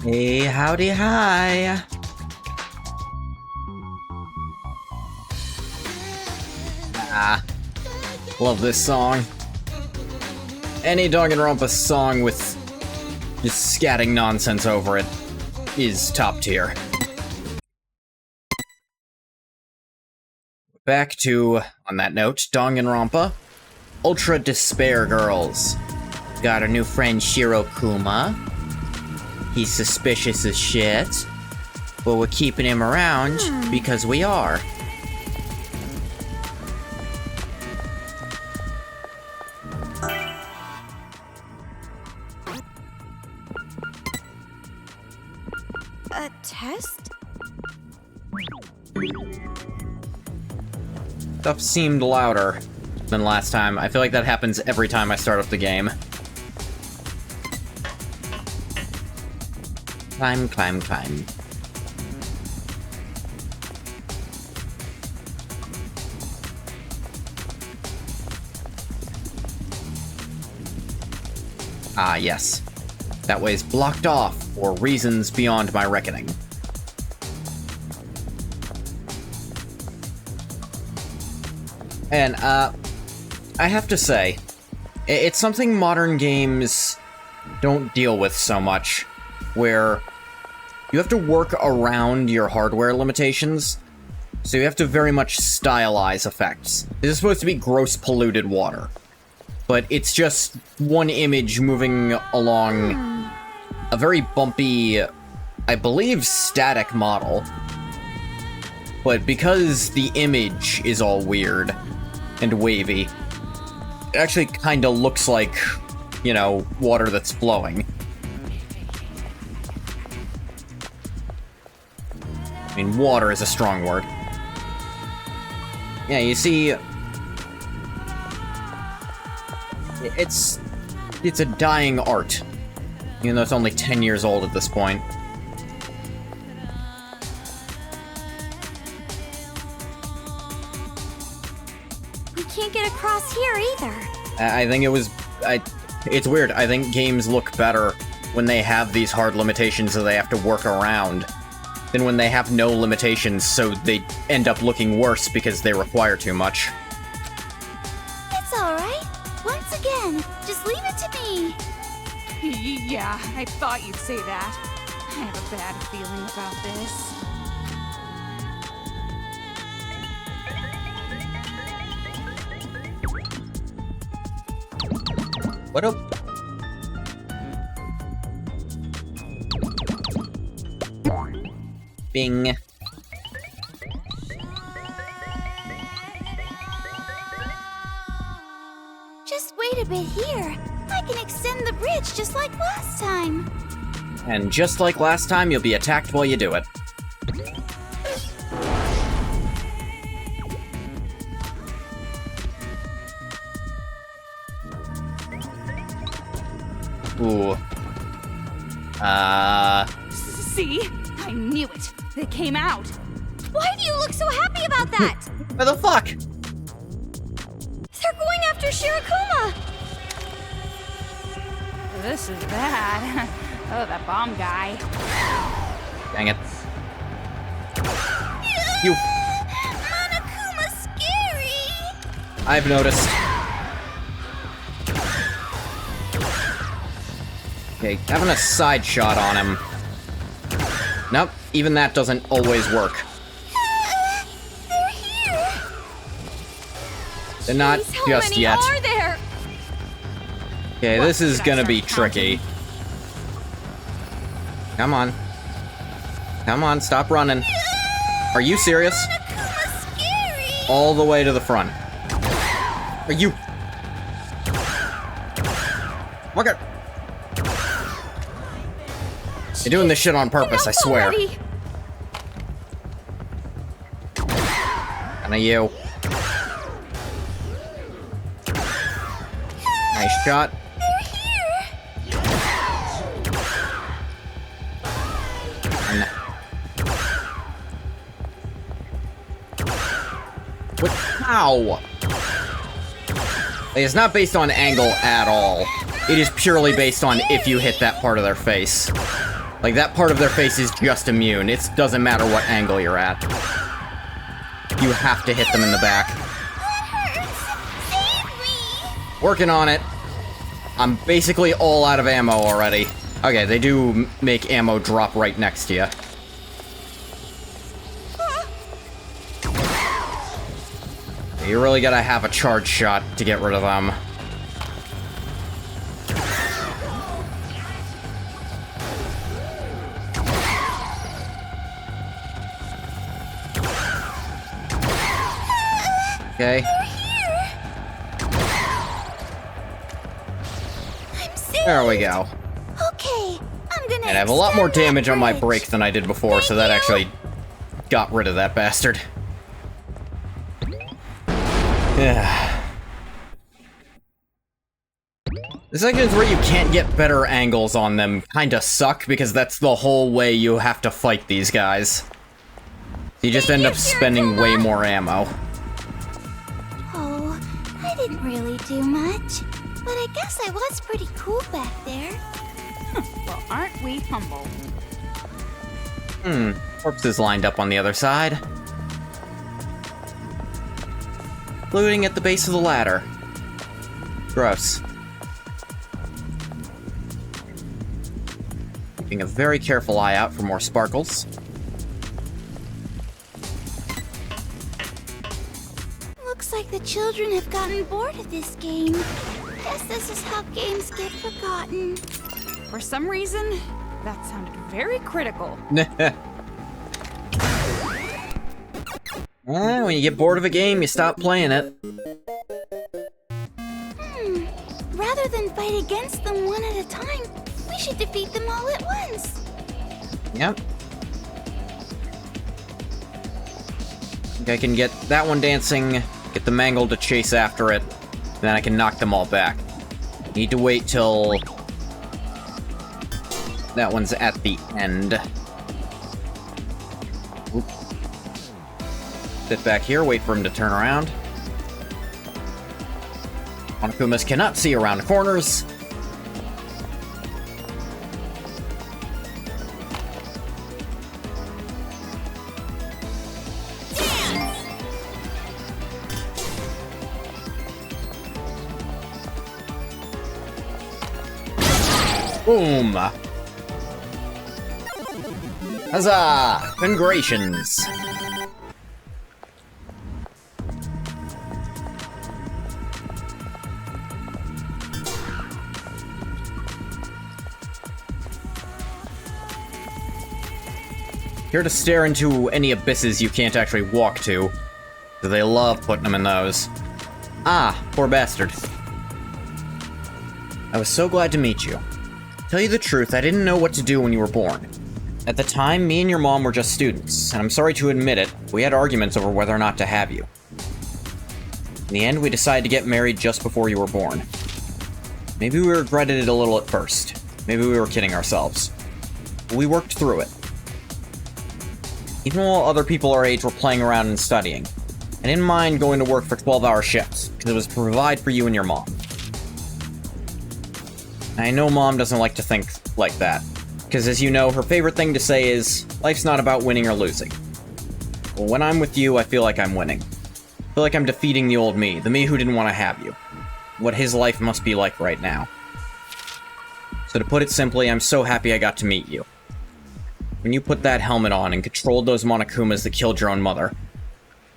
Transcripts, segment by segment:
Hey, howdy, hi. Love this song. Any Danganronpa song with just scatting nonsense over it is top tier. Back to, on that note, Danganronpa. Ultra Despair Girls. Got our new friend Shirokuma. He's suspicious as shit, but we're keeping him around because we are. A test? Stuff seemed louder than last time. I feel like that happens every time I start up the game. Climb, climb, climb. Ah, yes. That way's blocked off for reasons beyond my reckoning. And, I have to say, it's something modern games don't deal with so much, where you have to work around your hardware limitations, so you have to very much stylize effects. This is supposed to be gross polluted water, but it's just one image moving along a very bumpy, I believe, static model. But because the image is all weird and wavy, it actually kinda looks like, you know, water that's flowing. I mean, water is a strong word. Yeah, you see, it's a dying art, even though it's only 10 years old at this point. We can't get across here either. I think it's weird. I think games look better when they have these hard limitations that they have to work around than when they have no limitations, so they end up looking worse because they require too much. It's alright. Once again, just leave it to me. Yeah, I thought you'd say that. I have a bad feeling about this. What up? Bing. Just wait a bit here. I can extend the bridge just like last time. And just like last time, you'll be attacked while you do it. Ooh. See? I knew it. They came out. Why do you look so happy about that? What the fuck? They're going after Shirokuma. This is bad. Oh, that bomb guy. Dang it. You. Monokuma's scary. I've noticed. Okay, having a side shot on him. Nope, even that doesn't always work. They're here. They're not Jeez, how just many yet. are there? Okay, What, this is should I gonna start be counting? tricky. Come on. Come on, stop running. Are you serious? Monokuma's scary. All the way to the front. Are you... Look at... You're doing this shit on purpose, I swear. Already. And you. Nice shot. They're here. And... What? How? It's not based on angle at all. It is purely based on if you hit that part of their face. Like, that part of their face is just immune. It doesn't matter what angle you're at. You have to hit them in the back. That hurts! Save me! Working on it. I'm basically all out of ammo already. Okay, they do make ammo drop right next to you. You really gotta have a charge shot to get rid of them. Okay. I'm saved. There we go. Okay, I'm gonna. And I have a lot more extend that damage on my bridge. brake than I did before, so that actually got rid of that bastard. Yeah. The sections where you can't get better angles on them kinda suck, because that's the whole way you have to fight these guys. You just end up spending way more ammo. Oh, I didn't really do much, but I guess I was pretty cool back there. Well, aren't we humble? Corpses lined up on the other side. Looting at the base of the ladder. Gross. Keeping a very careful eye out for more sparkles. Looks like the children have gotten bored of this game. Guess this is how games get forgotten. For some reason, that sounded very critical. When you get bored of a game, you stop playing it. Rather than fight against them one at a time, we should defeat them all at once. Yep. Think I can get that one dancing, get the mangle to chase after it, and then I can knock them all back. Need to wait till that one's at the end. Oop. Sit back here, wait for him to turn around. Monokumas cannot see around corners. Boom! Huzzah! Congratulations! Here to stare into any abysses you can't actually walk to. So they love putting them in those. Ah, poor bastard. I was so glad to meet you. Tell you the truth, I didn't know what to do when you were born. At the time, me and your mom were just students, and I'm sorry to admit it, we had arguments over whether or not to have you. In the end, we decided to get married just before you were born. Maybe we regretted it a little at first. Maybe we were kidding ourselves. But we worked through it. Even while other people our age were playing around and studying, I didn't mind going to work for 12-hour shifts, because it was to provide for you and your mom. I know Mom doesn't like to think like that, because as you know, her favorite thing to say is, life's not about winning or losing. Well, when I'm with you, I feel like I'm winning. I feel like I'm defeating the old me, the me who didn't want to have you. What his life must be like right now. So to put it simply, I'm so happy I got to meet you. When you put that helmet on and controlled those Monokumas that killed your own mother.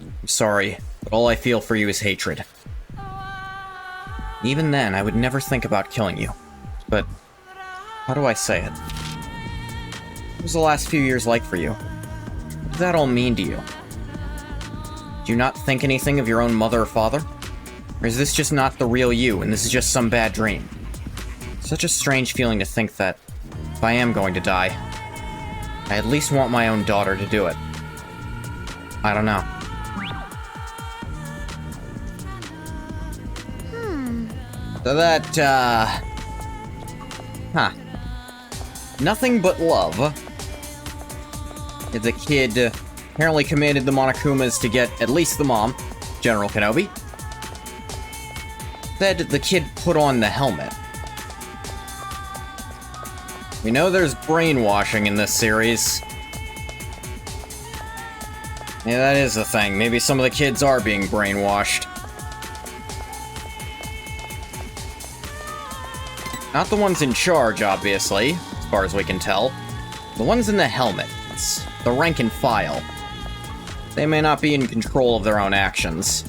I'm sorry, but all I feel for you is hatred. Even then, I would never think about killing you. But, how do I say it? What was the last few years like for you? What does that all mean to you? Do you not think anything of your own mother or father? Or is this just not the real you, and this is just some bad dream? Such a strange feeling to think that, if I am going to die, I at least want my own daughter to do it. I don't know. So that, nothing but love. The kid apparently commanded the Monokumas to get at least the mom, General Kenobi. Said the kid put on the helmet. We know there's brainwashing in this series. Yeah, that is the thing. Maybe some of the kids are being brainwashed. Not the ones in charge, obviously, as far as we can tell. The ones in the helmets, the rank and file. They may not be in control of their own actions.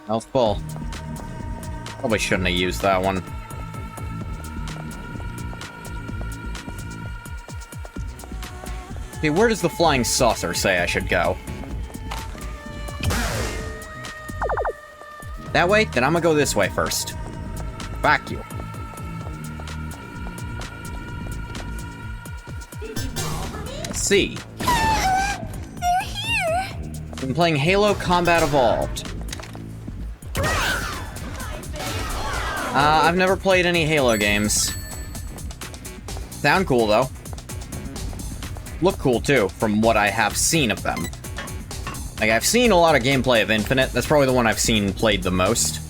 Mouthful. Probably shouldn't have used that one. Okay, where does the flying saucer say I should go? That way? Then I'm gonna go this way first. Back you. C. They're here! Been playing Halo Combat Evolved. I've never played any Halo games. Sound cool, though. Look cool, too, from what I have seen of them. Like, I've seen a lot of gameplay of Infinite. That's probably the one I've seen played the most.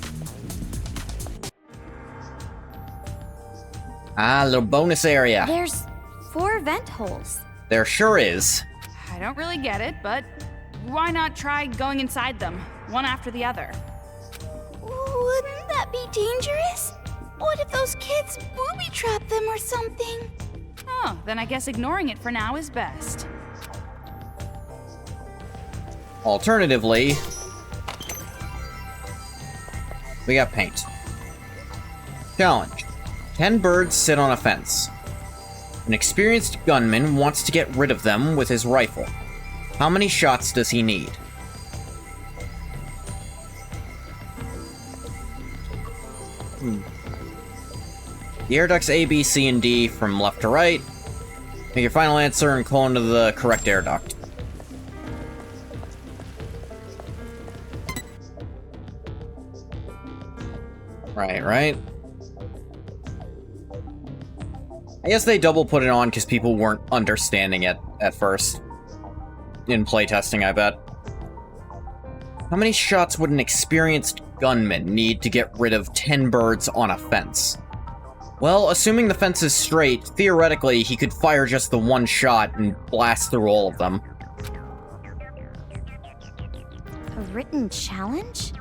Ah, little bonus area. There's 4 vent holes. There sure is. I don't really get it, but why not try going inside them, one after the other? Wouldn't that be dangerous? What if those kids booby trap them or something? Oh, then I guess ignoring it for now is best. Alternatively, we got paint. Challenge. 10 birds sit on a fence. An experienced gunman wants to get rid of them with his rifle. How many shots does he need? The air ducts A, B, C, and D from left to right. Make your final answer and call into the correct air duct. Right. I guess they double put it on because people weren't understanding it at first. In playtesting, I bet. How many shots would an experienced gunman need to get rid of 10 birds on a fence? Well, assuming the fence is straight, theoretically, he could fire just the one shot and blast through all of them. A written challenge?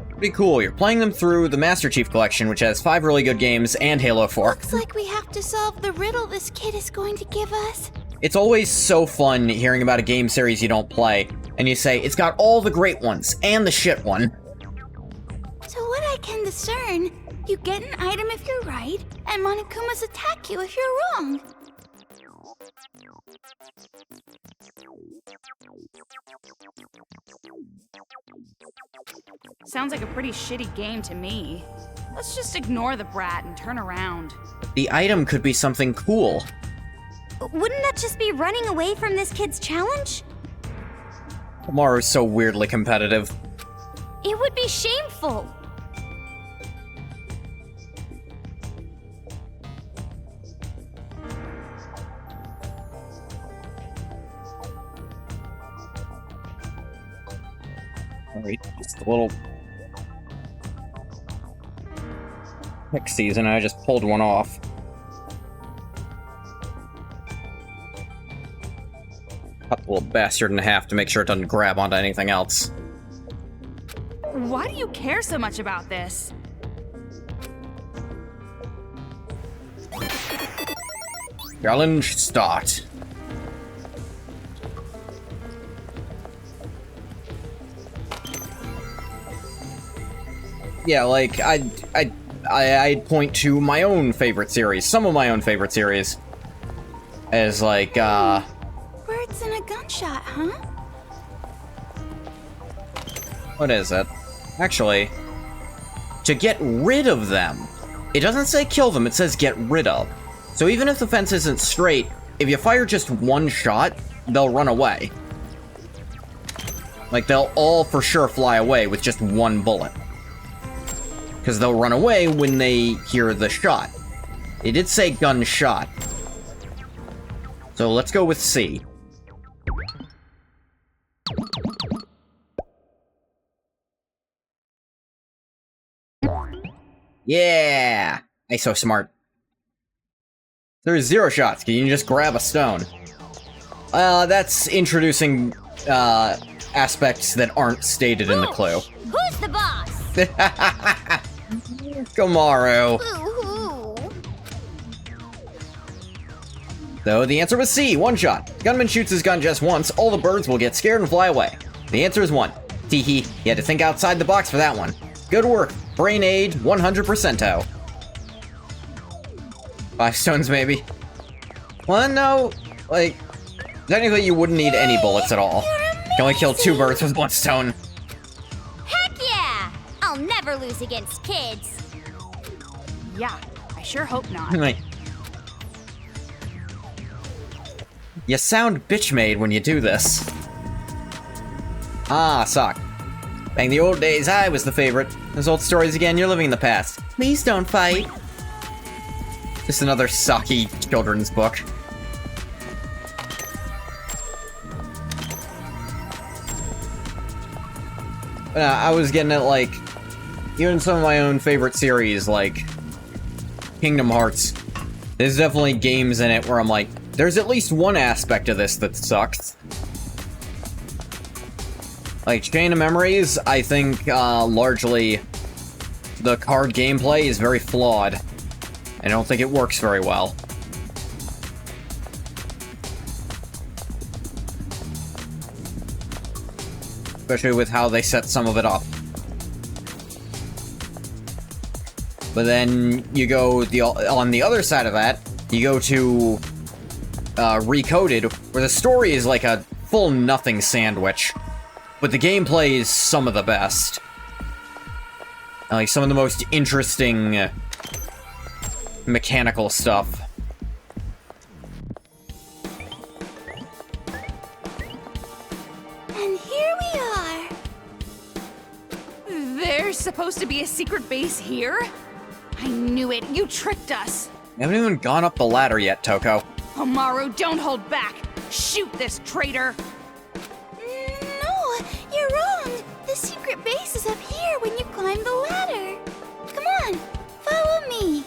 Pretty cool. You're playing them through the Master Chief Collection, which has 5 really good games, and Halo 4. Looks like we have to solve the riddle this kid is going to give us. It's always so fun hearing about a game series you don't play, and you say, it's got all the great ones, and the shit one. So what I can discern, you get an item if you're right, and Monokumas attack you if you're wrong. Sounds like a pretty shitty game to me. Let's just ignore the brat and turn around. The item could be something cool. Wouldn't that just be running away from this kid's challenge? Tomorrow's so weirdly competitive. It would be shameful. Alright, just a little pixies, and I just pulled one off. Cut the little bastard in half to make sure it doesn't grab onto anything else. Why do you care so much about this? Challenge start. Yeah, like, I'd point to my own favorite series, some of my own favorite series, as like, Birds in a gunshot, huh? what is it? Actually, to get rid of them. It doesn't say kill them, it says get rid of. So even if the fence isn't straight, if you fire just one shot, they'll run away. Like, they'll all for sure fly away with just one bullet. Because they'll run away when they hear the shot. It did say gunshot. So let's go with C. Yeah! He's so smart. There's 0 shots. Can you just grab a stone? That's introducing, aspects that aren't stated in the clue. Who's the boss? Kamaru. Boo-hoo. So the answer was C, 1 shot. Gunman shoots his gun just once, all the birds will get scared and fly away. The answer is 1. Teehee, you had to think outside the box for that one. Good work. Brain aid, 100%. 5 stones, maybe. Well, no, like, technically you wouldn't need any bullets at all. You can only kill 2 birds with 1 stone. Heck yeah! I'll never lose against kids. Yeah, I sure hope not. Like, you sound bitch-made when you do this. Ah, sock. Bang the old days, I was the favorite. Those old stories again, you're living in the past. Please don't fight. Just another socky children's book. I was getting it, like, even some of my own favorite series, like Kingdom Hearts. There's definitely games in it where I'm like, there's at least one aspect of this that sucks. Like, Chain of Memories, I think, largely, the card gameplay is very flawed. I don't think it works very well. Especially with how they set some of it up. But then you go on the other side of that, you go to Recoded, where the story is like a full nothing sandwich. But the gameplay is some of the best. Like, some of the most interesting mechanical stuff. And here we are. There's supposed to be a secret base here? I knew it. You tricked us. We haven't even gone up the ladder yet, Toko. Amaru, don't hold back. Shoot this traitor. No, you're wrong. The secret base is up here when you climb the ladder. Come on, follow me.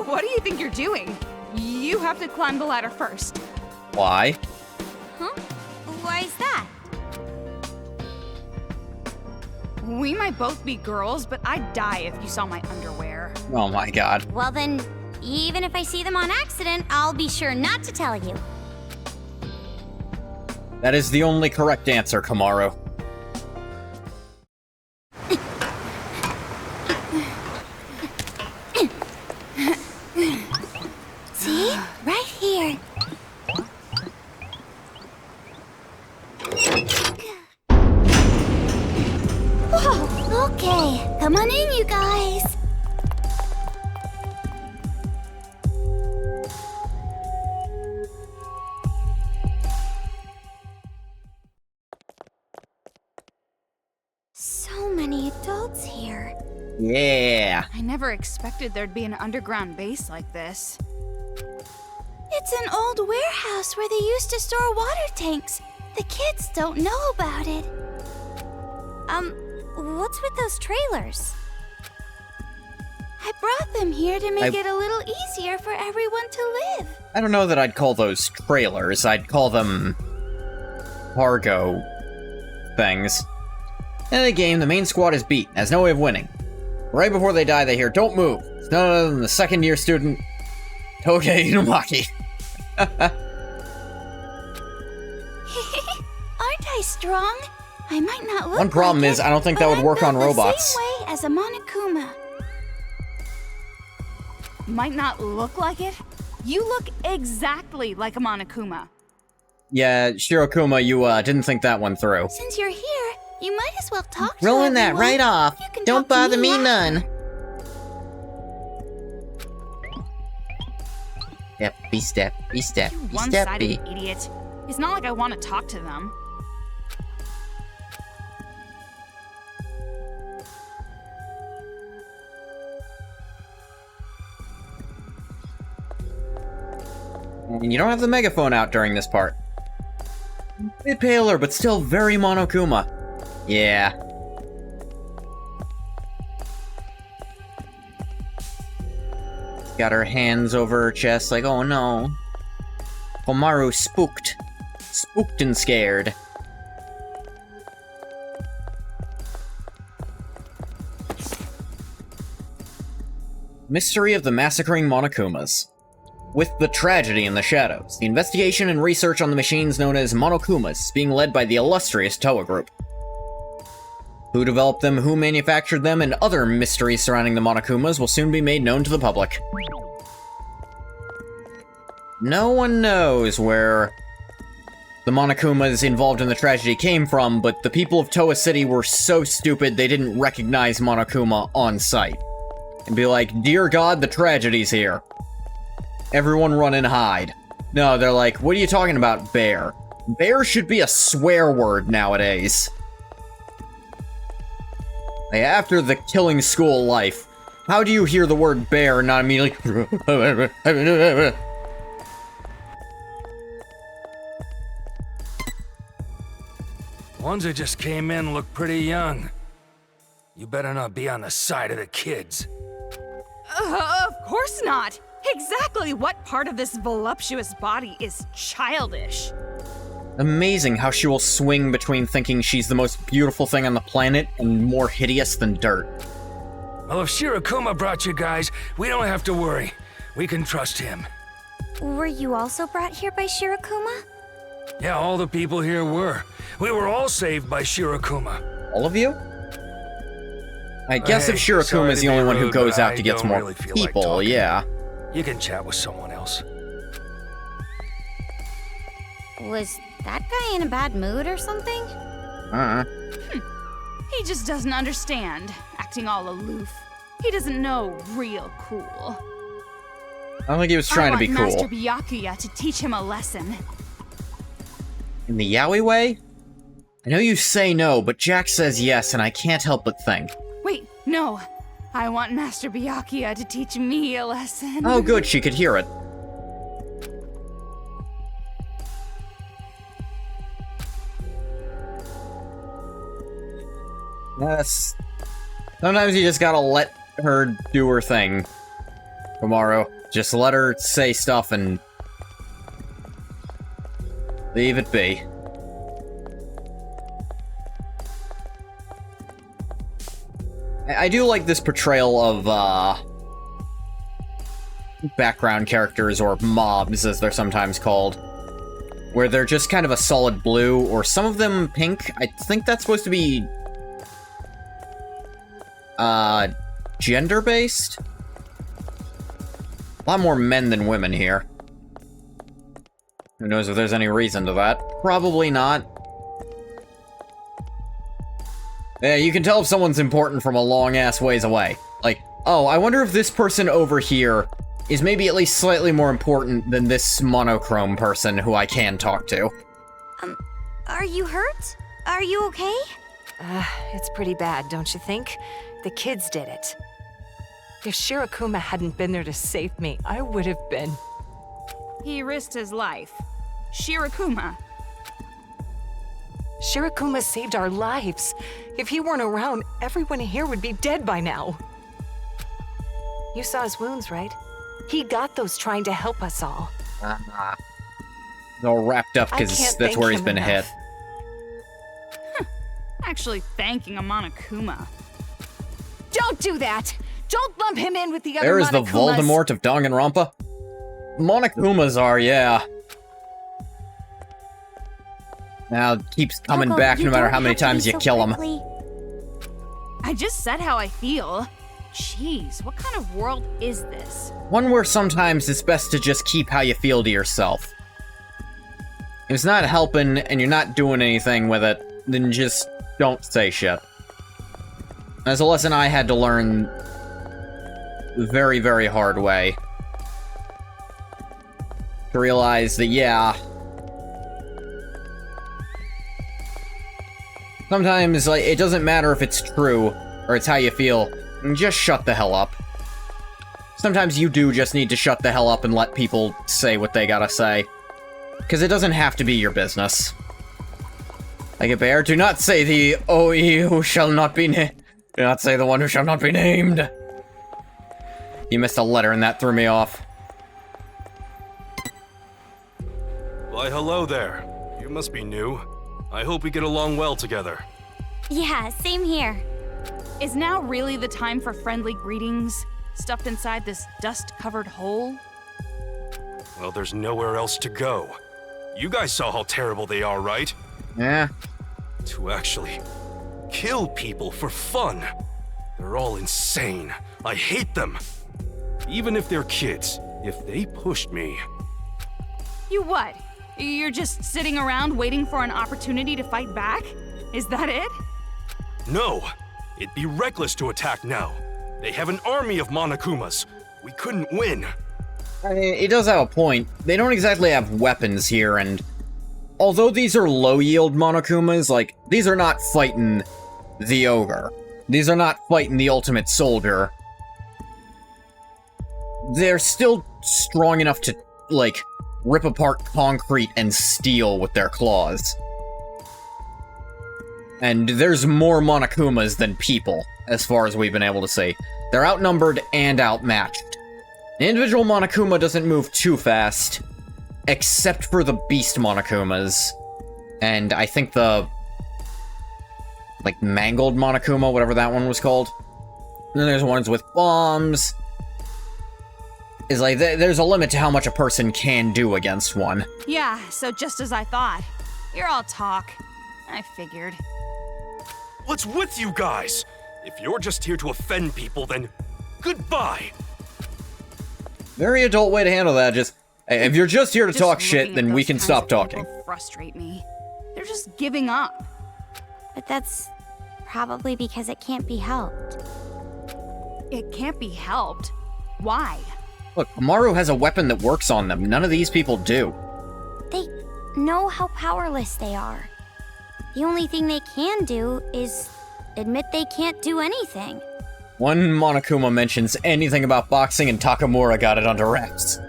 What do you think you're doing? You have to climb the ladder first. Why? Huh? Why is that? We might both be girls, but I'd die if you saw my underwear. Oh my god. Well then, even if I see them on accident, I'll be sure not to tell you. That is the only correct answer, Kamaru. See? Right here. Whoa, okay. Come on in, you guys. So many adults here. Yeah. I never expected there'd be an underground base like this. It's an old warehouse where they used to store water tanks. The kids don't know about it. What's with those trailers? I brought them here to make it a little easier for everyone to live. I don't know that I'd call those trailers. I'd call them cargo things. In the game, the main squad is beat, has no way of winning. Right before they die, they hear, "Don't move." It's none other than the second-year student, Toge Inumaki. Aren't I strong? I might not look One problem like is, it, I don't think but that would I'm work on built robots. the same way as a Monokuma. Might not look like it? You look exactly like a Monokuma. Yeah, Shirokuma, you didn't think that one through. Since you're here, you might as well talk to Rolling that everyone. right off. You can Don't talk to bother me after. none. Steppy, steppy, You steppy, one-sided steppy. idiot. It's not like I want to talk to them. And you don't have the megaphone out during this part. A bit paler, but still very Monokuma. Yeah. Got her hands over her chest like, oh no. Komaru spooked. Spooked and scared. Mystery of the Massacring Monokumas. With the tragedy in the shadows, the investigation and research on the machines known as Monokumas is being led by the illustrious Toa Group. Who developed them, who manufactured them, and other mysteries surrounding the Monokumas will soon be made known to the public. No one knows where the Monokumas involved in the tragedy came from, but the people of Toa City were so stupid they didn't recognize Monokuma on sight. And be like, dear God, the tragedy's here. Everyone run and hide. No, they're like, what are you talking about, bear? Bear should be a swear word nowadays. Like, after the killing school life, how do you hear the word bear and not immediately... The ones that just came in look pretty young. You better not be on the side of the kids. Of course not! Exactly what part of this voluptuous body is childish? Amazing how she will swing between thinking she's the most beautiful thing on the planet and more hideous than dirt. Well, if Shirakuma brought you guys, we don't have to worry. We can trust him. Were you also brought here by Shirakuma? Yeah, all the people here were. We were all saved by Shirakuma. All of you? I guess if Hey, sorry Shirakuma is to the only be one who rude, goes but out I to get some don't more really feel like people, talking. yeah. You can chat with someone else. Was that guy in a bad mood or something? He just doesn't understand, acting all aloof. He doesn't know real cool. I don't think he was trying to be I want cool. Master Byakuya to teach him a lesson. In the yaoi way? I know you say no, but Jack says yes, and I can't help but think. Wait, no. I want Master Byakuya to teach me a lesson. Oh good, she could hear it. Yes. Sometimes you just gotta let her do her thing. Komaru. Just let her say stuff and... leave it be. I do like this portrayal of, background characters, or mobs, as they're sometimes called. Where they're just kind of a solid blue, or some of them pink. I think that's supposed to be... gender-based? A lot more men than women here. Who knows if there's any reason to that? Probably not. Yeah, you can tell if someone's important from a long-ass ways away. Like, oh, I wonder if this person over here is maybe at least slightly more important than this monochrome person who I can talk to. Are you hurt? Are you okay? It's pretty bad, don't you think? The kids did it. If Shirakuma hadn't been there to save me, I would have been. He risked his life. Shirakuma. Shirakuma saved our lives. If he weren't around, everyone here would be dead by now. You saw his wounds, right? He got those trying to help us all. All wrapped up I because can't that's thank where he's him been enough. hit. Actually thanking a Monokuma. Don't do that! Don't lump him in with the other There is the Monokumas. Voldemort of Danganronpa. Monokumas are, yeah. Now, it keeps coming Yoko, back you no matter don't how many have to be times you so kill him. prickly. I just said how I feel. Jeez, what kind of world is this? One where sometimes it's best to just keep how you feel to yourself. If it's not helping and you're not doing anything with it, then just don't say shit. That's a lesson I had to learn the very, very hard way. To realize that, yeah, sometimes, like, it doesn't matter if it's true or it's how you feel. Just shut the hell up. sometimes you do just need to shut the hell up and let people say what they gotta say. Because it doesn't have to be your business. Like a bear, do not say the he who shall not be named. Do not say the one who shall not be named. You missed a letter and that threw me off. Why, hello there. You must be new. I hope we get along well together. Yeah, same here. Is now really the time for friendly greetings, stuffed inside this dust-covered hole? Well, there's nowhere else to go. You guys saw how terrible they are, right? Yeah. To actually kill people for fun. They're all insane. I hate them. Even if they're kids, if they pushed me. You what? You're just sitting around waiting for an opportunity to fight back? Is that it? No, it'd be reckless to attack now. They have an army of Monokumas. We couldn't win. I mean, it does have a point. They don't exactly have weapons here, and although these are low-yield Monokumas, like, these are not fighting the ogre. These are not fighting the ultimate soldier. They're still strong enough to, like, rip apart concrete and steel with their claws. And there's more Monokumas than people, as far as we've been able to see. They're outnumbered and outmatched. An individual Monokuma doesn't move too fast, except for the beast Monokumas. And I think the, like, mangled Monokuma, whatever that one was called. And then there's ones with bombs. Is like, there's a limit to how much a person can do against one. Yeah, so just as I thought. You're all talk. I figured. What's with you guys? If you're just here to offend people, then goodbye. Very adult way to handle that. Just, hey, if you're just here to Just talk shit, looking then at we those can kinds stop of people talking. Frustrate me. They're just giving up. But that's probably because it can't be helped. It can't be helped. Why? Look, Amaru has a weapon that works on them. None of these people do. They know how powerless they are. The only thing they can do is admit they can't do anything. One Monokuma mentions anything about boxing and Takamura got it under wraps.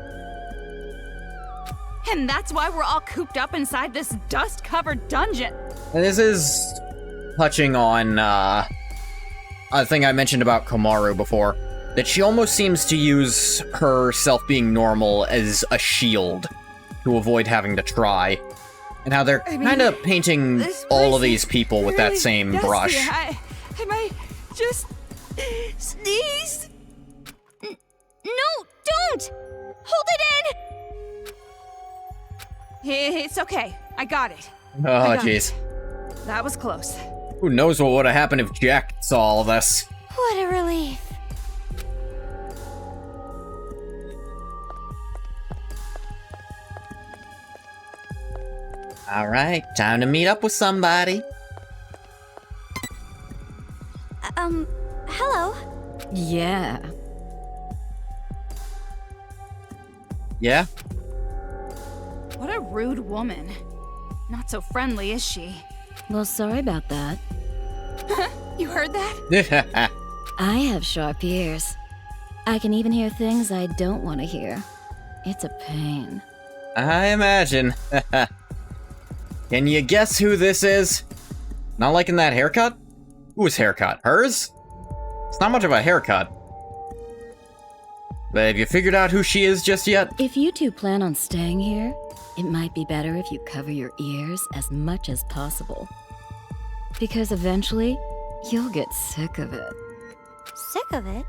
And that's why we're all cooped up inside this dust-covered dungeon. And this is touching on, a thing I mentioned about Komaru before. That she almost seems to use herself being normal as a shield to avoid having to try. And how they're kind of painting this all of place these people with that really same dusty. brush. I might just sneeze. No, don't! Hold it It's okay. I got it. Oh, got jeez. That was close. Who knows what would have happened if Jack saw all this. in! What a relief. Alright, time to meet up with somebody. Hello? Yeah. Yeah? What a rude woman. Not so friendly, is she? Well, sorry about that. You heard that? I have sharp ears. I can even hear things I don't want to hear. It's a pain. I imagine. Can you guess who this is? Not liking that haircut? Whose haircut? Hers? It's not much of a haircut. But have you figured out who she is just yet? If you two plan on staying here, it might be better if you cover your ears as much as possible. Because eventually, you'll get sick of it. Sick of it?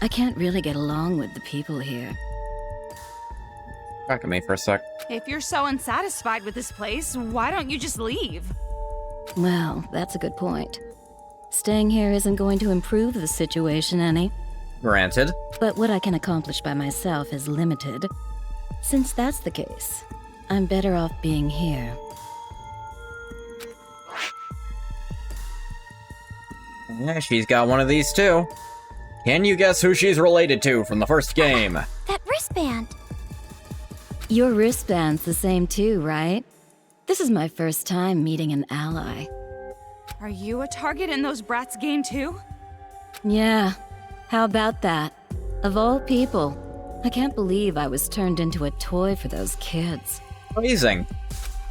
I can't really get along with the people here. Back at me for a sec. If you're so unsatisfied with this place, why don't you just leave? Well, that's a good point. Staying here isn't going to improve the situation any, Granted. but what I can accomplish by myself is limited. Since that's the case, I'm better off being here. Yeah, she's got one of these too. Can you guess who she's related to from the first game? That wristband. Your wristband's the same too, right? This is my first time meeting an ally. Are you a target in those brats' game too? Yeah, how about that? Of all people, I can't believe I was turned into a toy for those kids. Amazing.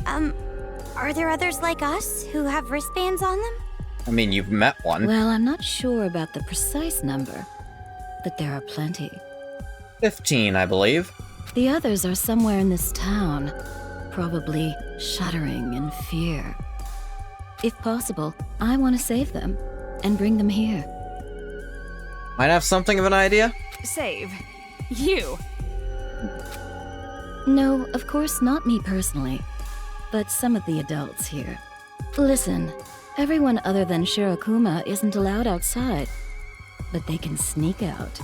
Are there others like us who have wristbands on them? I mean, you've met one. Well, I'm not sure about the precise number, but there are plenty. 15, I believe. The others are somewhere in this town, probably shuddering in fear. If possible, I want to save them and bring them here. Might have something of an idea? Save. You. No, of course not me personally, but some of the adults here. Listen, everyone other than Shirakuma isn't allowed outside, but they can sneak out.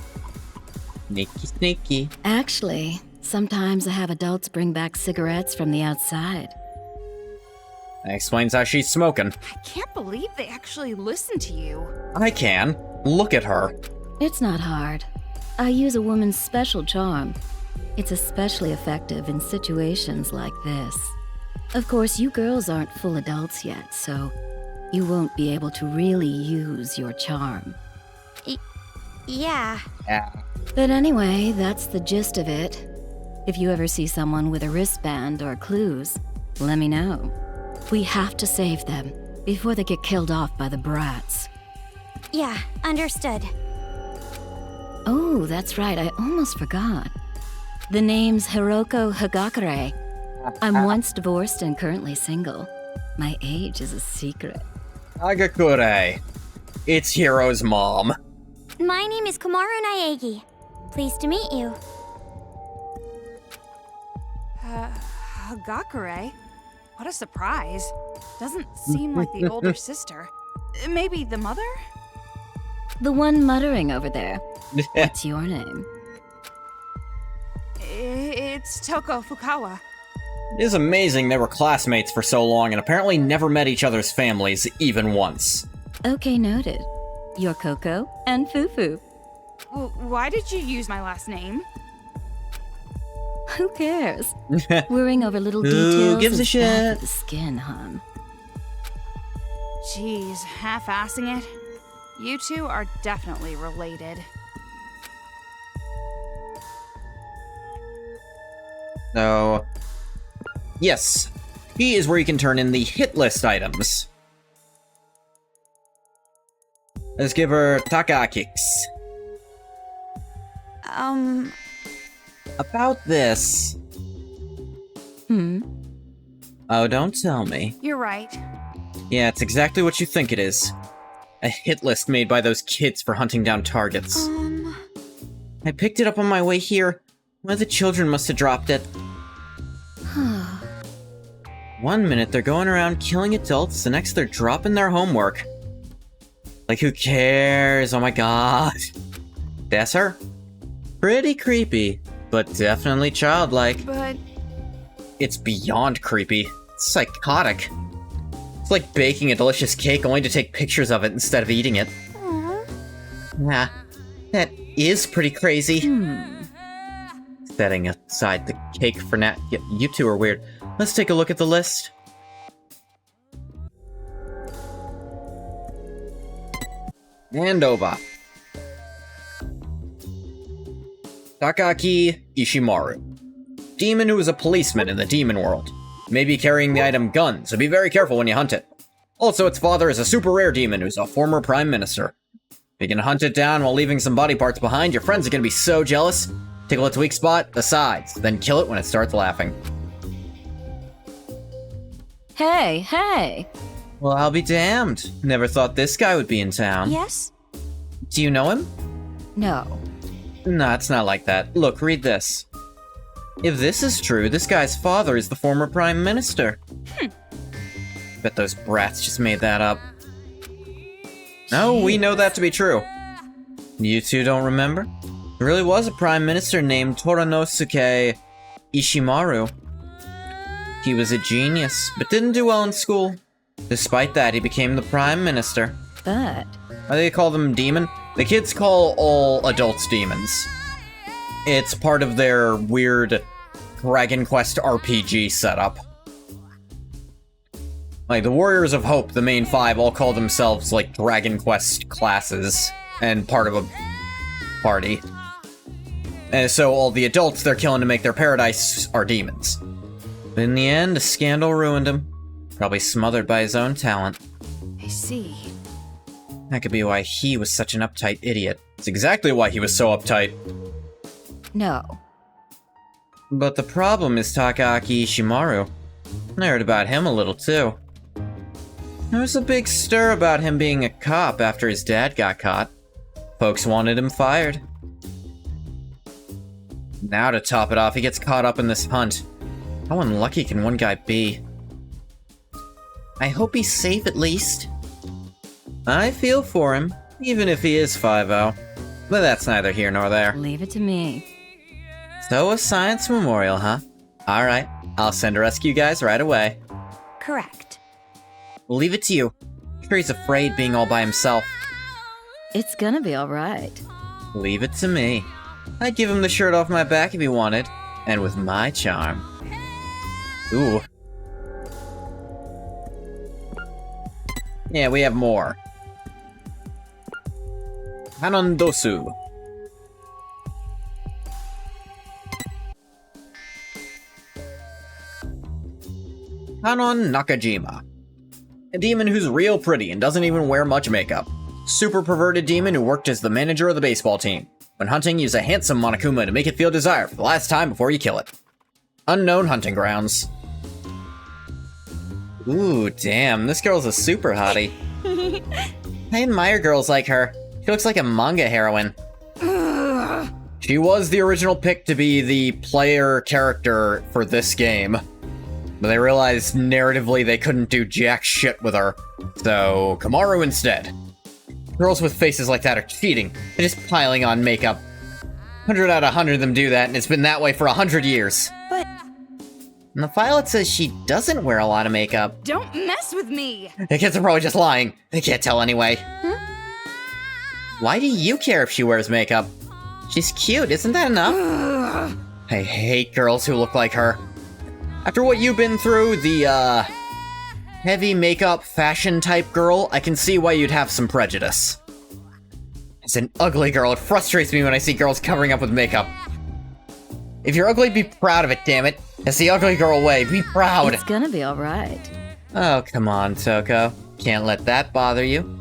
Sneaky, sneaky. Actually, sometimes I have adults bring back cigarettes from the outside. That explains how she's smoking. I can't believe they actually listen to you. I can. Look at her. It's not hard. I use a woman's special charm. It's especially effective in situations like this. Of course, you girls aren't full adults yet, so you won't be able to really use your charm. Yeah. Yeah. But anyway, that's the gist of it. If you ever see someone with a wristband or clues, let me know. We have to save them before they get killed off by the brats. Yeah, understood. Oh, that's right, I almost forgot. The name's Hiroko Hagakure. I'm once divorced and currently single. My age is a secret. Agakure. It's Hiro's mom. My name is Komaru Naegi. Pleased to meet you. Hagakure? What a surprise. Doesn't seem like the older sister. Maybe the mother? The one muttering over there. What's your name? It's Toko Fukawa. It is amazing they were classmates for so long and apparently never met each other's families even once. Okay, noted. You're Coco and Fufu. Well, why did you use my last name? Who cares? Worrying over little Who details gives a is bad shit? for the skin, hon. Jeez, half-assing it. You two are definitely related. So, yes, P is where you can turn in the hit list items. Let's give her Taka kicks. About this. Oh, don't tell me. You're right. Yeah, it's exactly what you think it is. A hit list made by those kids for hunting down targets. I picked it up on my way here. One of the children must have dropped it. One minute they're going around killing adults, the next they're dropping their homework. Like, who cares? Oh my god. That's her. Pretty creepy, but definitely childlike. But It's beyond creepy. It's psychotic. It's like baking a delicious cake only to take pictures of it instead of eating it. Nah, that is pretty crazy. Setting aside the cake for now. You two are weird. Let's take a look at the list. And over. Takaki Ishimaru. Demon who is a policeman in the demon world. May be carrying the item gun, so be very careful when you hunt it. Also, its father is a super rare demon who's a former prime minister. If you can hunt it down while leaving some body parts behind, your friends are gonna be so jealous. Tickle its weak spot, the sides, then kill it when it starts laughing. Hey, hey! Well, I'll be damned. Never thought this guy would be in town. Yes? Do you know him? No. Nah, it's not like that. Look, read this. If this is true, this guy's father is the former prime minister. Bet those brats just made that up. No, we know that to be true. You two don't remember? There really was a prime minister named Toranosuke Ishimaru. He was a genius, but didn't do well in school. Despite that, he became the prime minister. But Why they call them demon? The kids call all adults demons. It's part of their weird Dragon Quest RPG setup. Like, the Warriors of Hope, the main five, all call themselves, like, Dragon Quest classes, and part of a party. And so all the adults they're killing to make their paradise are demons. But in the end, a scandal ruined him. Probably smothered by his own talent. I see. That could be why he was such an uptight idiot. It's exactly why he was so uptight. No. But the problem is Takaaki Ishimaru. I heard about him a little too. There was a big stir about him being a cop after his dad got caught. Folks wanted him fired. Now to top it off, he gets caught up in this hunt. How unlucky can one guy be? I hope he's safe at least. I feel for him, even if he is 5-0. But that's neither here nor there. Leave it to me. So a science memorial, huh? Alright, I'll send rescue guys right away. Correct. We'll leave it to you. I'm sure he's afraid being all by himself. It's gonna be alright. Leave it to me. I'd give him the shirt off my back if he wanted. And with my charm. Ooh. Yeah, we have more. Hanondosu. Hanon Nakajima. A demon who's real pretty and doesn't even wear much makeup. Super perverted demon who worked as the manager of the baseball team. When hunting, use a handsome Monokuma to make it feel desired for the last time before you kill it. Unknown hunting grounds. Ooh, damn, this girl's a super hottie. I admire girls like her. She looks like a manga heroine. She was the original pick to be the player character for this game. But they realized narratively they couldn't do jack shit with her. So, Kamaru instead. Girls with faces like that are cheating. They're just piling on makeup. 100 out of 100 of them do that, and it's been that way for 100 years. But In the file it says she doesn't wear a lot of makeup. don't mess with me! The kids are probably just lying. They can't tell anyway. Why do you care if she wears makeup? She's cute, isn't that enough? I hate girls who look like her. After what you've been through, the, heavy makeup fashion type girl, I can see why you'd have some prejudice. As an ugly girl, it frustrates me when I see girls covering up with makeup. If you're ugly, be proud of it, damn it. It's the ugly girl way, be proud. It's gonna be alright. Oh, come on, Toko. Can't let that bother you.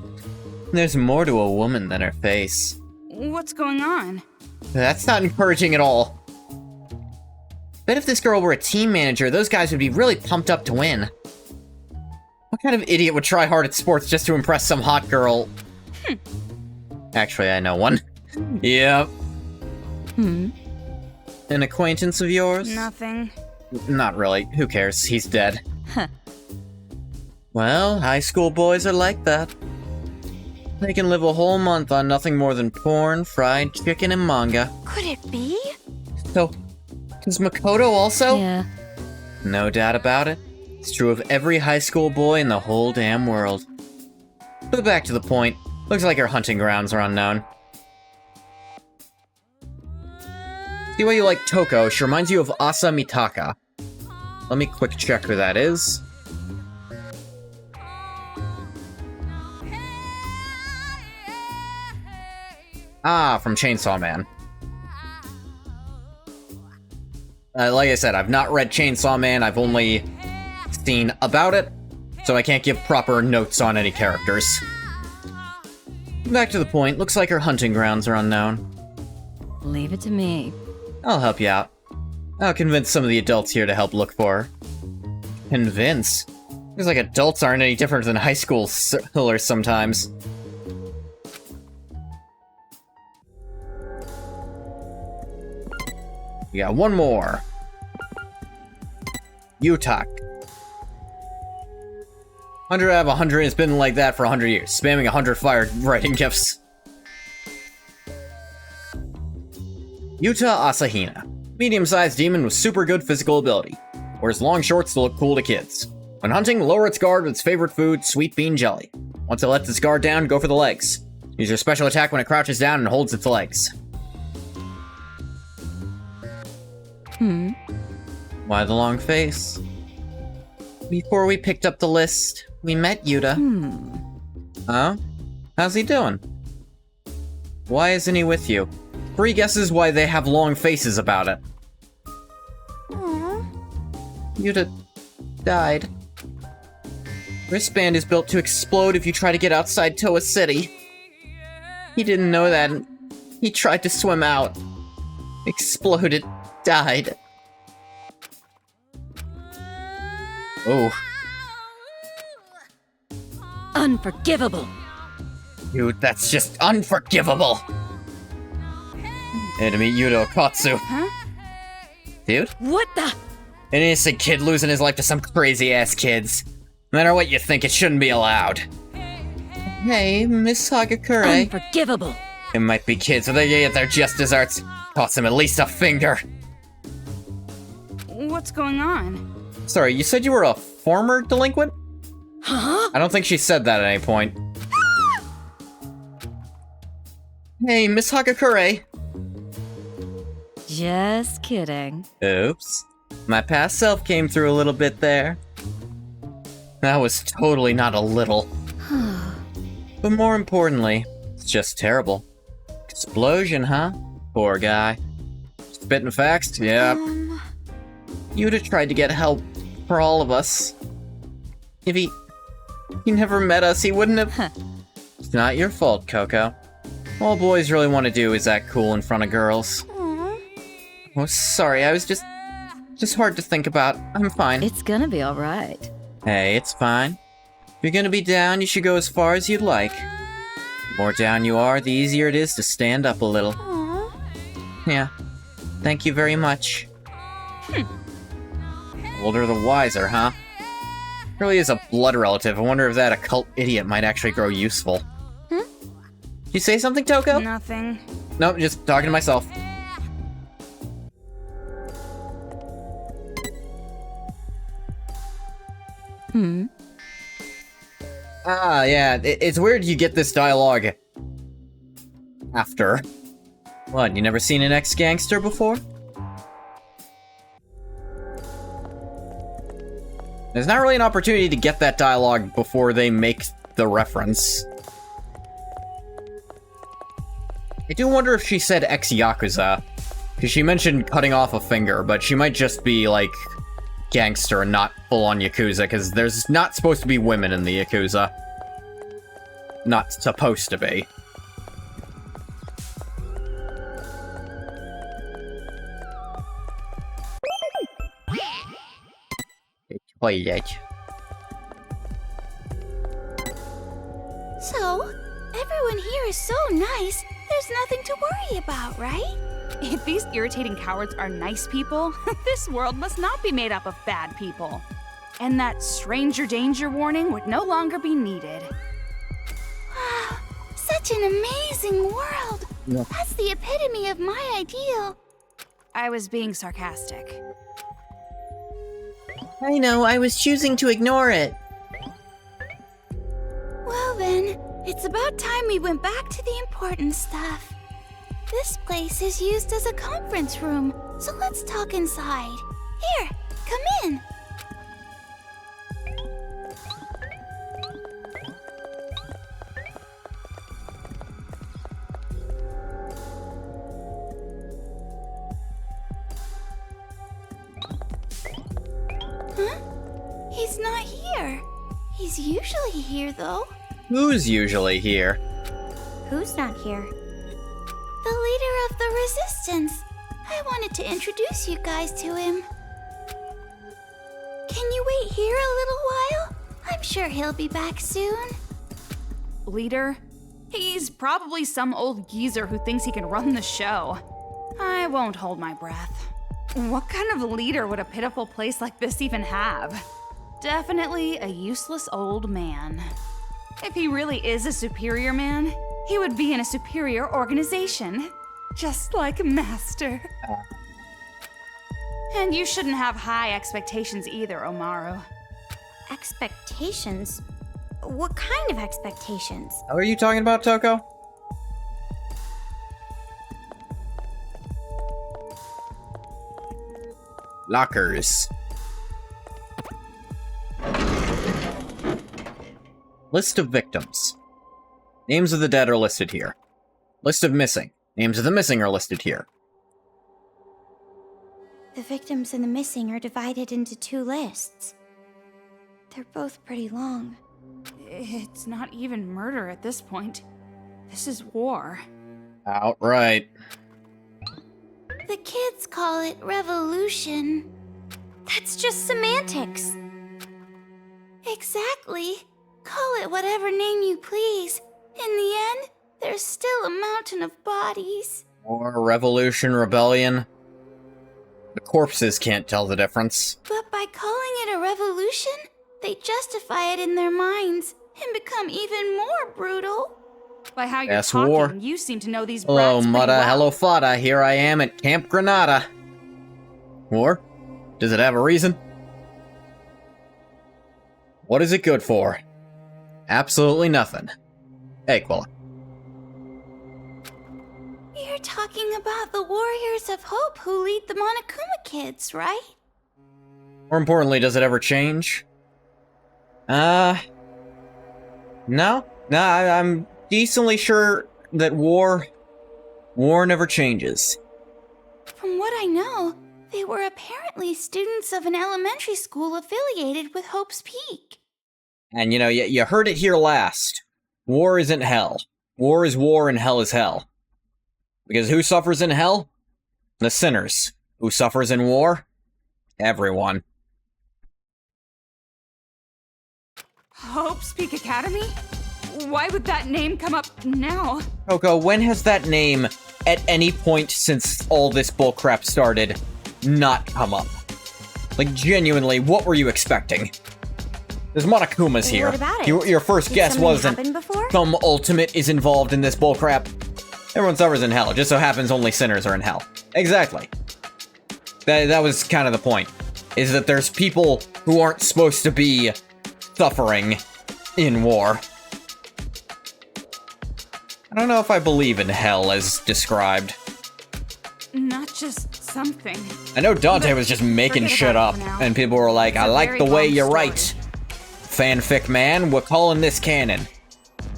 There's more to a woman than her face. What's going on? That's not encouraging at all. Bet if this girl were a team manager, those guys would be really pumped up to win. What kind of idiot would try hard at sports just to impress some hot girl? Actually, I know one. Yep. An acquaintance of yours? Nothing. Not really. Who cares? He's dead. Huh. Well, high school boys are like that. They can live a whole month on nothing more than porn, fried chicken, and manga. Could it be? So, does Makoto also? Yeah. No doubt about it. It's true of every high school boy in the whole damn world. But back to the point. Looks like her hunting grounds are unknown. See why you like Toko, she reminds you of Asa Mitaka. Let me quick check who that is. Ah, from Chainsaw Man. Like I said, I've not read Chainsaw Man, I've only seen about it, so I can't give proper notes on any characters. Back to the point, looks like her hunting grounds are unknown. Leave it to me. I'll help you out. I'll convince some of the adults here to help look for her. Convince? Looks like adults aren't any different than high school schoolers sometimes. We got one more. Utak. 100 out of 100 has been like that for 100 years, spamming 100 fire writing gifts. Yuta Asahina. Medium-sized demon with super good physical ability. Wears long shorts to look cool to kids. When hunting, lower its guard with its favorite food, sweet bean jelly. Once it lets its guard down, go for the legs. Use your special attack when it crouches down and holds its legs. Why the long face? Before we picked up the list, we met Yuta. Oh? How's he doing? Why isn't he with you? 3 guesses why they have long faces about it. Aw. Yuta died. Wristband is built to explode if you try to get outside Toa City. He didn't know that, and he tried to swim out. Exploded. Died. Oh. Unforgivable. Dude, that's just unforgivable! And to meet Yuta Okatsu. Huh? Dude? What the? An innocent kid losing his life to some crazy-ass kids. No matter what you think, it shouldn't be allowed. Hey, Miss Hagakure. Unforgivable. It might be kids, but they get their just desserts. Toss them at least a finger. What's going on? Sorry, you said you were a former delinquent? Huh? I don't think she said that at any point. Hey, Miss Hagakure. Just kidding. Oops. My past self came through a little bit there. That was totally not a little. But more importantly, it's just terrible. Explosion, huh? Poor guy. Spitting facts? Yeah. You'd have tried to get help for all of us. If he never met us, he wouldn't have... It's not your fault, Coco. All boys really want to do is act cool in front of girls. Aw. Oh, sorry, I was just hard to think about. I'm fine. It's gonna be alright. Hey, it's fine. If you're gonna be down, you should go as far as you'd like. The more down you are, the easier it is to stand up a little. Aw. Yeah. Thank you very much. Older the wiser, huh? Really is a blood relative. I wonder if that occult idiot might actually grow useful. Did you say something, Toko? Nothing. Nope, just talking to myself. Ah, yeah, it's weird you get this dialogue after. What, you never seen an ex-gangster before? There's not really an opportunity to get that dialogue before they make the reference. I do wonder if she said ex-Yakuza, because she mentioned cutting off a finger, but she might just be, like, gangster and not full-on Yakuza, because there's not supposed to be women in the Yakuza. Not supposed to be. Toilet. So, everyone here is so nice, there's nothing to worry about, right? If these irritating cowards are nice people, this world must not be made up of bad people. And that stranger danger warning would no longer be needed. Wow, such an amazing world! Yeah. That's the epitome of my ideal. I was being sarcastic. I know, I was choosing to ignore it. Well then, it's about time we went back to the important stuff. This place is used as a conference room, so let's talk inside. Here, come in. Huh? He's not here. He's usually here, though. Who's usually here? Who's not here? The leader of the Resistance. I wanted to introduce you guys to him. Can you wait here a little while? I'm sure he'll be back soon. Leader? He's probably some old geezer who thinks he can run the show. I won't hold my breath. What kind of leader would a pitiful place like this even have? Definitely a useless old man. If he really is a superior man, he would be in a superior organization. Just like Master. And you shouldn't have high expectations either, Omaru. Expectations? What kind of expectations? How are you talking about, Toko? Lockers. List of victims. Names of the dead are listed here. List of missing. Names of the missing are listed here. The victims and the missing are divided into 2 lists. They're both pretty long. It's not even murder at this point. This is war. Outright. The kids call it revolution. That's just semantics. Exactly. Call it whatever name you please. In the end, there's still a mountain of bodies. Or revolution, rebellion. The corpses can't tell the difference. But by calling it a revolution, they justify it in their minds and become even more brutal. By how you're Yes, talking, war. you seem to know these Hello, brats pretty Mutta. well. Hello, Fada. Here I am at Camp Granada. War? Does it have a reason? What is it good for? Absolutely nothing. Hey, Quilla. You're talking about the Warriors of Hope who lead the Monokuma kids, right? More importantly, does it ever change? No. I'm decently sure that war never changes. From what I know, they were apparently students of an elementary school affiliated with Hope's Peak. And you heard it here last. War isn't hell. War is war and hell is hell. Because who suffers in hell? The sinners. Who suffers in war? Everyone. Hope's Peak Academy? Why would that name come up now? Coco, when has that name, at any point since all this bullcrap started, not come up? Like, genuinely, what were you expecting? There's Monokumas here. What about it? Your first Did guess something wasn't happen before? some ultimate is involved in this bullcrap. Everyone suffers in hell. It just so happens only sinners are in hell. Exactly. That was kind of the point. Is that there's people who aren't supposed to be suffering in war. I don't know if I believe in hell as described. Not just something. I know Dante But was just making forget shit about up, it for now. and people were like, It's I a like very the way long you story. write. Fanfic man, we're calling this canon.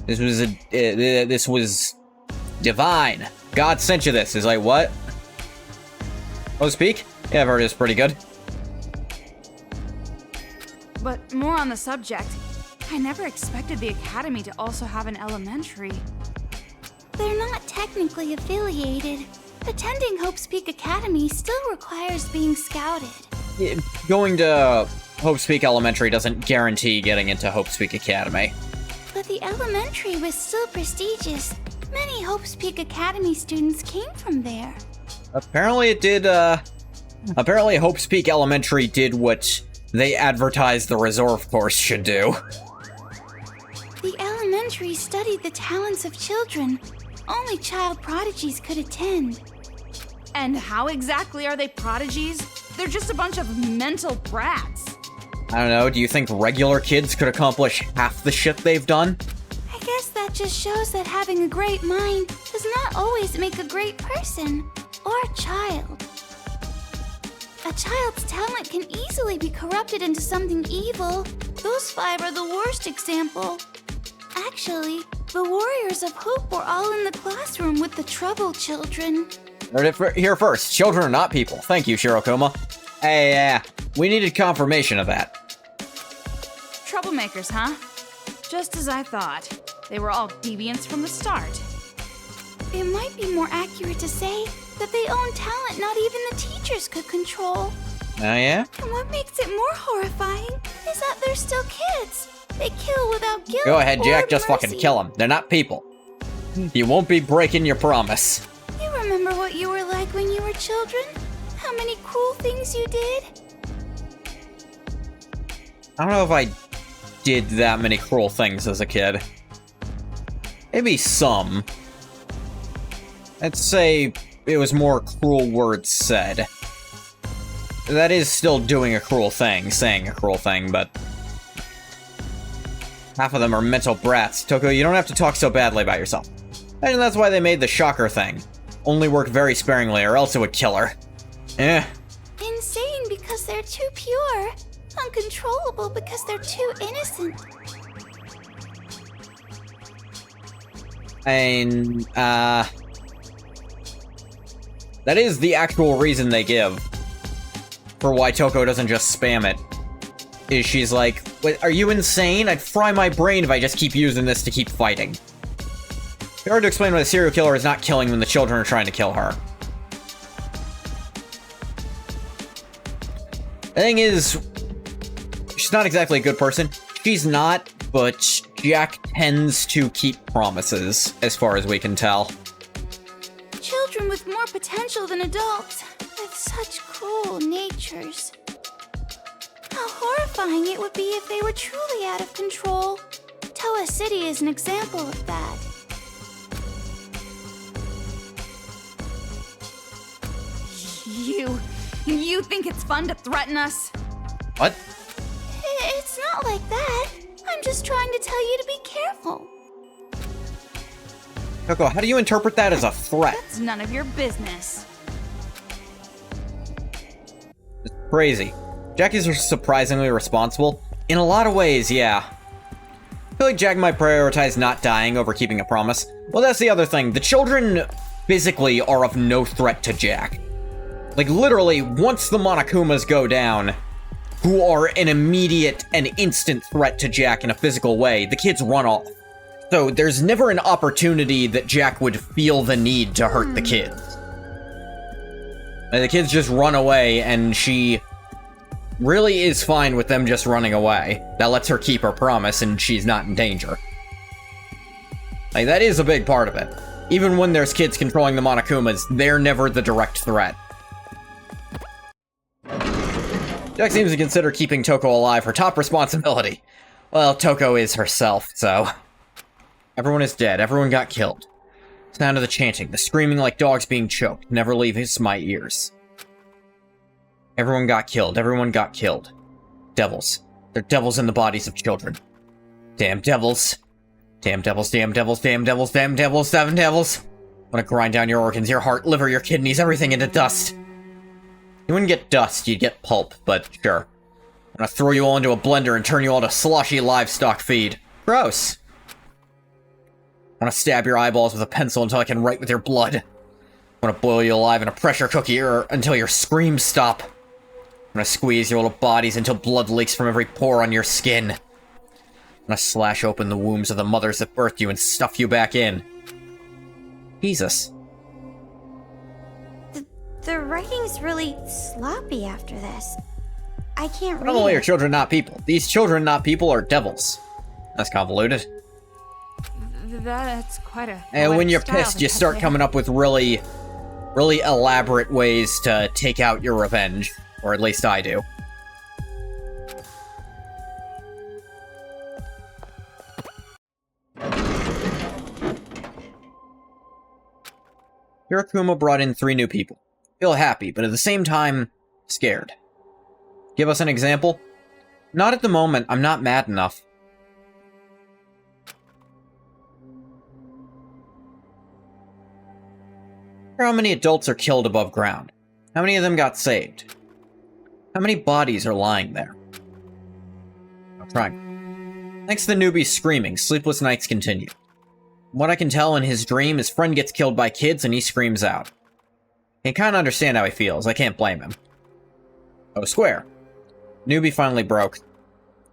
This was divine. God sent you this. Is like, what? Oh, speak? Yeah, I've heard it's pretty good. But more on the subject. I never expected the academy to also have an elementary. They're not technically affiliated. Attending Hope's Peak Academy still requires being scouted. Going to Hope's Peak Elementary doesn't guarantee getting into Hope's Peak Academy. But the elementary was still prestigious. Many Hope's Peak Academy students came from there. Apparently it did, apparently Hope's Peak Elementary did what they advertised the reserve course should do. The elementary studied the talents of children. Only child prodigies could attend. And how exactly are they prodigies? They're just a bunch of mental brats. I don't know, do you think regular kids could accomplish half the shit they've done? I guess that just shows that having a great mind does not always make a great person or child. A child's talent can easily be corrupted into something evil. Those 5 are the worst example. Actually, the Warriors of Hope were all in the classroom with the troubled children. Heard it here first. Children are not people. Thank you, Shirokuma. Hey, we needed confirmation of that. Troublemakers, huh? Just as I thought. They were all deviants from the start. It might be more accurate to say that they own talent not even the teachers could control. Oh, yeah? And what makes it more horrifying is that they're still kids. They kill without guilt. Go ahead, Jack. or Just fucking mercy. kill them. They're not people. You won't be breaking your promise. You remember what you were like when you were children? How many cruel things you did? I don't know if I did that many cruel things as a kid. Maybe some. I'd say it was more cruel words said. That is still doing a cruel thing, saying a cruel thing, but half of them are mental brats. Toko, you don't have to talk so badly about yourself. And that's why they made the shocker thing. Only work very sparingly, or else it would kill her. Insane because they're too pure. Uncontrollable because they're too innocent. That is the actual reason they give for why Toko doesn't just spam it. Is she's like, wait, are you insane? I'd fry my brain if I just keep using this to keep fighting. It's hard to explain why the serial killer is not killing when the children are trying to kill her. The thing is, she's not exactly a good person. She's not, but Jack tends to keep promises, as far as we can tell. Children with more potential than adults, with such cruel natures. How horrifying it would be if they were truly out of control. Toa City is an example of that. You think it's fun to threaten us? What? It's not like that. I'm just trying to tell you to be careful. Toko, how do you interpret that as a threat? It's none of your business. It's crazy. Jack is surprisingly responsible. In a lot of ways, yeah. I feel like Jack might prioritize not dying over keeping a promise. Well, that's the other thing. The children physically are of no threat to Jack. Like, literally, once the Monokumas go down, who are an immediate and instant threat to Jack in a physical way, the kids run off. So there's never an opportunity that Jack would feel the need to hurt the kids. And the kids just run away, and she really is fine with them just running away. That lets her keep her promise, and she's not in danger. Like, that is a big part of it. Even when there's kids controlling the Monokumas, they're never the direct threat. Jack seems to consider keeping Toko alive her top responsibility. Well, Toko is herself, so... Everyone is dead. Everyone got killed. Sound of the chanting, the screaming like dogs being choked, never leaves my ears. Everyone got killed. Everyone got killed. Devils. They're devils in the bodies of children. Damn devils. Damn devils, damn devils, damn devils, damn devils, damn devils. I want to grind down your organs, your heart, liver, your kidneys, everything into dust. You wouldn't get dust, you'd get pulp, but sure. I'm gonna throw you all into a blender and turn you all to sloshy livestock feed. Gross. I want to stab your eyeballs with a pencil until I can write with your blood. I want to boil you alive in a pressure cooker until your screams stop. I'm gonna squeeze your little bodies until blood leaks from every pore on your skin. I'm gonna slash open the wombs of the mothers that birthed you and stuff you back in. Jesus. The writing's really sloppy after this. I can't read Not only are it. children not people, these children not people are devils. That's convoluted. That's quite a... And when you're style pissed, to you cut start there. coming up with really elaborate ways to take out your revenge. Or at least I do. Hirakuma brought in 3 new people. Feel happy, but at the same time, scared. Give us an example? Not at the moment, I'm not mad enough. How many adults are killed above ground? How many of them got saved? How many bodies are lying there? I'm trying. Thanks to the newbie screaming, sleepless nights continue. From what I can tell, in his dream, his friend gets killed by kids and he screams out. I can kinda understand how he feels, I can't blame him. Oh, square. Newbie finally broke.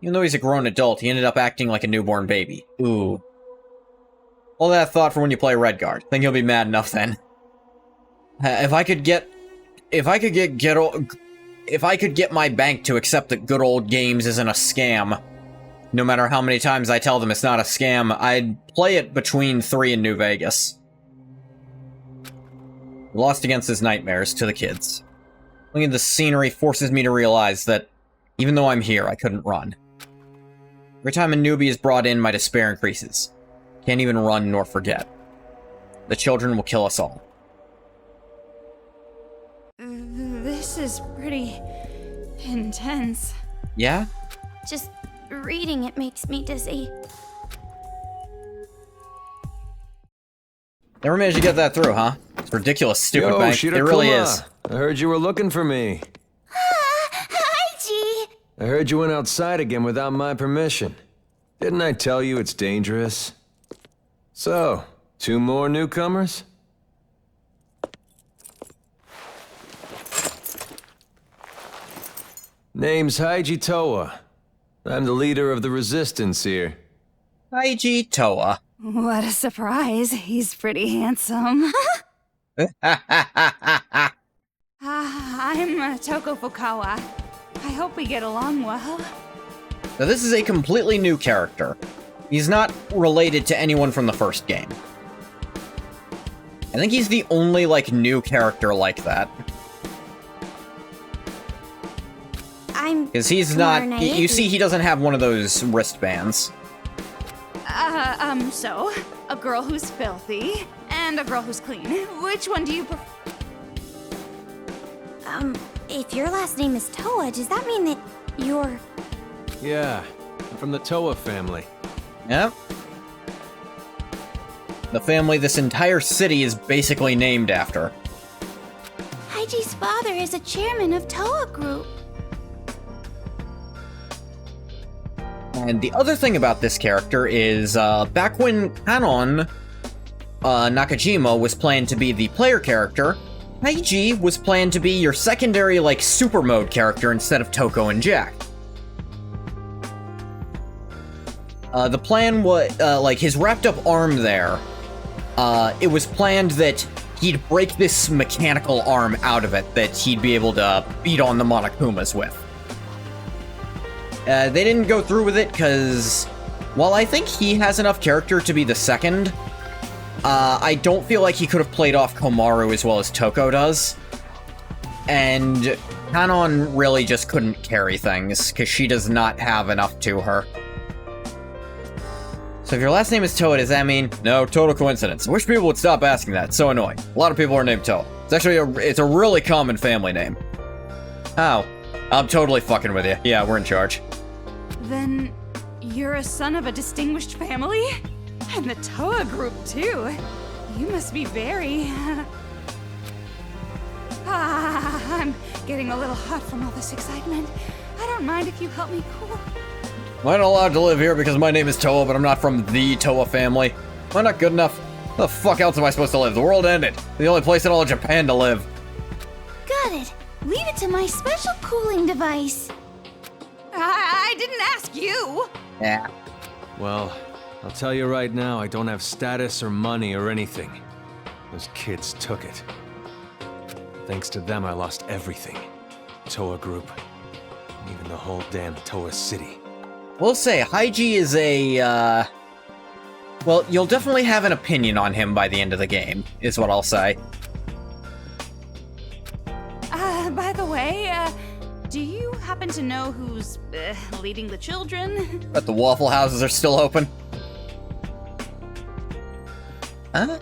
Even though he's a grown adult, he ended up acting like a newborn baby. Ooh. All that thought for when you play Redguard. Think he'll be mad enough then. If I could get my bank to accept that Good Old Games isn't a scam, no matter how many times I tell them it's not a scam, I'd play it between 3 and New Vegas. Lost against his nightmares to the kids. Looking at the scenery forces me to realize that even though I'm here, I couldn't run. Every time a newbie is brought in, my despair increases. Can't even run nor forget. The children will kill us all. This is pretty intense. Yeah? Just reading it makes me dizzy. Never managed to get that through, huh? It's ridiculous, stupid Yo, bank. It really is. I heard you were looking for me. Hi, G. I heard you went outside again without my permission. Didn't I tell you it's dangerous? So, 2 more newcomers? Name's Haiji Toa. I'm the leader of the resistance here. Haiji Toa. What a surprise. He's pretty handsome. I'm Toko Fukawa. I hope we get along well. Now this is a completely new character. He's not related to anyone from the first game. I think he's the only, like, new character like that. Because he's not... You see, he doesn't have one of those wristbands. So, a girl who's filthy, and a girl who's clean. Which one do you prefer? If your last name is Toa, does that mean that you're... Yeah, I'm from the Toa family. Yep. The family this entire city is basically named after. Haiji's father is a chairman of Toa Group. And the other thing about this character is, back when Kanon Nakajima was planned to be the player character, Haiji was planned to be your secondary, like, super mode character instead of Toko and Jack. The plan was, like, his wrapped up arm there, it was planned that he'd break this mechanical arm out of it that he'd be able to beat on the Monokumas with. They didn't go through with it because, while I think he has enough character to be the second, I don't feel like he could have played off Komaru as well as Toko does. And Kanon really just couldn't carry things, because she does not have enough to her. So if your last name is Toa, does that mean? No, total coincidence. I wish people would stop asking that. It's so annoying. A lot of people are named Toa. It's actually it's a really common family name. Oh. I'm totally fucking with you. Yeah, we're in charge. Then you're a son of a distinguished family? And the Toa group, too. You must be very... I'm getting a little hot from all this excitement. I don't mind if you help me cool. I'm not allowed to live here because my name is Toa, but I'm not from the Toa family. Am I not good enough? Where the fuck else am I supposed to live? The world ended. The only place in all of Japan to live. Got it. Leave it to my special cooling device. I didn't ask you. Yeah. Well, I'll tell you right now, I don't have status or money or anything. Those kids took it. Thanks to them, I lost everything. Toa Group. And even the whole damn Toa City. We'll say, Haiji is a, well, you'll definitely have an opinion on him by the end of the game, is what I'll say. By the way, do you happen to know who's leading the children? But the Waffle Houses are still open. Huh?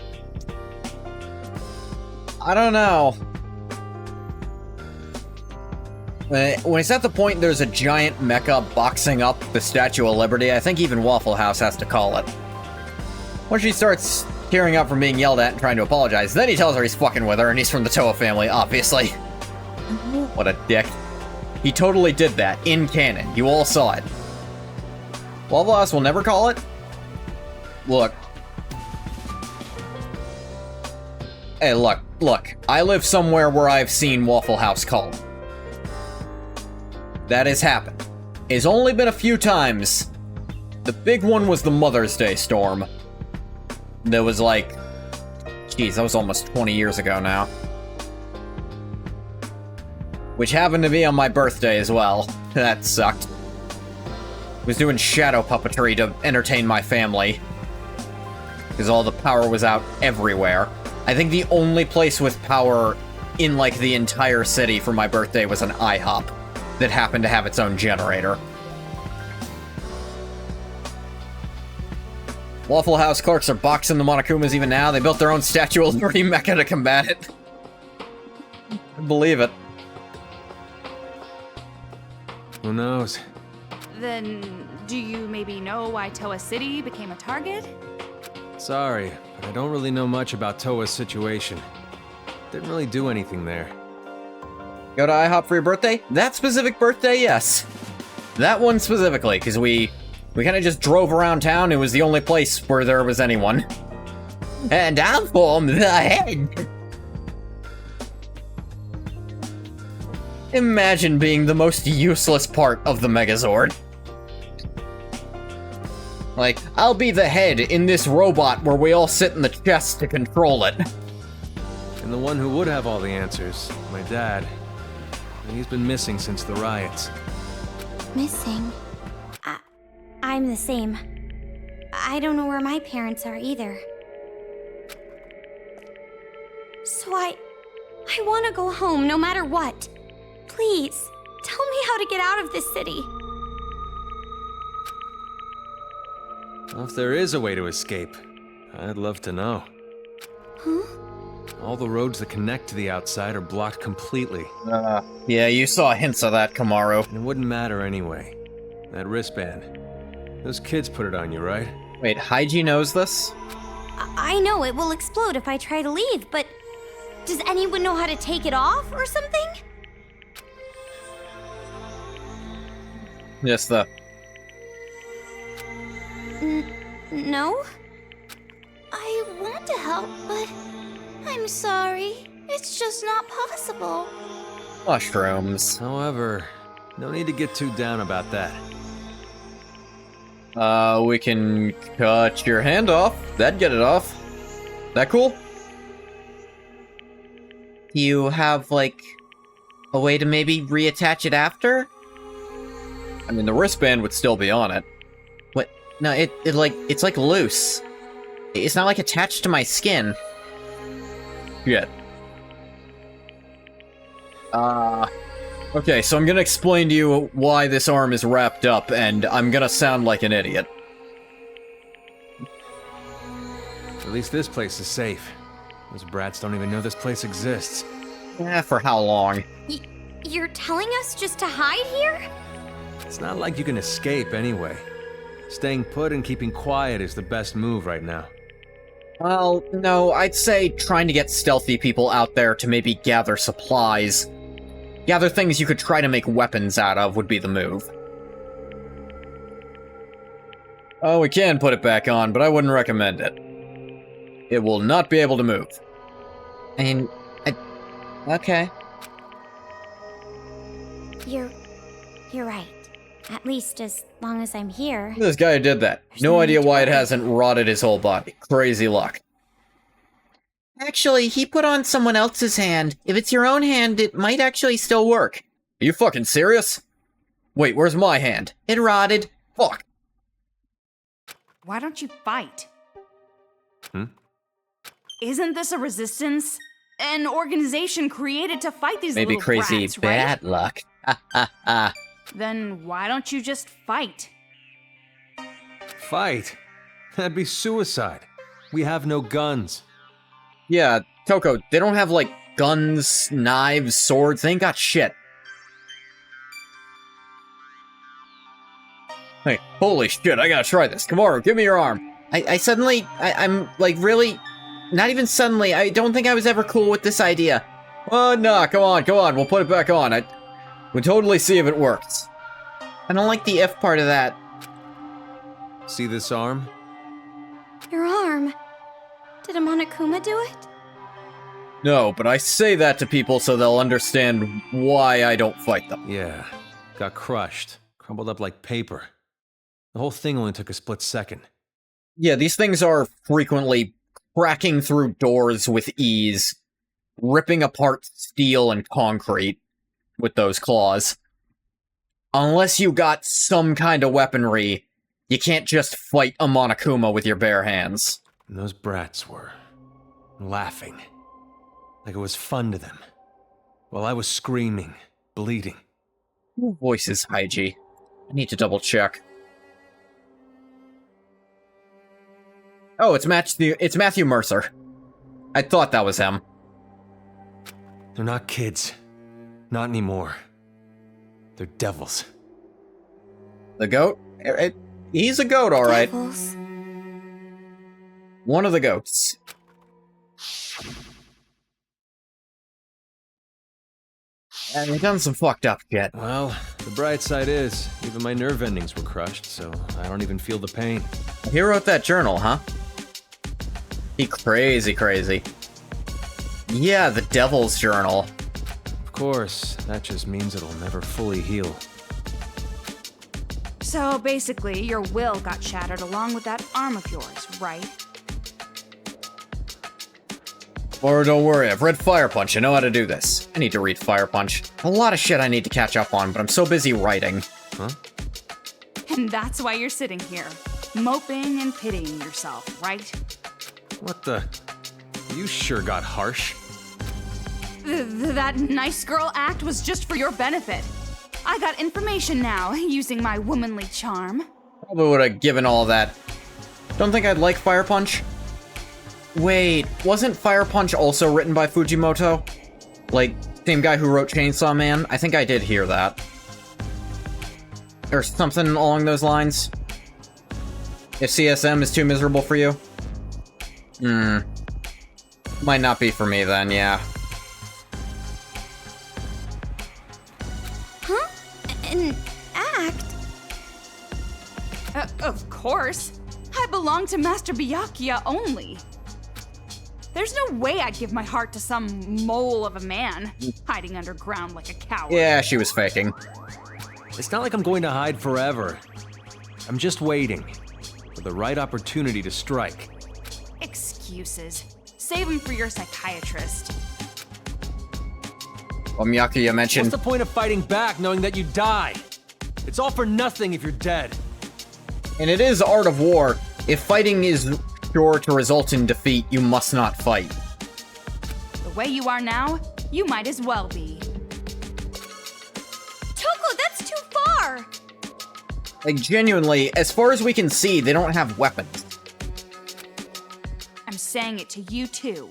I don't know. When it's at the point there's a giant mecha boxing up the Statue of Liberty, I think even Waffle House has to call it. Once she starts tearing up from being yelled at and trying to apologize, then he tells her he's fucking with her and he's from the Toa family, obviously. What a dick. He totally did that, in canon. You all saw it. Waffle House will never call it? Look. Hey, look. I live somewhere where I've seen Waffle House called. That has happened. It's only been a few times. The big one was the Mother's Day storm. That was like... Geez, that was almost 20 years ago now. Which happened to be on my birthday as well. That sucked. I was doing shadow puppetry to entertain my family. Because all the power was out everywhere. I think the only place with power in, like, the entire city for my birthday was an IHOP that happened to have its own generator. Waffle House clerks are boxing the Monokumas even now. They built their own Statue of Liberty mecha to combat it. I believe it. Who knows? Then, do you maybe know why Toa City became a target? Sorry, but I don't really know much about Toa's situation. Didn't really do anything there. Go to IHOP for your birthday? That specific birthday, yes. That one specifically, because we kind of just drove around town. It was the only place where there was anyone. And I'm from the head. Imagine being the most useless part of the Megazord. Like, I'll be the head in this robot where we all sit in the chest to control it. And the one who would have all the answers, my dad. He's been missing since the riots. Missing? I'm the same. I don't know where my parents are either. So I want to go home no matter what. Please, tell me how to get out of this city. Well, if there is a way to escape, I'd love to know. Huh? All the roads that connect to the outside are blocked completely. Yeah, you saw hints of that, Kamaru. And it wouldn't matter anyway. That wristband. Those kids put it on you, right? Wait, Haiji knows this? I know it will explode if I try to leave, but does anyone know how to take it off or something? Yes, the... No? I want to help, but I'm sorry. It's just not possible. mushrooms. However, no need to get too down about that. We can cut your hand off. That'd get it off. That cool? Do you have, like, a way to maybe reattach it after? I mean, the wristband would still be on it. What? No, it's like loose. It's not like attached to my skin. Yet. Okay, so I'm gonna explain to you why this arm is wrapped up, and I'm gonna sound like an idiot. At least this place is safe. Those brats don't even know this place exists. For how long? You're telling us just to hide here? It's not like you can escape anyway. Staying put and keeping quiet is the best move right now. Well, no, I'd say trying to get stealthy people out there to maybe gather supplies. Gather things you could try to make weapons out of would be the move. Oh, we can put it back on, but I wouldn't recommend it. It will not be able to move. I mean, okay. You're right. At least as long as I'm here. This guy did that. No idea why it hasn't rotted his whole body. Crazy luck. Actually, he put on someone else's hand. If it's your own hand, it might actually still work. Are you fucking serious? Wait, where's my hand? It rotted. Fuck. Why don't you fight? Hmm? Isn't this a resistance? An organization created to fight these Maybe little crazy brats, right? bad luck. Ha ha ha. Then why don't you just fight? Fight? That'd be suicide. We have no guns. Yeah, Toko, they don't have, like, guns, knives, swords. They ain't got shit. Hey, holy shit, I gotta try this. Kamaru, give me your arm. I'm, like, really... Not even suddenly, I don't think I was ever cool with this idea. Oh, no, come on, we'll put it back on. We'll totally see if it works. I don't like the if part of that. See this arm? Your arm. Did a Monokuma do it? No, but I say that to people so they'll understand why I don't fight them. Yeah. Got crushed. Crumbled up like paper. The whole thing only took a split second. Yeah, these things are frequently cracking through doors with ease, ripping apart steel and concrete with those claws. Unless you got some kind of weaponry, you can't just fight a Monokuma with your bare hands. And those brats were laughing. Like it was fun to them. While I was screaming, bleeding. Who voices Haiji? I need to double check. Oh, it's Matthew Mercer. I thought that was him. They're not kids. Not anymore. They're devils. The goat? He's a goat, alright. Devils. One of the goats. And we've done some fucked up shit. Well, the bright side is, even my nerve endings were crushed, so I don't even feel the pain. He wrote that journal, huh? He crazy. Yeah, the Devil's Journal. Of course, that just means it'll never fully heal. So basically, your will got shattered along with that arm of yours, right? Or don't worry, I've read Fire Punch, I know how to do this. I need to read Fire Punch. A lot of shit I need to catch up on, but I'm so busy writing. Huh? And that's why you're sitting here, moping and pitying yourself, right? What the? You sure got harsh. That nice girl act was just for your benefit. I got information now, using my womanly charm. Probably would have given all that. Don't think I'd like Fire Punch. Wait, wasn't Fire Punch also written by Fujimoto? Like, same guy who wrote Chainsaw Man? I think I did hear that. Or something along those lines. If CSM is too miserable for you? Might not be for me then, yeah. Huh? An act? Of course. I belong to Master Byakuya only. There's no way I'd give my heart to some mole of a man, hiding underground like a coward. Yeah, she was faking. It's not like I'm going to hide forever. I'm just waiting for the right opportunity to strike. Excuses. Save them for your psychiatrist. Well, Myakuya mentioned... What's the point of fighting back knowing that you die? It's all for nothing if you're dead. And it is Art of War. If fighting is sure to result in defeat, you must not fight. The way you are now, you might as well be. Toko, that's too far! Like, genuinely, as far as we can see, they don't have weapons. I'm saying it to you too.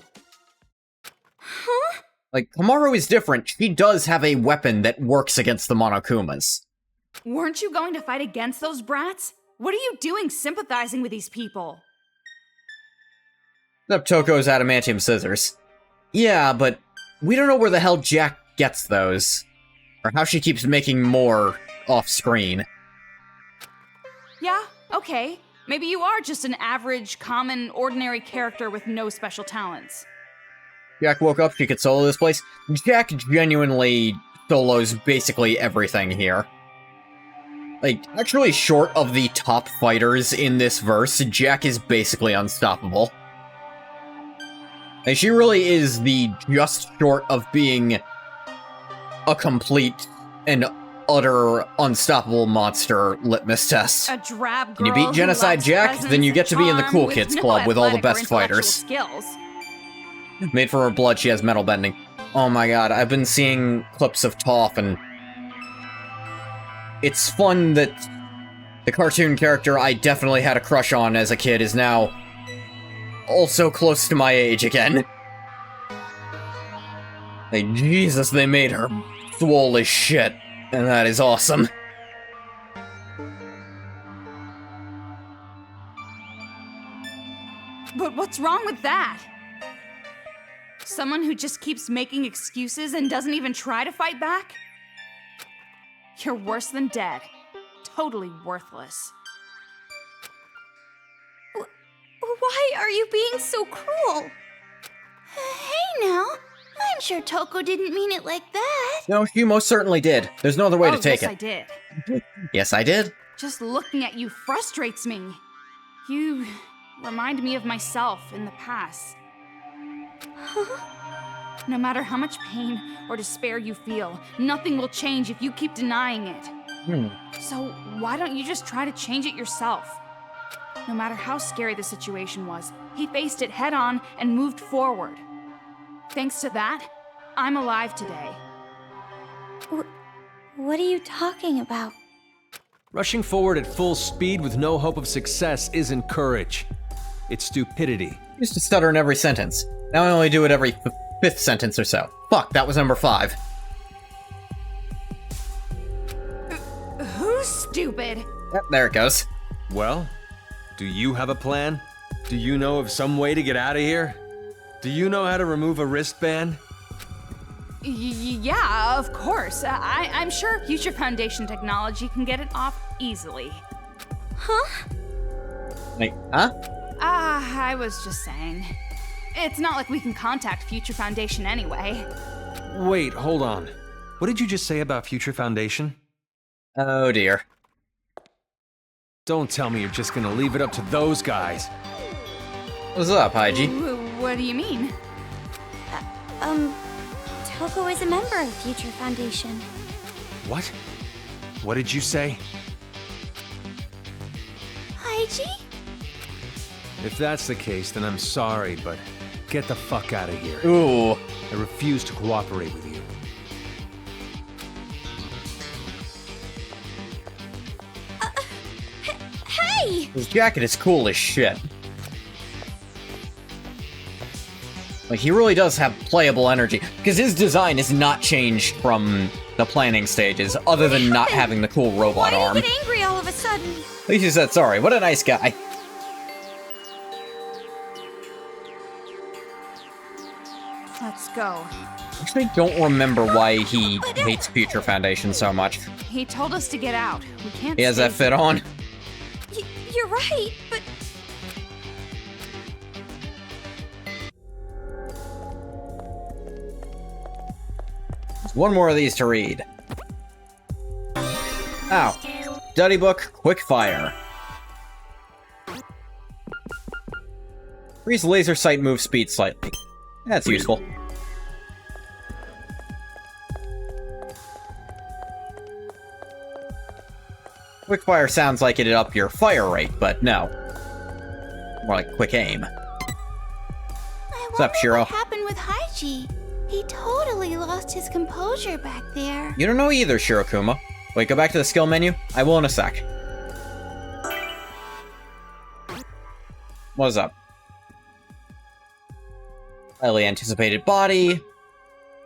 Huh? Like, Kamaru is different. She does have a weapon that works against the Monokumas. Weren't you going to fight against those brats? What are you doing sympathizing with these people? Except Toko's adamantium scissors. Yeah, but we don't know where the hell Jack gets those. Or how she keeps making more off-screen. Yeah, okay. Maybe you are just an average, common, ordinary character with no special talents. Jack woke up, she could solo this place. Jack genuinely solos basically everything here. Like, actually short of the top fighters in this verse, Jack is basically unstoppable. And she really is the just short of being a complete and utter unstoppable monster litmus test. A drab girl Can you beat Genocide who lacks Jack? presence Then you get to be in the and Cool charm Kids with Club no with all the athletic or best fighters. skills. Made from her blood, she has metal bending. Oh my god, I've been seeing clips of Toph, and it's fun that the cartoon character I definitely had a crush on as a kid is now also close to my age again. Like, Jesus, they made her swole as shit, and that is awesome. But what's wrong with that? Someone who just keeps making excuses and doesn't even try to fight back? You're worse than dead. Totally worthless. Why are you being so cruel? Hey now, I'm sure Toko didn't mean it like that. No, she most certainly did. There's no other way to take yes, it. I did. Yes, I did. Just looking at you frustrates me. You remind me of myself in the past. No matter how much pain or despair you feel, nothing will change if you keep denying it. So why don't you just try to change it yourself? No matter how scary the situation was, he faced it head on and moved forward. Thanks to that, I'm alive today. What are you talking about? Rushing forward at full speed with no hope of success isn't courage. It's stupidity. I used to stutter in every sentence. Now I only do it every fifth sentence or so. Fuck, that was number 5. Who's stupid? Yep, there it goes. Well, do you have a plan? Do you know of some way to get out of here? Do you know how to remove a wristband? Yeah, of course. I'm sure Future Foundation technology can get it off easily. Huh? Wait, huh? I was just saying. It's not like we can contact Future Foundation anyway. Wait, hold on. What did you just say about Future Foundation? Oh dear. Don't tell me you're just gonna leave it up to those guys. What's up, Haiji? What do you mean? Toko is a member of Future Foundation. What? What did you say? Haiji? If that's the case, then I'm sorry, but get the fuck out of here. Ooh. I refuse to cooperate with you. Hey! His jacket is cool as shit. Like, he really does have playable energy, because his design is not changed from the planning stages, other than not having the cool robot arm. Why do you get angry all of a sudden? At least he said sorry. What a nice guy. Let's go. Actually, don't remember why he hates Future Foundation so much. He told us to get out. We can't He has that fit on. You're right, but... There's one more of these to read. Ow. Study book, quick fire. Increase laser sight move speed slightly. That's useful. Quick fire sounds like it'd up your fire rate, but no. More like quick aim. I up, Shiro? What happened with Haiji? He totally lost his composure back there. You don't know either, Shirokuma. Wait, go back to the skill menu? I will in a sec. What's up? Highly anticipated body.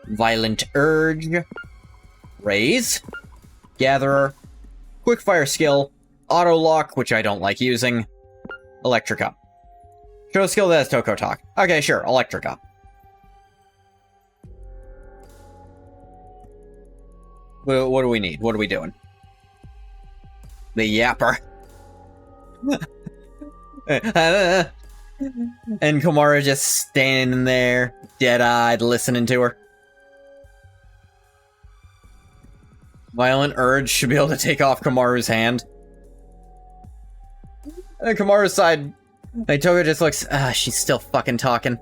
Violent urge. Raise. Gatherer. Quickfire skill. Auto lock, which I don't like using. Electrica. Show skill that has Toko talk. Okay, sure, Electrica. What do we need? What are we doing? The yapper. And Komara just standing there, dead-eyed, listening to her. Violent urge should be able to take off Kamaru's hand. And Kamaru's side, like, Toko just looks, she's still fucking talking.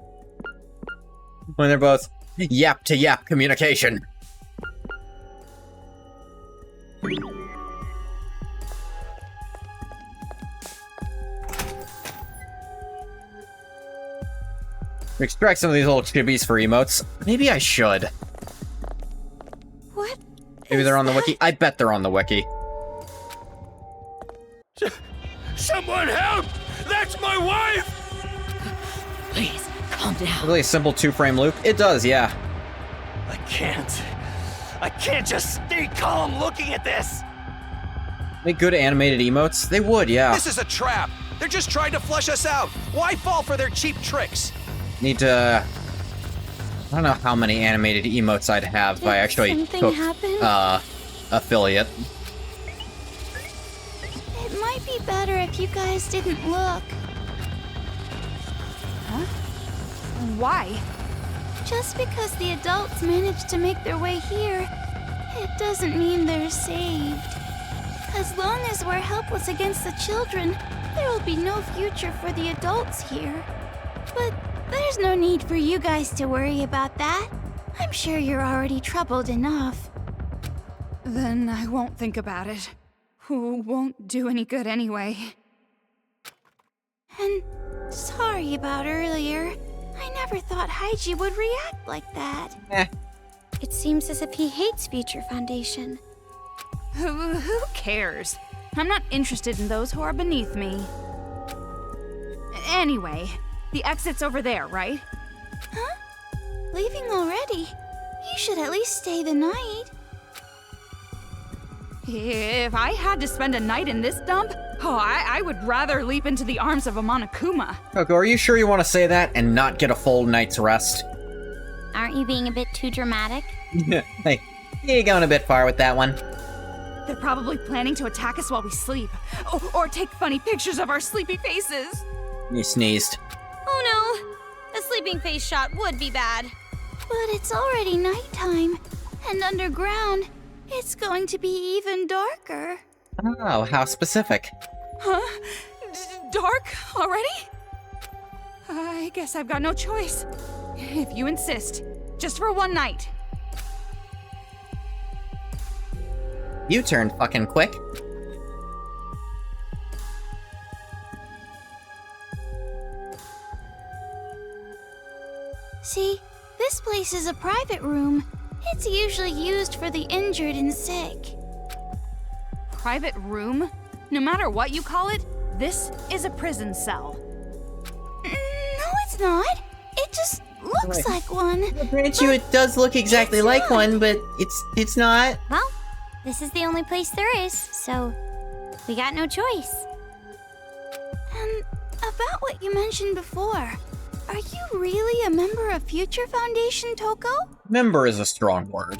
When they're both yap to yap communication. Extract some of these little chibis for emotes. Maybe I should. What? Maybe they're on the wiki. I bet they're on the wiki. Someone help! That's my wife! Please, calm down. Really a simple 2-frame loop? It does, yeah. I can't just stay calm looking at this! Make good animated emotes? They would, yeah. This is a trap! They're just trying to flush us out! Why fall for their cheap tricks? Need to... I don't know how many animated emotes I'd have if I actually something took, happen? affiliate. It might be better if you guys didn't look. Huh? Why? Just because the adults managed to make their way here, it doesn't mean they're saved. As long as we're helpless against the children, there will be no future for the adults here. But there's no need for you guys to worry about that. I'm sure you're already troubled enough. Then I won't think about it. Won't do any good anyway. And sorry about earlier. I never thought Haiji would react like that. It seems as if he hates Future Foundation. Who cares? I'm not interested in those who are beneath me. Anyway, the exit's over there, right? Huh? Leaving already? You should at least stay the night. If I had to spend a night in this dump, I would rather leap into the arms of a Monokuma. Coco, are you sure you want to say that and not get a full night's rest? Aren't you being a bit too dramatic? Hey, you're going a bit far with that one. They're probably planning to attack us while we sleep. Or take funny pictures of our sleepy faces. You sneezed. Oh no! A sleeping face shot would be bad. But it's already nighttime. And underground, it's going to be even darker. Oh, how specific. Huh? Dark already? I guess I've got no choice. If you insist, just for one night. You turned fucking quick. See, this place is a private room. It's usually used for the injured and sick. Private room? No matter what you call it, this is a prison cell. No, it's not. It just looks like one. Grant you, it does look exactly it's like not. one, but it's not. Well, this is the only place there is, so we got no choice. And about what you mentioned before, are you really a member of Future Foundation, Toko? Member is a strong word.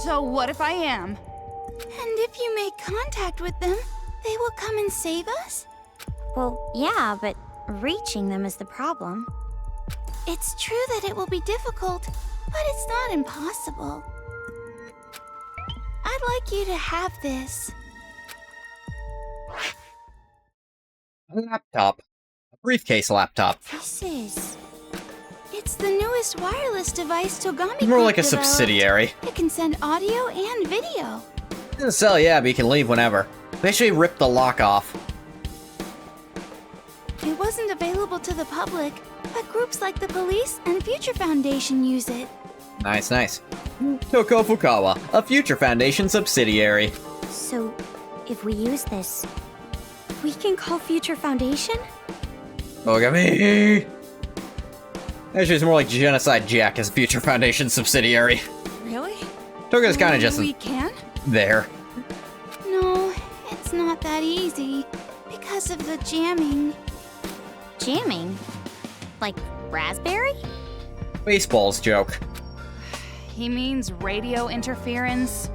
So what if I am? And if you make contact with them, they will come and save us? Well, yeah, but reaching them is the problem. It's true that it will be difficult, but it's not impossible. I'd like you to have this. A laptop. A briefcase laptop. This is... It's the newest wireless device Togami More Group like a developed. subsidiary. It can send audio and video. In the cell, yeah, but you can leave whenever. They actually ripped the lock off. It wasn't available to the public, but groups like the police and Future Foundation use it. Nice, nice. Toko Fukawa, a Future Foundation subsidiary. So, if we use this, we can call Future Foundation? Look at me! Actually, it's more like Genocide Jack as Future Foundation subsidiary. Really? Toko's kind of just We can? there. No, it's not that easy, because of the jamming. Jamming? Like raspberry? Baseball's joke. He means radio interference.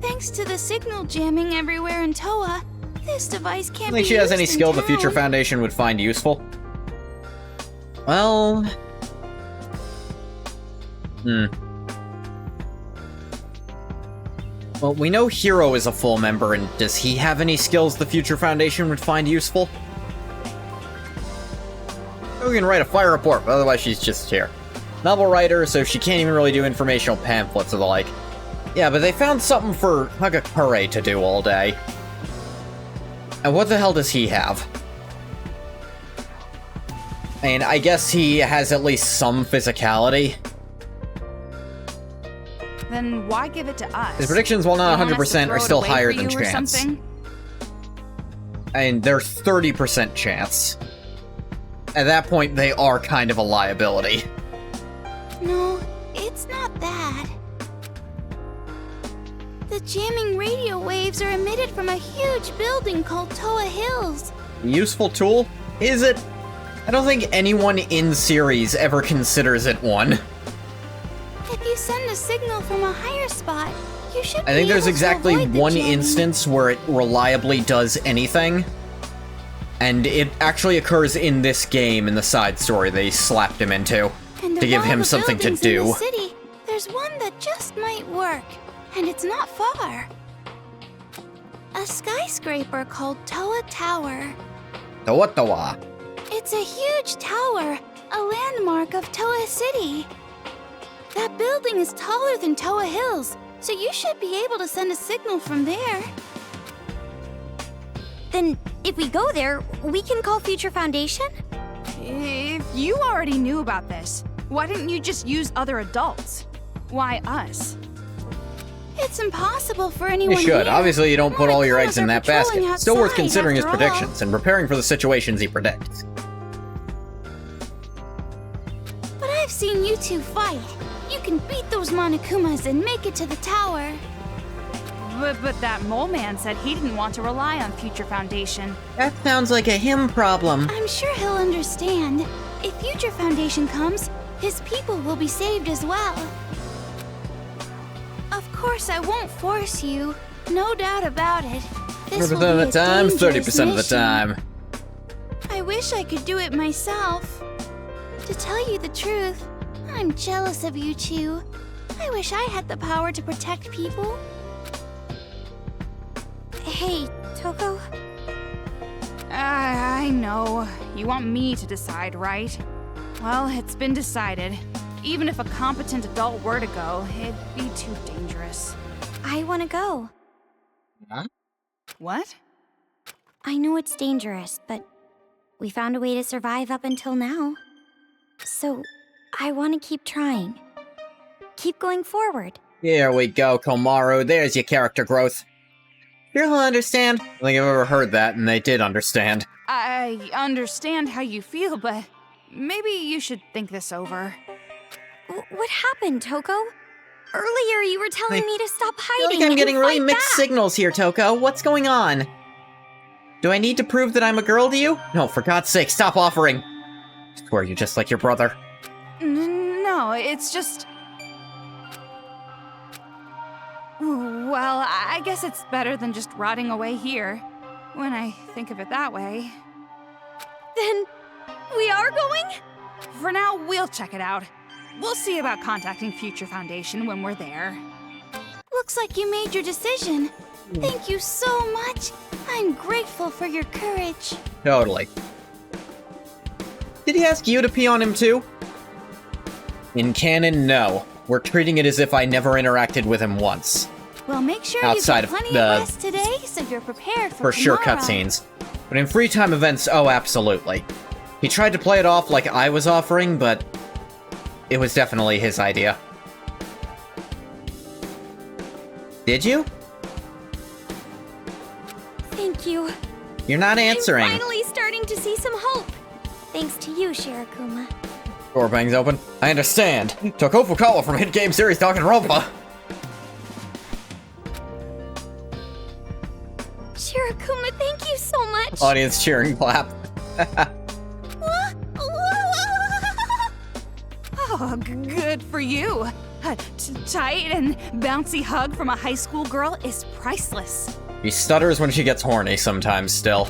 Thanks to the signal jamming everywhere in Toa, this device can't I be think she has used any in skill the Future town. Foundation would find useful. Well... Well, we know Hiro is a full member, and does he have any skills the Future Foundation would find useful? We can write a fire report, but otherwise she's just here. Novel writer, so she can't even really do informational pamphlets or the like. Yeah, but they found something for Hagakure to do all day. And what the hell does he have? I mean, I guess he has at least some physicality. Then why give it to us? His predictions, while not You want us to 100%, throw are it still away higher for than you or chance. something? And they're 30% chance. At that point, they are kind of a liability. No, it's not that. The jamming radio waves are emitted from a huge building called Toa Hills. Useful tool? Is it? I don't think anyone in series ever considers it one. If you send a signal from a higher spot, you should I think be there's able to exactly avoid the one jamming. instance where it reliably does anything. And it actually occurs in this game in the side story they slapped him into. And to of give all him the something to buildings in do. the city, there's one that just might work, and it's not far. A skyscraper called Toa Tower. Toa. It's a huge tower, a landmark of Toa City. That building is taller than Toa Hills, so you should be able to send a signal from there. Then, if we go there, we can call Future Foundation? If you already knew about this, why didn't you just use other adults? Why us? It's impossible for You anyone should. here. Obviously, you don't put all your eggs in that Patrolling basket. Still worth outside, considering his after all. predictions and preparing for the situations he predicts. But I've seen you two fight. You can beat those Monokumas and make it to the tower. But that mole man said he didn't want to rely on Future Foundation. That sounds like a him problem. I'm sure he'll understand. If Future Foundation comes, his people will be saved as well. Of course, I won't force you. No doubt about it. This 100% will be of a the time, dangerous 30% of the mission. time. I wish I could do it myself. To tell you the truth, I'm jealous of you two. I wish I had the power to protect people. Hey, Toko? I know. You want me to decide, right? Well, it's been decided. Even if a competent adult were to go, it'd be too dangerous. I want to go. Huh? What? I know it's dangerous, but we found a way to survive up until now. So, I want to keep trying. Keep going forward. Here we go, Komaru. There's your character growth. You'll understand. I don't think I've ever heard that, and they did understand. I understand how you feel, but maybe you should think this over. What happened, Toko? Earlier you were telling me to stop I hiding. feel like I'm and getting really fight mixed back. signals here, Toko. What's going on? Do I need to prove that I'm a girl to you? No, for God's sake, stop offering. I swear you're just like your brother. No, it's just... Well, I guess it's better than just rotting away here, when I think of it that way. Then we are going? For now, we'll check it out. We'll see about contacting Future Foundation when we're there. Looks like you made your decision. Thank you so much. I'm grateful for your courage. Totally. Did he ask you to pee on him too? In canon, no. We're treating it as if I never interacted with him once. Well, make sure Outside you get of plenty the- of rest today so you're prepared For sure, tomorrow. cutscenes. But in free time events, oh, absolutely. He tried to play it off like I was offering, but it was definitely his idea. Did you? Thank you. You're not answering. I'm finally starting to see some hope. Thanks to you, Shirakuma. Door bangs open. I understand. Toko Fukawa from hit game series Danganronpa. Shirakuma, thank you so much. Audience cheering clap. Oh, good for you. A tight and bouncy hug from a high school girl is priceless. She stutters when she gets horny sometimes still.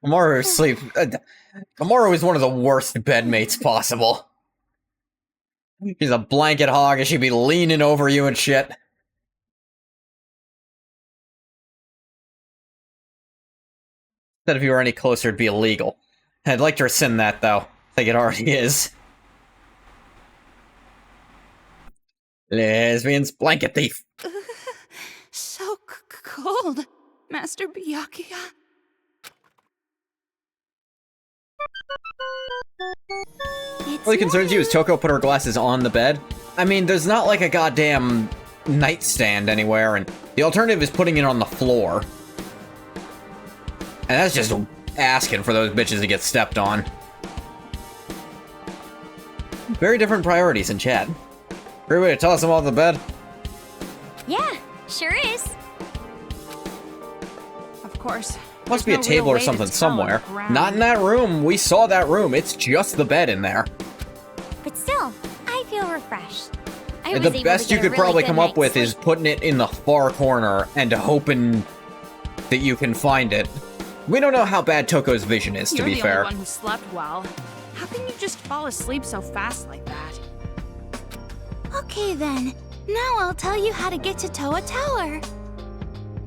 Komaru sleep. Komaru is one of the worst bedmates possible. She's a blanket hog and she'd be leaning over you and shit. Said if you were any closer, it'd be illegal. I'd like to rescind that, though. I think it already is. Lesbians, blanket thief. So cold, Master Byakuya. It's What concerns you is morning. Toko put her glasses on the bed. I mean, there's not like a goddamn nightstand anywhere, and the alternative is putting it on the floor. And that's just asking for those bitches to get stepped on. Very different priorities in chat. Great way to toss them off the bed. Yeah, sure is. Of course. Must there's be a no table real or way to something tell on somewhere. the ground. Not in that room. We saw that room. It's just the bed in there. But still, I feel refreshed. I was The able best to you get a could really probably good come up night's with sleep. is putting it in the far corner and hoping that you can find it. We don't know how bad Toko's vision is, to You're be the fair. only one who slept well. How can you just fall asleep so fast like that? Okay then. Now I'll tell you how to get to Toa Tower.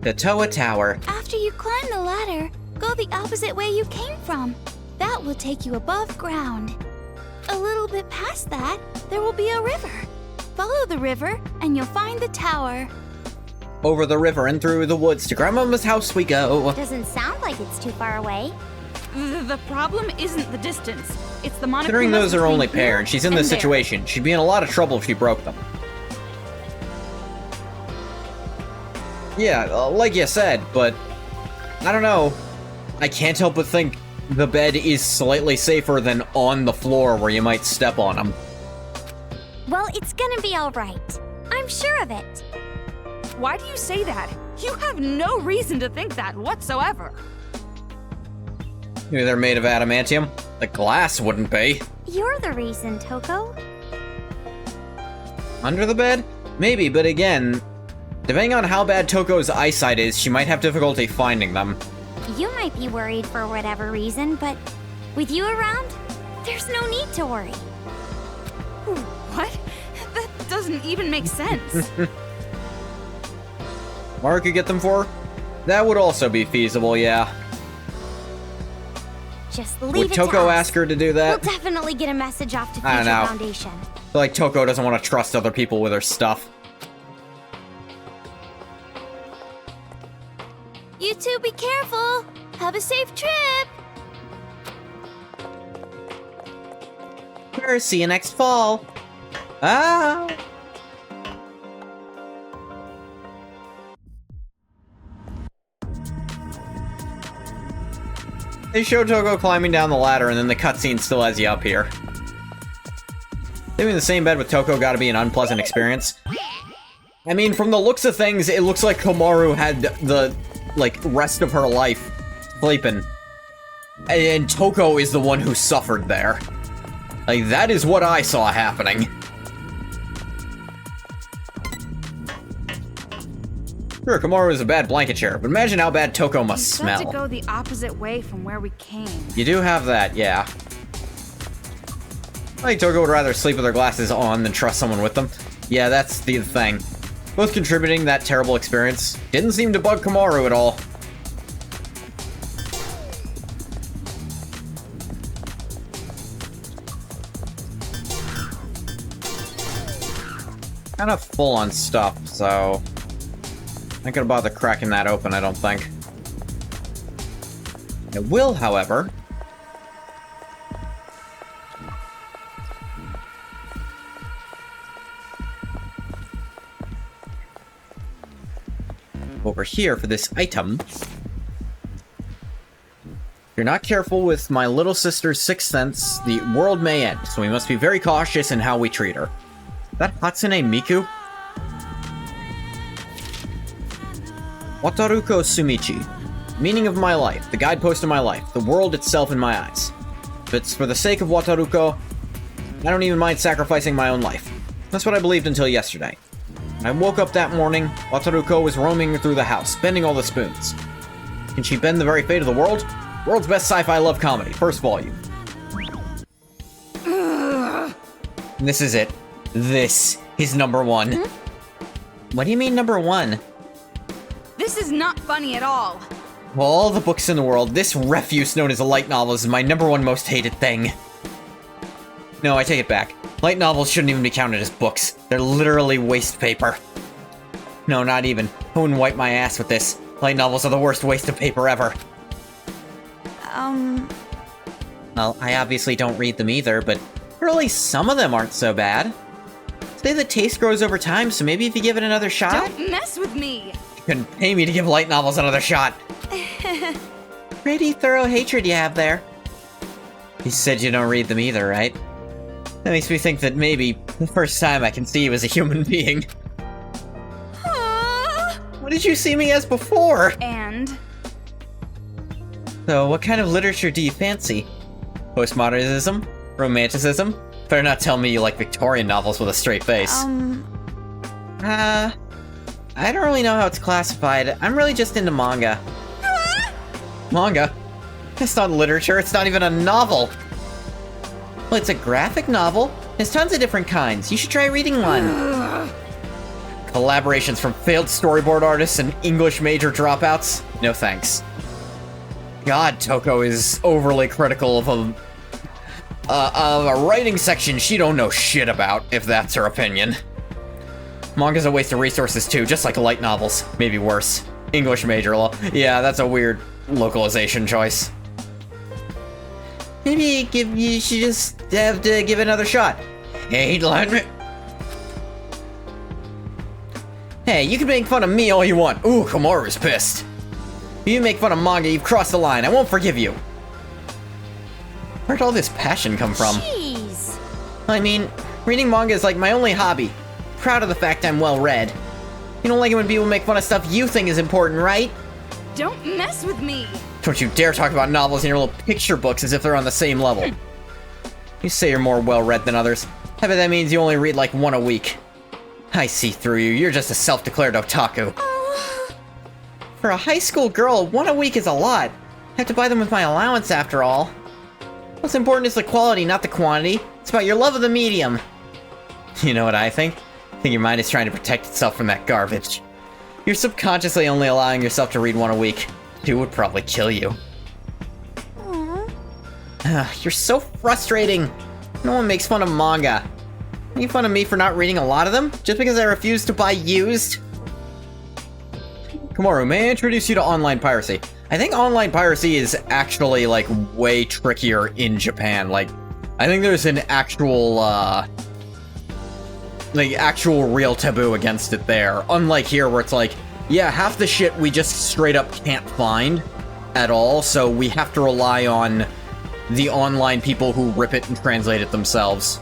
The Toa Tower. After you climb the ladder, go the opposite way you came from. That will take you above ground. A little bit past that, there will be a river. Follow the river, and you'll find the tower. Over the river and through the woods to Grandmama's house we go. Doesn't sound like it's too far away. The problem isn't the distance. It's the monochrome. Considering those are only pair and she's in this there. situation, she'd be in a lot of trouble if she broke them. Yeah, like you said, but I don't know. I can't help but think the bed is slightly safer than on the floor where you might step on them. Well, it's gonna be all right. I'm sure of it. Why do you say that? You have no reason to think that whatsoever. Maybe they're made of adamantium. The glass wouldn't be. You're the reason, Toko. Under the bed? Maybe, but again, depending on how bad Toko's eyesight is, she might have difficulty finding them. You might be worried for whatever reason, but with you around, there's no need to worry. What? That doesn't even make sense. Maru could get them for her? That would also be feasible, yeah. Just leave Would it to Toko us. ask her to do that? We'll definitely get a message off to I don't Future know. Foundation. I feel like Toko doesn't want to trust other people with her stuff. You two be careful. Have a safe trip. Sure, see you next fall. Ah! They show Toko climbing down the ladder, and then the cutscene still has you up here. Living in the same bed with Toko gotta be an unpleasant experience. I mean, from the looks of things, it looks like Komaru had the, like, rest of her life sleeping. And Toko is the one who suffered there. Like, that is what I saw happening. Sure, Komaru is a bad blanket chair, but imagine how bad Toko must We've smell. got to go the opposite way from where we came. You do have that, yeah. I think Toko would rather sleep with her glasses on than trust someone with them. Yeah, that's the thing. Both contributing to that terrible experience. Didn't seem to bug Komaru at all. Kind of full on stuff, so... not gonna bother cracking that open, I don't think. It will, however... over here for this item. If you're not careful with my little sister's sixth sense, the world may end, so we must be very cautious in how we treat her. Is that Hatsune Miku? Wataruko Sumichi. Meaning of my life, the guidepost of my life, the world itself in my eyes. If it's for the sake of Wataruko, I don't even mind sacrificing my own life. That's what I believed until yesterday. When I woke up that morning, Wataruko was roaming through the house, bending all the spoons. Can she bend the very fate of the world? World's best sci-fi love comedy, first volume. And this is it. This is number one. What do you mean number one? This is not funny at all. Of all the books in the world, this refuse known as a light novel is my number one most hated thing. No, I take it back. Light novels shouldn't even be counted as books. They're literally waste paper. No, not even. I wouldn't wipe my ass with this. Light novels are the worst waste of paper ever. Well, I obviously don't read them either, but really some of them aren't so bad. Say the taste grows over time, so maybe if you give it another shot? Don't mess with me! You couldn't pay me to give light novels another shot. Pretty thorough hatred you have there. You said you don't read them either, right? That makes me think that maybe the first time I can see you as a human being. What did you see me as before? And? So, what kind of literature do you fancy? Postmodernism? Romanticism? Better not tell me you like Victorian novels with a straight face. I don't really know how it's classified. I'm really just into manga. Manga? It's not literature, it's not even a novel! Well, it's a graphic novel. There's tons of different kinds. You should try reading one. Collaborations from failed storyboard artists and English major dropouts? No thanks. God, Toko is overly critical of a writing section she don't know shit about, if that's her opinion. Manga's a waste of resources too, just like light novels. Maybe worse. English major law. Yeah, that's a weird localization choice. Maybe you should just have to give it another shot. Hey, let me... Hey, you can make fun of me all you want. Ooh, Komaru's pissed. If you make fun of manga, you've crossed the line. I won't forgive you. Where'd all this passion come from? Jeez. I mean, reading manga is like my only hobby. Proud of the fact I'm well read. You don't like it when people make fun of stuff you think is important, right? Don't mess with me! Don't you dare talk about novels in your little picture books as if they're on the same level. You say you're more well-read than others. I bet that means you only read like one a week. I see through you. You're just a self-declared otaku. For a high school girl, 1 a week is a lot. I have to buy them with my allowance after all. What's important is the quality, not the quantity. It's about your love of the medium. You know what I think? I think your mind is trying to protect itself from that garbage. You're subconsciously only allowing yourself to read 1 a week. 2 would probably kill you. You're so frustrating. No one makes fun of manga. Making fun of me for not reading a lot of them? Just because I refuse to buy used? Komaru, may I introduce you to online piracy? I think online piracy is actually, like, way trickier in Japan. Like, I think there's an actual, actual real taboo against it there. Unlike here, where it's like, yeah, half the shit we just straight up can't find at all, so we have to rely on the online people who rip it and translate it themselves.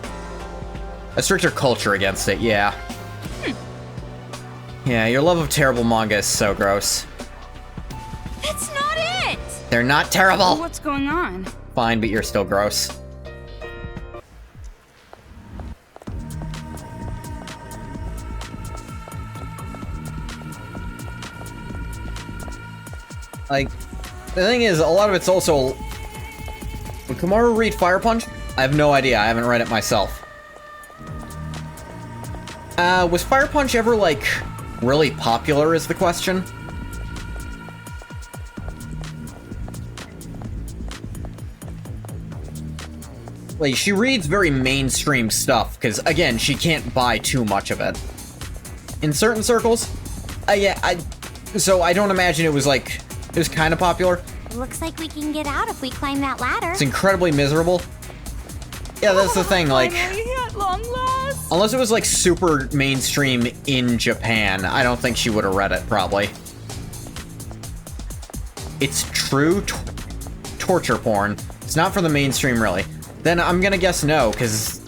A stricter culture against it, yeah. Yeah, your love of terrible manga is so gross. That's not it! They're not terrible! What's going on? Fine, but you're still gross. Like, the thing is, a lot of it's also... Would Komaru read Fire Punch? I have no idea, I haven't read it myself. Was Fire Punch ever, like, really popular is the question? Like, she reads very mainstream stuff, because, again, she can't buy too much of it. In certain circles, so I don't imagine it was, like, it was kind of popular. Looks like we can get out if we climb that ladder. It's incredibly miserable. Yeah, that's the thing, like... Finally, at long last! Unless it was, like, super mainstream in Japan, I don't think she would have read it, probably. It's true torture porn. It's not for the mainstream, really. Then I'm gonna guess no, because...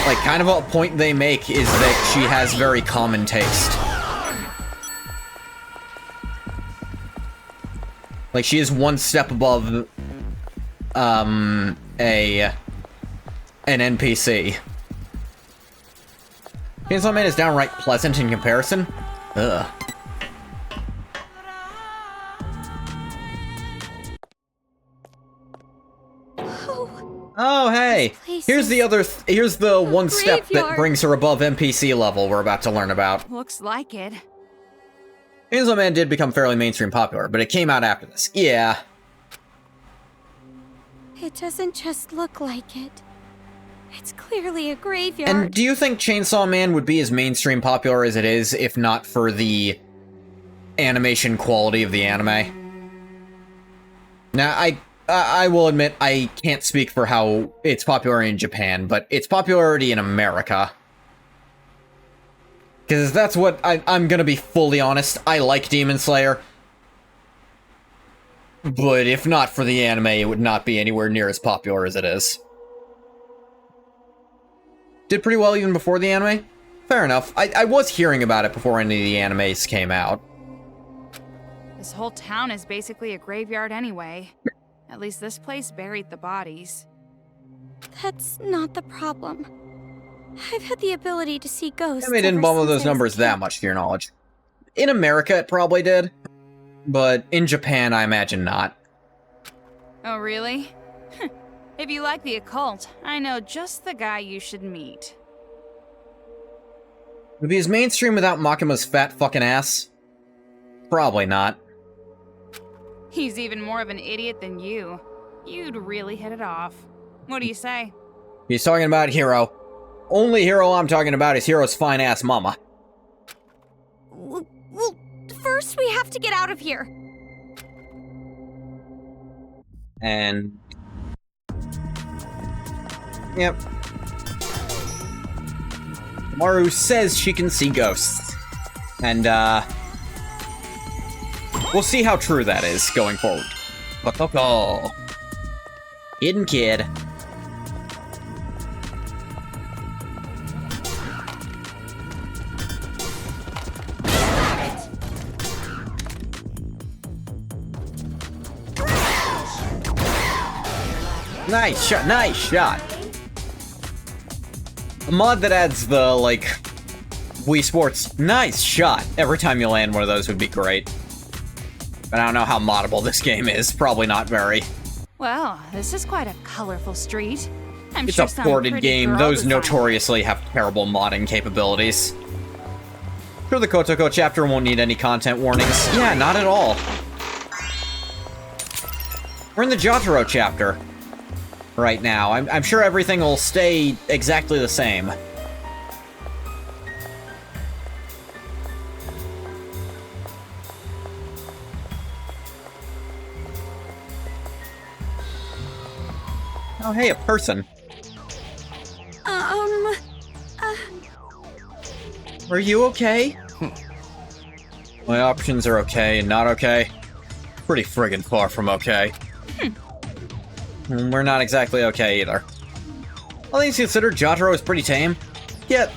like, kind of a point they make is that she has very common taste. Like, she is one step above, an NPC. Chainsaw Man is downright pleasant in comparison. Ugh. Oh, hey! Here's the one step that brings her above NPC level we're about to learn about. Looks like it. Chainsaw Man did become fairly mainstream popular, but it came out after this. Yeah. It doesn't just look like it. It's clearly a graveyard. And do you think Chainsaw Man would be as mainstream popular as it is if not for the animation quality of the anime? Now, I will admit I can't speak for how it's popular in Japan, but its popularity in America. Because that's what I'm gonna be fully honest, I like Demon Slayer. But if not for the anime, it would not be anywhere near as popular as it is. Did pretty well even before the anime? Fair enough. I was hearing about it before any of the animes came out. This whole town is basically a graveyard anyway. At least this place buried the bodies. That's not the problem. I've had the ability to see ghosts. Anime didn't bumble those numbers that much, to your knowledge. In America, it probably did. But in Japan, I imagine not. Oh, really? If you like the occult, I know just the guy you should meet. Would it be as mainstream without Makima's fat fucking ass? Probably not. He's even more of an idiot than you. You'd really hit it off. What do you say? He's talking about Hiro. Only Hiro I'm talking about is Hiro's fine-ass mama. Well, first we have to get out of here. And... yep. Maru says she can see ghosts. And, we'll see how true that is going forward. Kokoko. Hidden kid. Nice shot, nice shot. A mod that adds the, like, Wii Sports nice shot every time you land one of those would be great. But I don't know how moddable this game is. Probably not very. Well, this is quite a colorful street. I'm It's sure a some ported pretty game. girl Those designed notoriously have terrible modding capabilities. Sure, the Kotoko chapter won't need any content warnings. Yeah, not at all. We're in the Jotaro chapter right now. I'm sure everything will stay exactly the same. Oh, hey, a person. Are you okay? My options are okay and not okay. Pretty friggin' far from okay. We're not exactly okay either. All things considered, Jotaro is pretty tame. Yet,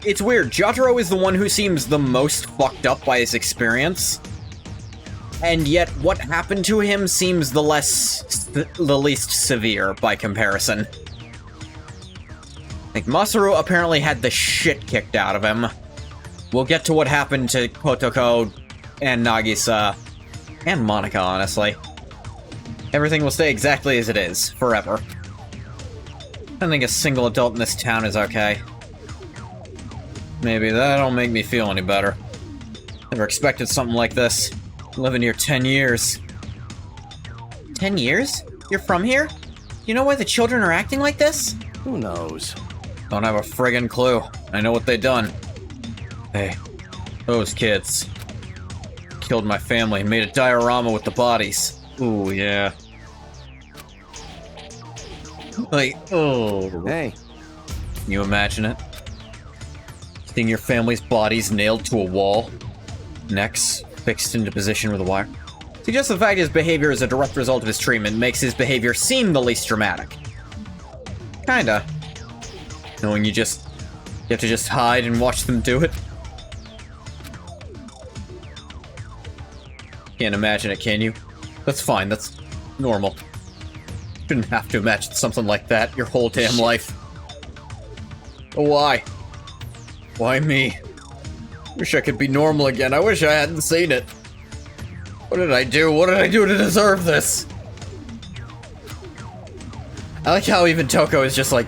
it's weird. Jotaro is the one who seems the most fucked up by his experience. And yet, what happened to him seems the least severe by comparison. Like, Masaru apparently had the shit kicked out of him. We'll get to what happened to Kotoko and Nagisa, and Monica, honestly. Everything will stay exactly as it is, forever. I don't think a single adult in this town is okay. Maybe that'll make me feel any better. Never expected something like this. Living here 10 years. 10 years? You're from here? You know why the children are acting like this? Who knows? Don't have a friggin' clue. I know what they done. Hey, those kids. Killed my family and made a diorama with the bodies. Ooh, yeah. Like, oh. Hey. Can you imagine it? Seeing your family's bodies nailed to a wall. Necks fixed into position with a wire. See, just the fact his behavior is a direct result of his treatment makes his behavior seem the least dramatic. Kinda. Knowing you have to just hide and watch them do it. Can't imagine it, can you? That's fine, that's normal. Shouldn't have to imagine something like that your whole damn life. But why? Why me? Wish I could be normal again. I wish I hadn't seen it. What did I do? What did I do to deserve this? I like how even Toko is just like,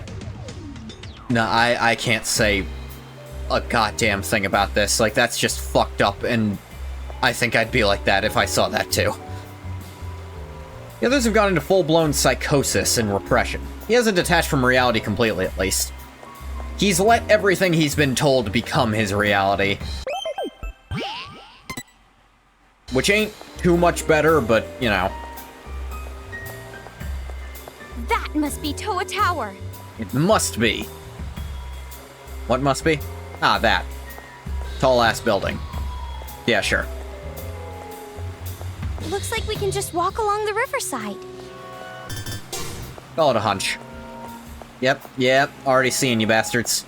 nah, I can't say a goddamn thing about this. Like, that's just fucked up, and I think I'd be like that if I saw that too. The others have gone into full-blown psychosis and repression. He hasn't detached from reality completely, at least. He's let everything he's been told become his reality. Which ain't too much better, but, you know. That must be Toa Tower. It must be. What must be? Ah, that. Tall-ass building. Yeah, sure. Looks like we can just walk along the riverside. Call it a hunch. Yep, already seen you bastards.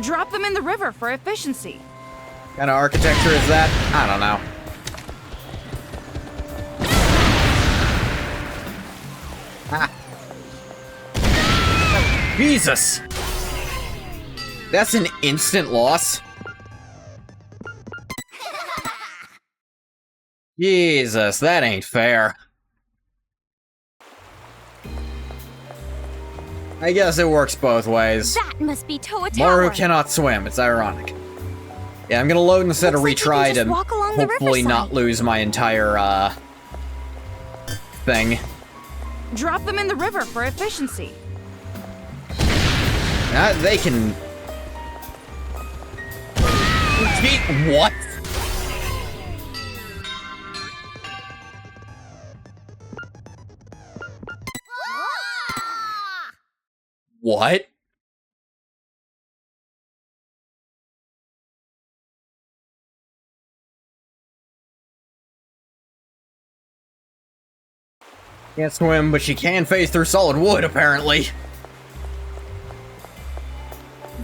Drop them in the river for efficiency. What kind of architecture is that? I don't know. Ah. Jesus! That's an instant loss? Jesus, that ain't fair. I guess it works both ways. That must be Toa Tower. Maru cannot swim, it's ironic. Yeah, I'm gonna load instead of retry to hopefully not lose my entire, thing. Drop them in the river for efficiency. They can... What? What? Can't swim, but she can phase through solid wood, apparently.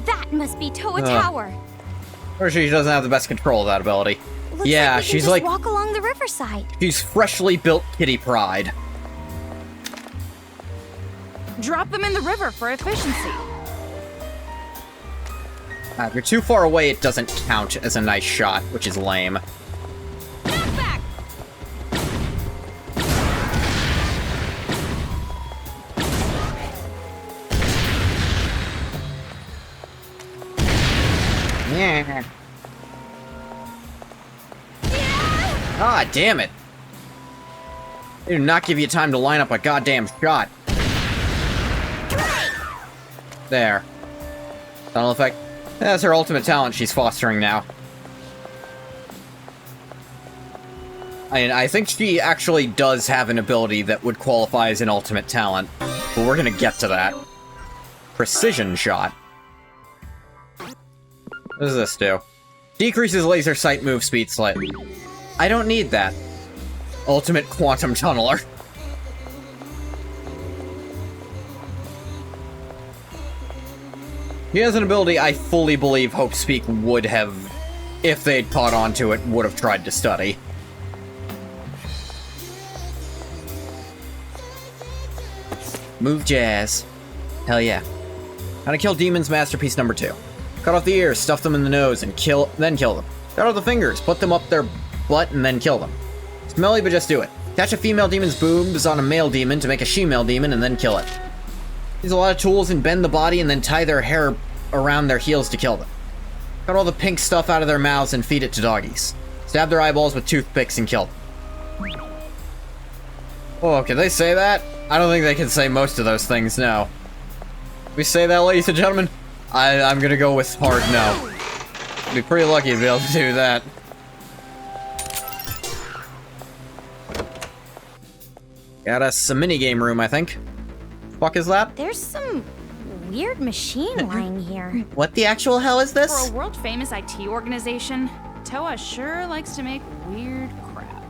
That must be Toa Tower. Or she doesn't have the best control of that ability. Looks yeah, like we can she's just like... walk along the riverside. She's freshly built kitty pride. Drop them in the river for efficiency. If you're too far away, it doesn't count as a nice shot, which is lame. Yeah. Ah, damn it. They do not give you time to line up a goddamn shot. There. Tunnel effect. That's her ultimate talent she's fostering now. I think she actually does have an ability that would qualify as an ultimate talent, but we're gonna get to that. Precision shot. What does this do? Decreases laser sight move speed slightly. I don't need that. Ultimate quantum tunneler. He has an ability I fully believe Hopespeak would have, if they'd caught on to it, would have tried to study. Move jazz. Hell yeah. How to kill demons masterpiece number 2. Cut off the ears, stuff them in the nose, and then kill them. Cut off the fingers, put them up their butt, and then kill them. Smelly, but just do it. Attach a female demon's boobs on a male demon to make a she-male demon, and then kill it. Use a lot of tools and bend the body, and then tie their hair around their heels to kill them. Cut all the pink stuff out of their mouths and feed it to doggies. Stab their eyeballs with toothpicks and kill them. Oh, can they say that? I don't think they can say most of those things, no. We say that, ladies and gentlemen? I'm gonna go with hard no. I'd be pretty lucky to be able to do that. Got us a minigame room, I think. Fuck is that? There's some weird machine lying here. What the actual hell is this? For a world-famous IT organization, Toa sure likes to make weird crap.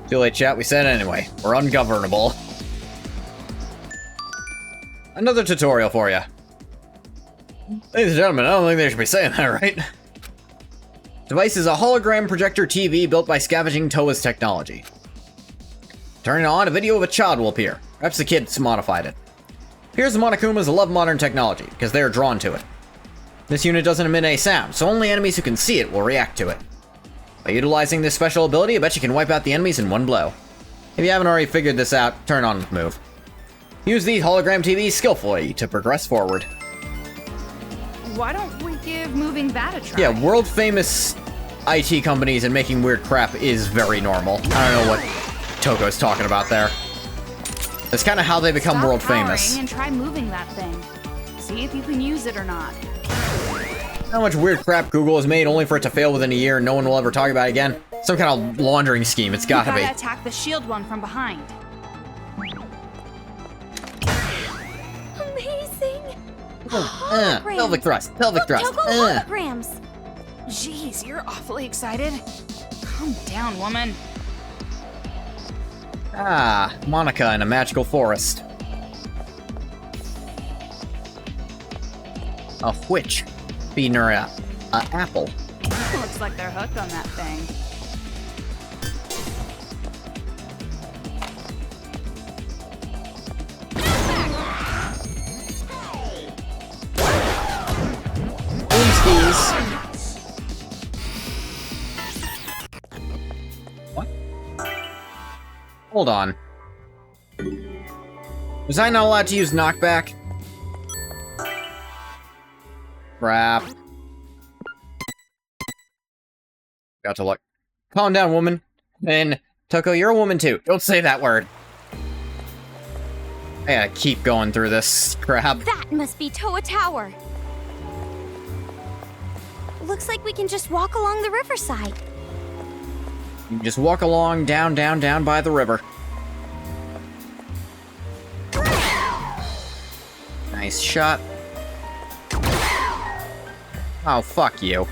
Too late, chat. We said it anyway. We're ungovernable. Another tutorial for you. Ladies and gentlemen, I don't think they should be saying that, right? Device is a hologram projector TV built by scavenging Toa's technology. Turn it on, a video of a child will appear. Perhaps the kid's modified it. Here's the Monokumas love modern technology, because they are drawn to it. This unit doesn't emit any sound, so only enemies who can see it will react to it. By utilizing this special ability, I bet you can wipe out the enemies in one blow. If you haven't already figured this out, turn on the move. Use these hologram TVs skillfully to progress forward. Why don't we give moving that a try? Yeah, world-famous IT companies and making weird crap is very normal. I don't know what Toko's talking about there. That's kind of how they become world famous. And try moving that thing. See if you can use it or not. How much weird crap Google has made only for it to fail within a year and no one will ever talk about it again? Some kind of laundering scheme, it's gotta be. You gotta attack the shield one from behind. Amazing! Pelvic thrust, pelvic thrust. Toko holograms! Jeez, you're awfully excited. Calm down, woman. Ah, Monica in a magical forest. A witch feeding her a apple. Looks like they're hooked on that thing. Boomskis. What? Hold on. Was I not allowed to use knockback? Crap. Got to look. Calm down, woman. And Toko, you're a woman too. Don't say that word. I gotta keep going through this crap. That must be Toa Tower. Looks like we can just walk along the riverside. You just walk along, down by the river. Nice shot. Oh, fuck you.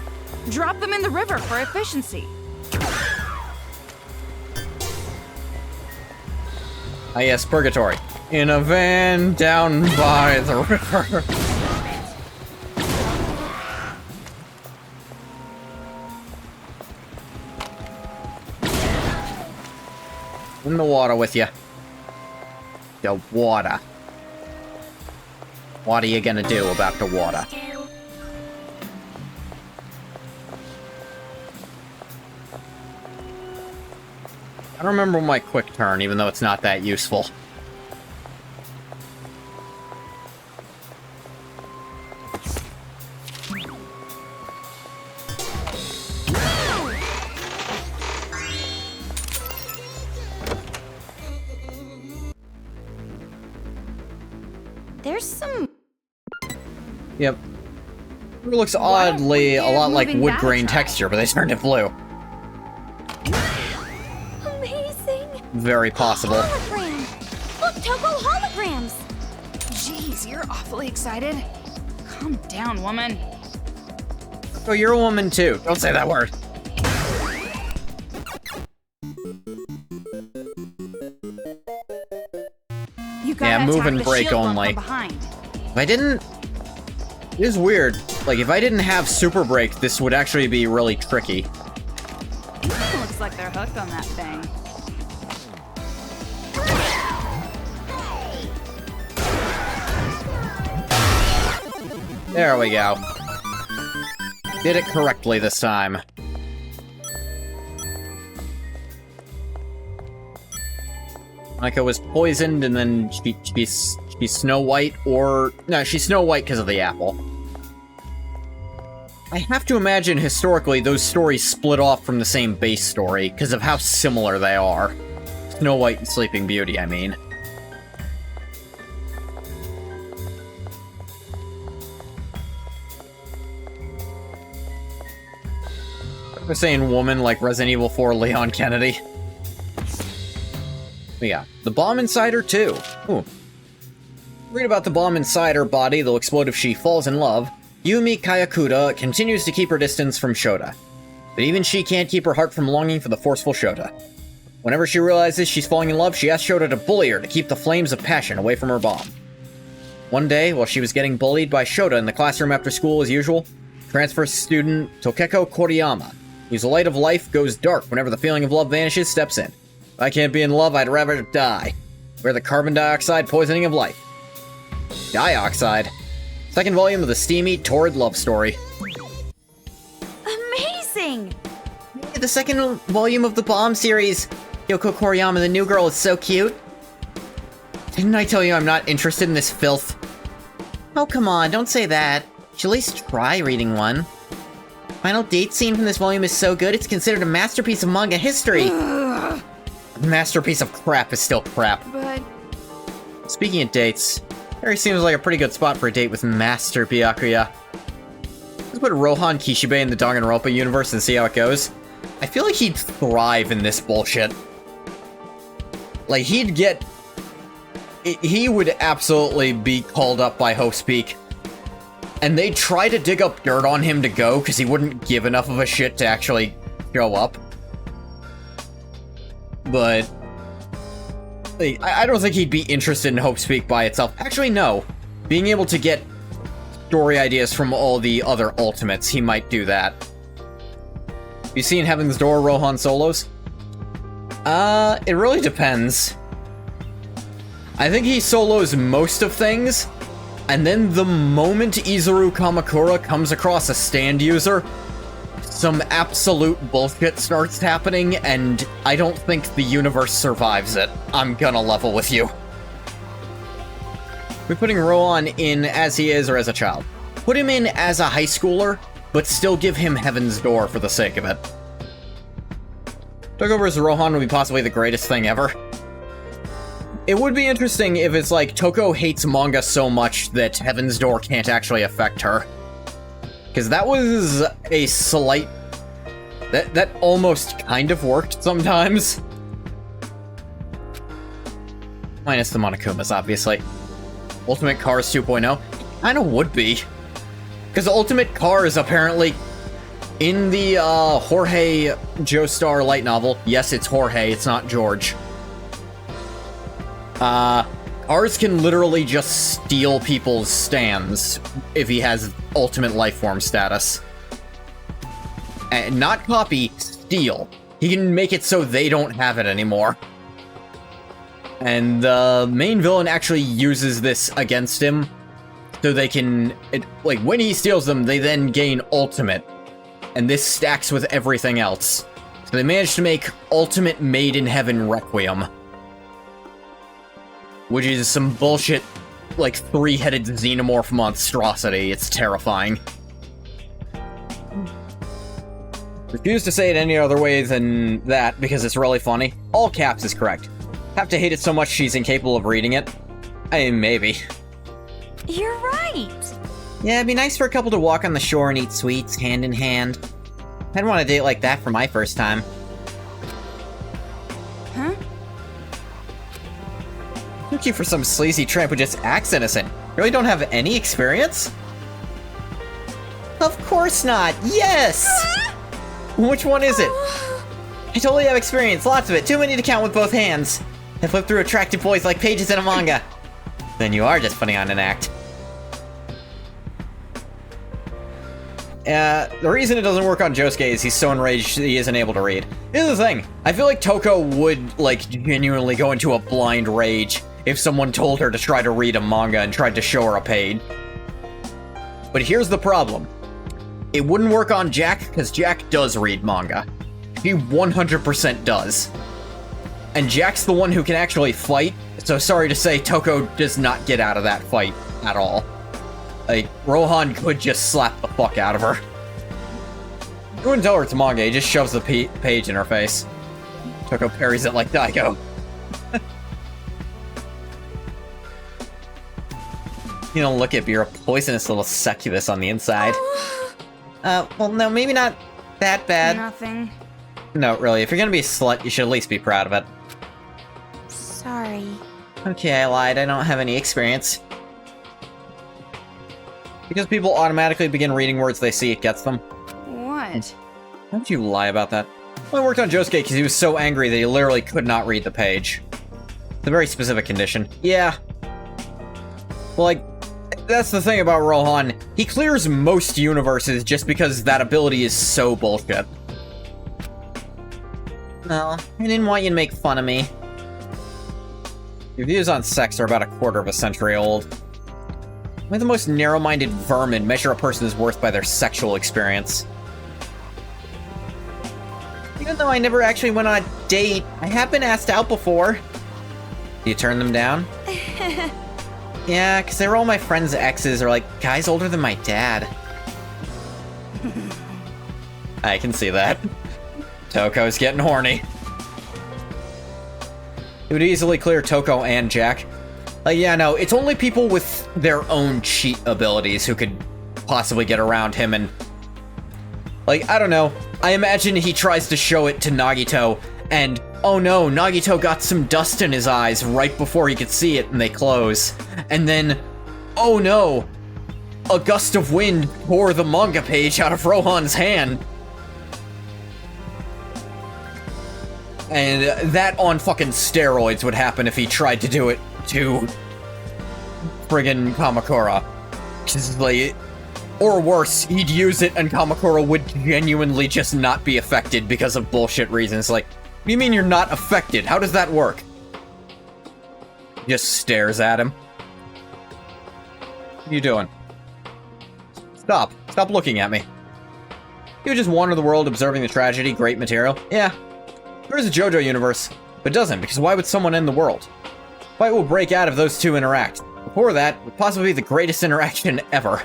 Drop them in the river for efficiency. Ah, yes, purgatory. In a van down by the river. In the water with you. The water. What are you gonna do about the water? I don't remember my quick turn, even though it's not that useful. Yep. It looks oddly a lot like moving wood that grain aside? texture, but they turned it blue. Amazing! Very possible. Hologram! Look, Toko, holograms! Jeez, you're awfully excited. Calm down, woman. Oh, you're a woman too. Don't say that word. You gotta Yeah, move attack and the break shield one only. from behind. If I didn't... It is weird. Like, if I didn't have Super Break, this would actually be really tricky. Looks like they're hooked on that thing. There we go. Did it correctly this time. Monica was poisoned, and then she's Snow White, or... No, she's Snow White because of the apple. I have to imagine, historically, those stories split off from the same base story, because of how similar they are. Snow White and Sleeping Beauty, I mean. We're saying woman like Resident Evil 4 Leon Kennedy. But yeah, the bomb inside her too. Ooh. Read about the bomb inside her body that'll explode if she falls in love. Yumi Kayakuda continues to keep her distance from Shota. But even she can't keep her heart from longing for the forceful Shota. Whenever she realizes she's falling in love, she asks Shota to bully her to keep the flames of passion away from her bomb. One day, while she was getting bullied by Shota in the classroom after school as usual, transfer student Tokeko Koriyama, whose light of life goes dark whenever the feeling of love vanishes, steps in. If I can't be in love, I'd rather die. We're the carbon dioxide poisoning of life. Dioxide. Second volume of the steamy, torrid love story. Amazing! The second volume of the Bomb series. Yoko Koriyama, the new girl, is so cute. Didn't I tell you I'm not interested in this filth? Oh, come on, don't say that. You should at least try reading one. Final date scene from this volume is so good, it's considered a masterpiece of manga history. Masterpiece of crap is still crap. But Speaking of dates, Harry seems like a pretty good spot for a date with Master Byakuya. Let's put Rohan Kishibe in the Danganronpa universe and see how it goes. I feel like he'd thrive in this bullshit. Like, he would absolutely be called up by Hostpeak. And they'd try to dig up dirt on him to go, because he wouldn't give enough of a shit to actually show up. But I don't think he'd be interested in Hostpeak by itself. Actually, no. Being able to get story ideas from all the other Ultimates, he might do that. You seen Heaven's Door Rohan solos? It really depends. I think he solos most of things, and then the moment Izuru Kamakura comes across a stand user, some absolute bullshit starts happening, and I don't think the universe survives it. I'm gonna level with you. We're putting Rohan in as he is or as a child. Put him in as a high schooler, but still give him Heaven's Door for the sake of it. Toko vs. Rohan would be possibly the greatest thing ever. It would be interesting if it's like Toko hates manga so much that Heaven's Door can't actually affect her. Because that was a slight... That almost kind of worked sometimes. Minus the Monokumas, obviously. Ultimate Cars 2.0? Kinda would be. Because Ultimate Cars apparently... In the Jorge Joestar light novel, yes, it's Jorge, it's not George. Cars can literally just steal people's stands if he has ultimate lifeform status. And not copy, steal. He can make it so they don't have it anymore. And the main villain actually uses this against him, so they can... like, when he steals them, they then gain ultimate. And this stacks with everything else. So they managed to make Ultimate Made in Heaven Requiem. Which is some bullshit, like, three-headed xenomorph monstrosity. It's terrifying. Refuse to say it any other way than that, because it's really funny. All caps is correct. Have to hate it so much she's incapable of reading it? I mean, maybe. You're right! Yeah, it'd be nice for a couple to walk on the shore and eat sweets, hand in hand. I'd want a date like that for my first time. Huh? Took you for some sleazy tramp who just acts innocent. Really don't have any experience? Of course not! Yes! Which one is it? I totally have experience, lots of it, too many to count with both hands. I flip through attractive boys like pages in a manga. Then you are just putting on an act. The reason it doesn't work on Josuke is he's so enraged he isn't able to read. Here's the thing, I feel like Toko would, like, genuinely go into a blind rage if someone told her to try to read a manga and tried to show her a page. But here's the problem. It wouldn't work on Jack, because Jack does read manga. He 100% does. And Jack's the one who can actually fight, so sorry to say, Toko does not get out of that fight at all. Like, Rohan could just slap the fuck out of her. You wouldn't tell her it's manga, he just shoves the page in her face. Toko parries it like Daigo. You don't look it, but you're a poisonous little succubus on the inside. Well, no, maybe not that bad. Nothing. No, really, if you're gonna be a slut, you should at least be proud of it. Sorry. Okay, I lied, I don't have any experience. Because people automatically begin reading words they see, it gets them. What? Don't you lie about that? Well, I worked on Josuke because he was so angry that he literally could not read the page. It's a very specific condition. Yeah. Well, like, that's the thing about Rohan. He clears most universes just because that ability is so bullshit. No, I didn't want you to make fun of me. Your views on sex are about a quarter of a century old. Only the most narrow-minded vermin measure a person's worth by their sexual experience. Even though I never actually went on a date, I have been asked out before. Do you turn them down? Yeah, because they were all my friends' exes or, like, guys older than my dad. I can see that. Toko's getting horny. It would easily clear Toko and Jack. Like, yeah, no, it's only people with their own cheat abilities who could possibly get around him and... Like, I don't know. I imagine he tries to show it to Nagito, and oh no, Nagito got some dust in his eyes right before he could see it and they close. And then, oh no, a gust of wind tore the manga page out of Rohan's hand. And that on fucking steroids would happen if he tried to do it to friggin' Kamakura. Just like, or worse, he'd use it and Kamakura would genuinely just not be affected because of bullshit reasons. Like, what do you mean you're not affected? How does that work? Just stares at him. What are you doing? Stop. Stop looking at me. You would just wander the world observing the tragedy, great material. Yeah. There is a JoJo universe, but it doesn't, because why would someone end the world? Fight will break out if those two interact. Before that, would possibly be the greatest interaction ever.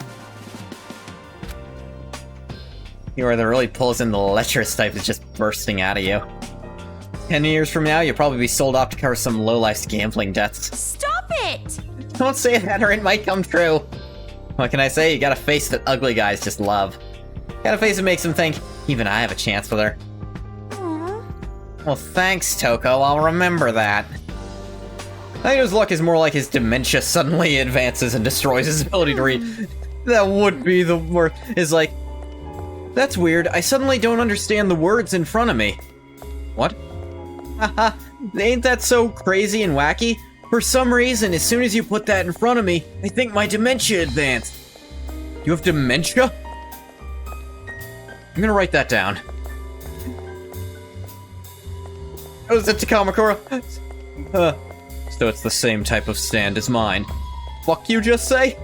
You are the really pulls in the lecherous type that's just bursting out of you. 10 years from now, you'll probably be sold off to cover some low-life's gambling debts. Stop it! Don't say that or it might come true. What can I say? You got a face that ugly guys just love. Got a face that makes them think, even I have a chance with her. Aww. Well, thanks, Toko. I'll remember that. I think his luck is more like his dementia suddenly advances and destroys his ability to read. That would be the worst. Is like, that's weird. I suddenly don't understand the words in front of me. What? Haha, ain't that so crazy and wacky? For some reason, as soon as you put that in front of me, I think my dementia advanced. You have dementia? I'm gonna write that down. Oh, is it to Kamakura? So it's the same type of stand as mine. Fuck you just say?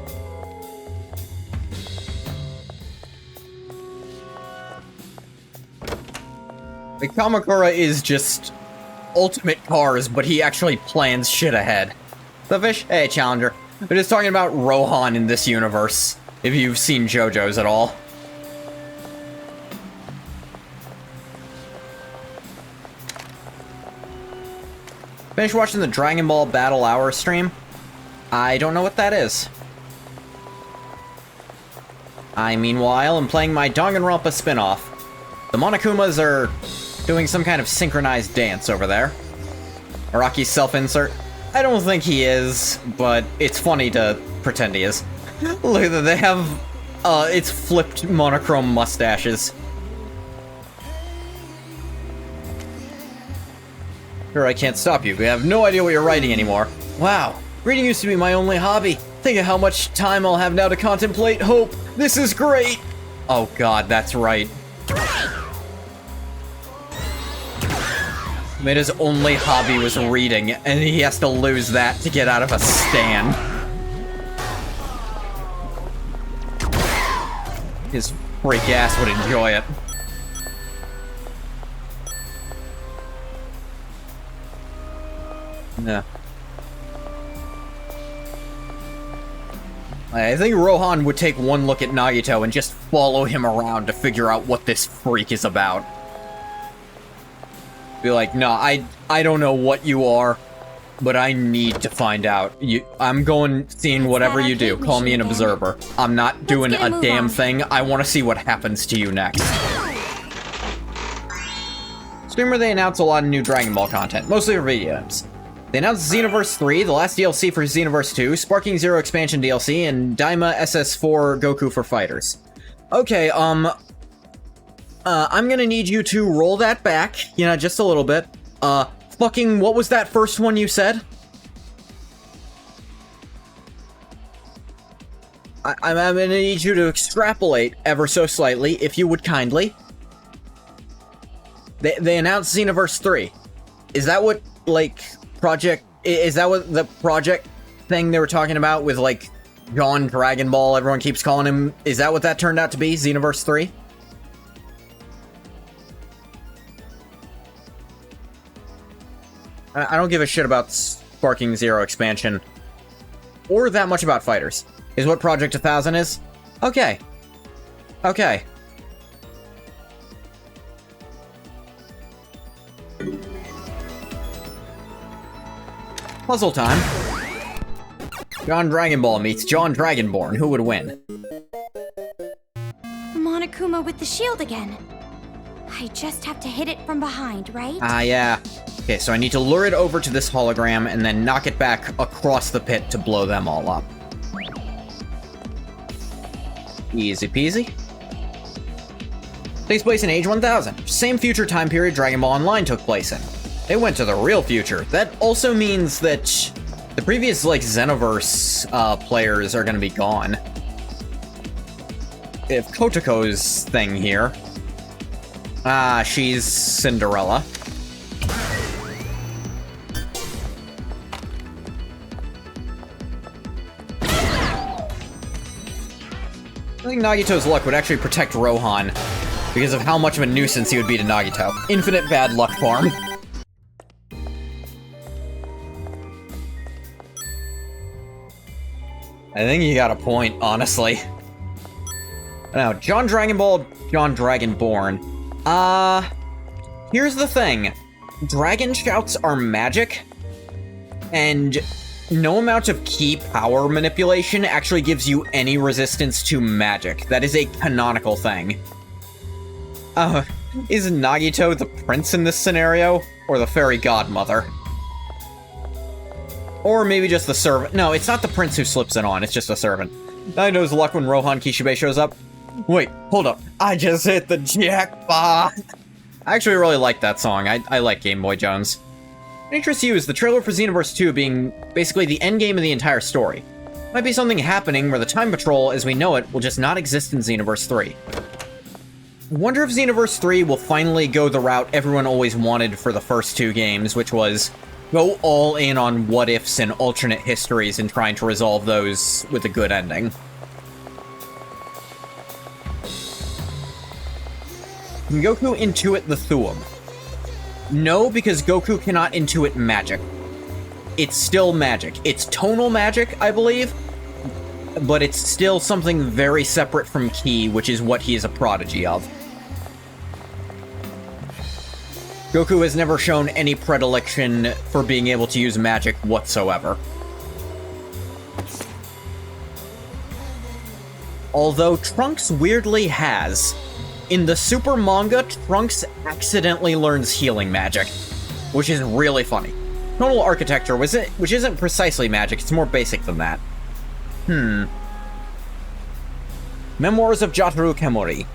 Like, Kamakura is just ultimate cars, but he actually plans shit ahead. The fish? Hey, Challenger. We're just talking about Rohan in this universe, if you've seen JoJo's at all. Finished watching the Dragon Ball Battle Hour stream? I don't know what that is. Meanwhile, am playing my Danganronpa spin-off. The Monokumas are doing some kind of synchronized dance over there. Araki's self-insert? I don't think he is, but it's funny to pretend he is. Look at that, they have, it's flipped monochrome mustaches. Sure, I can't stop you. We have no idea what you're writing anymore. Wow, reading used to be my only hobby. Think of how much time I'll have now to contemplate hope. This is great! Oh god, that's right. Made his only hobby was reading, and he has to lose that to get out of a stand. His freak ass would enjoy it. Yeah. I think Rohan would take one look at Nagito and just follow him around to figure out what this freak is about. Be like, no, I don't know what you are, but I need to find out. I'm going, seeing whatever you do. Call me an observer. I'm not doing a damn thing. I want to see what happens to you next. Streamer, they announced a lot of new Dragon Ball content, mostly for video games. They announced Xenoverse 3, the last DLC for Xenoverse 2, Sparking Zero expansion DLC, and Daima SS4 Goku for Fighters. Okay, I'm gonna need you to roll that back, just a little bit. Fucking, what was that first one you said? I'm gonna need you to extrapolate ever so slightly, if you would kindly. They announced Xenoverse 3. Is that what, is that what the project thing they were talking about with, John Dragon Ball, everyone keeps calling him? Is that what that turned out to be, Xenoverse 3? I don't give a shit about Sparking Zero expansion. Or that much about fighters. Is what Project 1000 is? Okay. Okay. Puzzle time. John Dragon Ball meets John Dragonborn. Who would win? Monokuma with the shield again. I just have to hit it from behind, right? Yeah. Okay, so I need to lure it over to this hologram and then knock it back across the pit to blow them all up. Easy peasy. Takes place in Age 1000. Same future time period Dragon Ball Online took place in. They went to the real future. That also means that the previous, Xenoverse players are gonna be gone. If Kotoko's thing here. She's Cinderella. I think Nagito's luck would actually protect Rohan because of how much of a nuisance he would be to Nagito. Infinite bad luck farm. I think you got a point, honestly. Now, John Dragon Ball, John Dragonborn. Here's the thing. Dragon shouts are magic, and no amount of key power manipulation actually gives you any resistance to magic. That is a canonical thing. Is Nagito the prince in this scenario? Or the fairy godmother? Or maybe just the servant. No, it's not the prince who slips it on, it's just a servant. Nagito's luck when Rohan Kishibe shows up. Wait, hold up. I just hit the jackpot! I actually really like that song. I like Game Boy Jones. What interests you is the trailer for Xenoverse 2 being basically the endgame of the entire story. Might be something happening where the Time Patrol, as we know it, will just not exist in Xenoverse 3. I wonder if Xenoverse 3 will finally go the route everyone always wanted for the first two games, which was go all in on what-ifs and alternate histories and trying to resolve those with a good ending. Can Goku intuit the Thuum? No, because Goku cannot intuit magic. It's still magic. It's tonal magic, I believe, but it's still something very separate from Ki, which is what he is a prodigy of. Goku has never shown any predilection for being able to use magic whatsoever. Although Trunks weirdly has. In the Super manga, Trunks accidentally learns healing magic, which is really funny. Tonal architecture, which isn't precisely magic, it's more basic than that. Memoirs of Jotaro Kemori.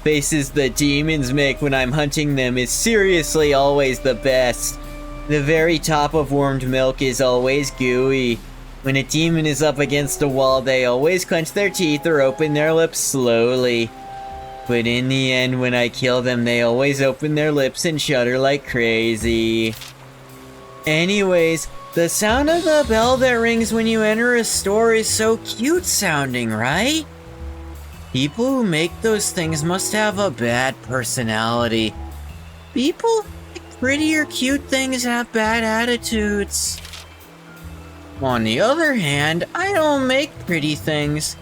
Faces the demons make when I'm hunting them is seriously always the best. The very top of warmed milk is always gooey. When a demon is up against a wall, they always clench their teeth or open their lips slowly. But in the end, when I kill them, they always open their lips and shudder like crazy. Anyways, the sound of the bell that rings when you enter a store is so cute sounding, right? People who make those things must have a bad personality. People who make pretty or cute things have bad attitudes. On the other hand, I don't make pretty things.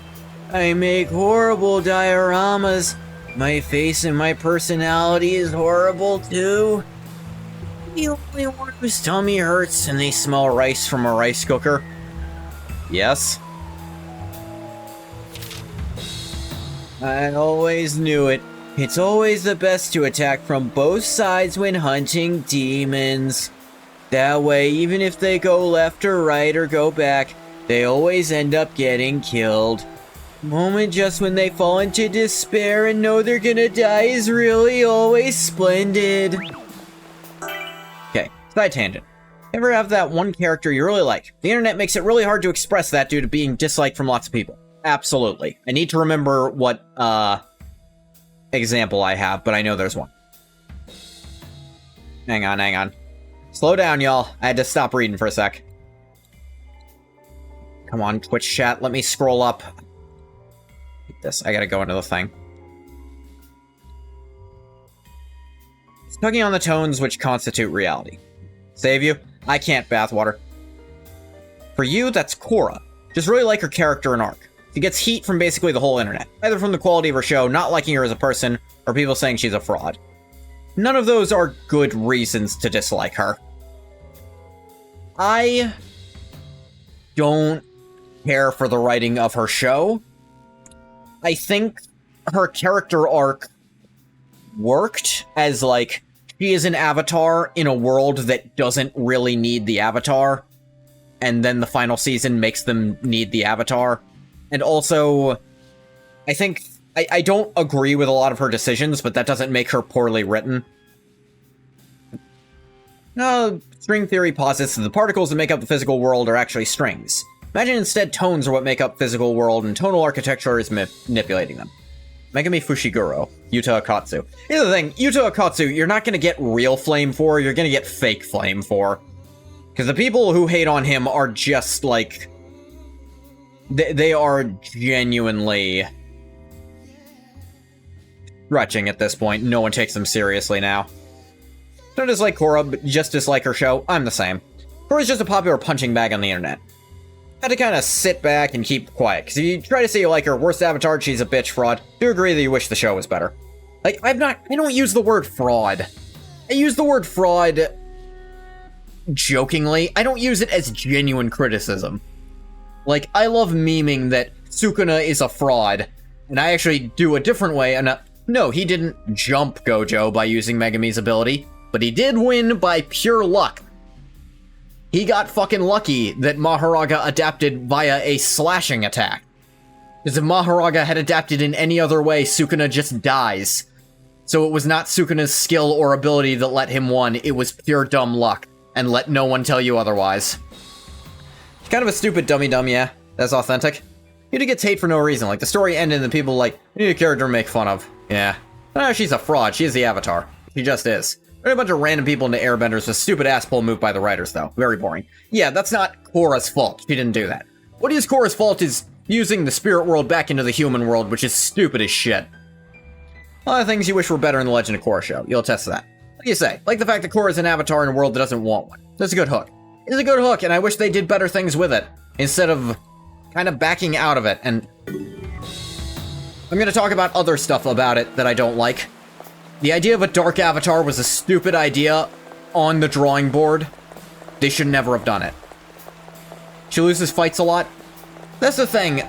I make horrible dioramas. My face and my personality is horrible too. The only one whose tummy hurts and they smell rice from a rice cooker. Yes? I always knew it. It's always the best to attack from both sides when hunting demons. That way, even if they go left or right or go back, they always end up getting killed. Moment just when they fall into despair and know they're gonna die is really always splendid. Okay, side tangent. Ever have that one character you really like? The internet makes it really hard to express that due to being disliked from lots of people. Absolutely. I need to remember what, example I have, but I know there's one. Hang on. Slow down, y'all. I had to stop reading for a sec. Come on, Twitch chat, let me scroll up. I gotta go into the thing. It's tugging on the tones which constitute reality. Save you? I can't, bathwater. For you, that's Korra. Just really like her character and arc. She gets heat from basically the whole internet. Either from the quality of her show, not liking her as a person, or people saying she's a fraud. None of those are good reasons to dislike her. I don't care for the writing of her show. I think her character arc worked as, like, she is an avatar in a world that doesn't really need the avatar, and then the final season makes them need the avatar. And also, I think, I don't agree with a lot of her decisions, but that doesn't make her poorly written. No, string theory posits that the particles that make up the physical world are actually strings. Imagine instead tones are what make up physical world and tonal architecture is manipulating them. Megami Fushiguro, Yuta Akatsu. Here's the thing, Yuta Akatsu, you're not gonna get real flame for, you're gonna get fake flame for. Because the people who hate on him are just, like... They are genuinely... stretching at this point. No one takes them seriously now. Don't dislike Korra, but just dislike her show. I'm the same. Korra's just a popular punching bag on the internet. Had to kind of sit back and keep quiet, because if you try to say you like her, worst avatar, she's a bitch fraud. Do agree that you wish the show was better. Like, I don't use the word fraud. I use the word fraud jokingly. I don't use it as genuine criticism. Like, I love memeing that Sukuna is a fraud, and I actually do a different way, and no, he didn't jump Gojo by using Megami's ability, but he did win by pure luck. He got fucking lucky that Maharaga adapted via a slashing attack. Because if Maharaga had adapted in any other way, Sukuna just dies. So it was not Sukuna's skill or ability that let him win, it was pure dumb luck. And let no one tell you otherwise. It's kind of a stupid dummy-dumb, yeah. That's authentic. Yuta gets hate for no reason, like the story ended and the people like, you need a character to make fun of. Yeah. No, she's a fraud, she is the Avatar. She just is. There are a bunch of random people into airbenders with stupid ass pull move by the writers, though. Very boring. Yeah, that's not Korra's fault. She didn't do that. What is Korra's fault is using the spirit world back into the human world, which is stupid as shit. A lot of things you wish were better in the Legend of Korra show. You'll attest to that. What do you say? Like the fact that Korra's an avatar in a world that doesn't want one. That's a good hook. It's a good hook, and I wish they did better things with it, instead of kind of backing out of it, and... I'm gonna talk about other stuff about it that I don't like. The idea of a dark avatar was a stupid idea on the drawing board. They should never have done it. She loses fights a lot. That's the thing.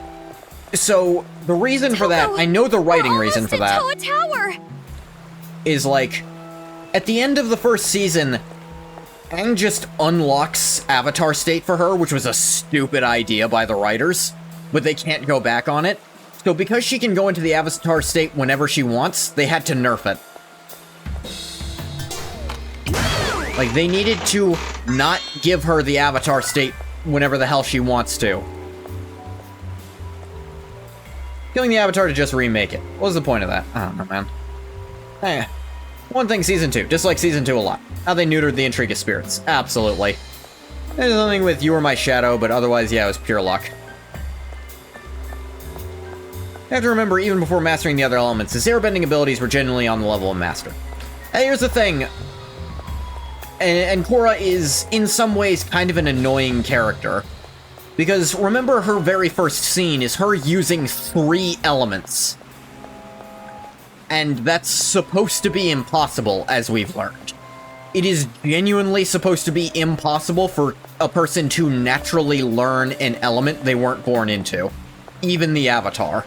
So, the reason for that, I know the writing reason for that, Toa Tower! is like, at the end of the first season, Aang just unlocks Avatar State for her, which was a stupid idea by the writers, but they can't go back on it. So because she can go into the Avatar State whenever she wants, they had to nerf it. Like, they needed to not give her the Avatar State whenever the hell she wants to. Killing the Avatar to just remake it. What was the point of that? I don't know, man. One thing, Season 2. Dislike Season 2 a lot. How they neutered the intrigue of spirits. Absolutely. There's something with You Were My Shadow, but otherwise, yeah, it was pure luck. You have to remember, even before mastering the other elements, his airbending abilities were genuinely on the level of master. And here's the thing. And Korra is, in some ways, kind of an annoying character. Because remember, her very first scene is her using 3 elements. And that's supposed to be impossible, as we've learned. It is genuinely supposed to be impossible for a person to naturally learn an element they weren't born into. Even the Avatar.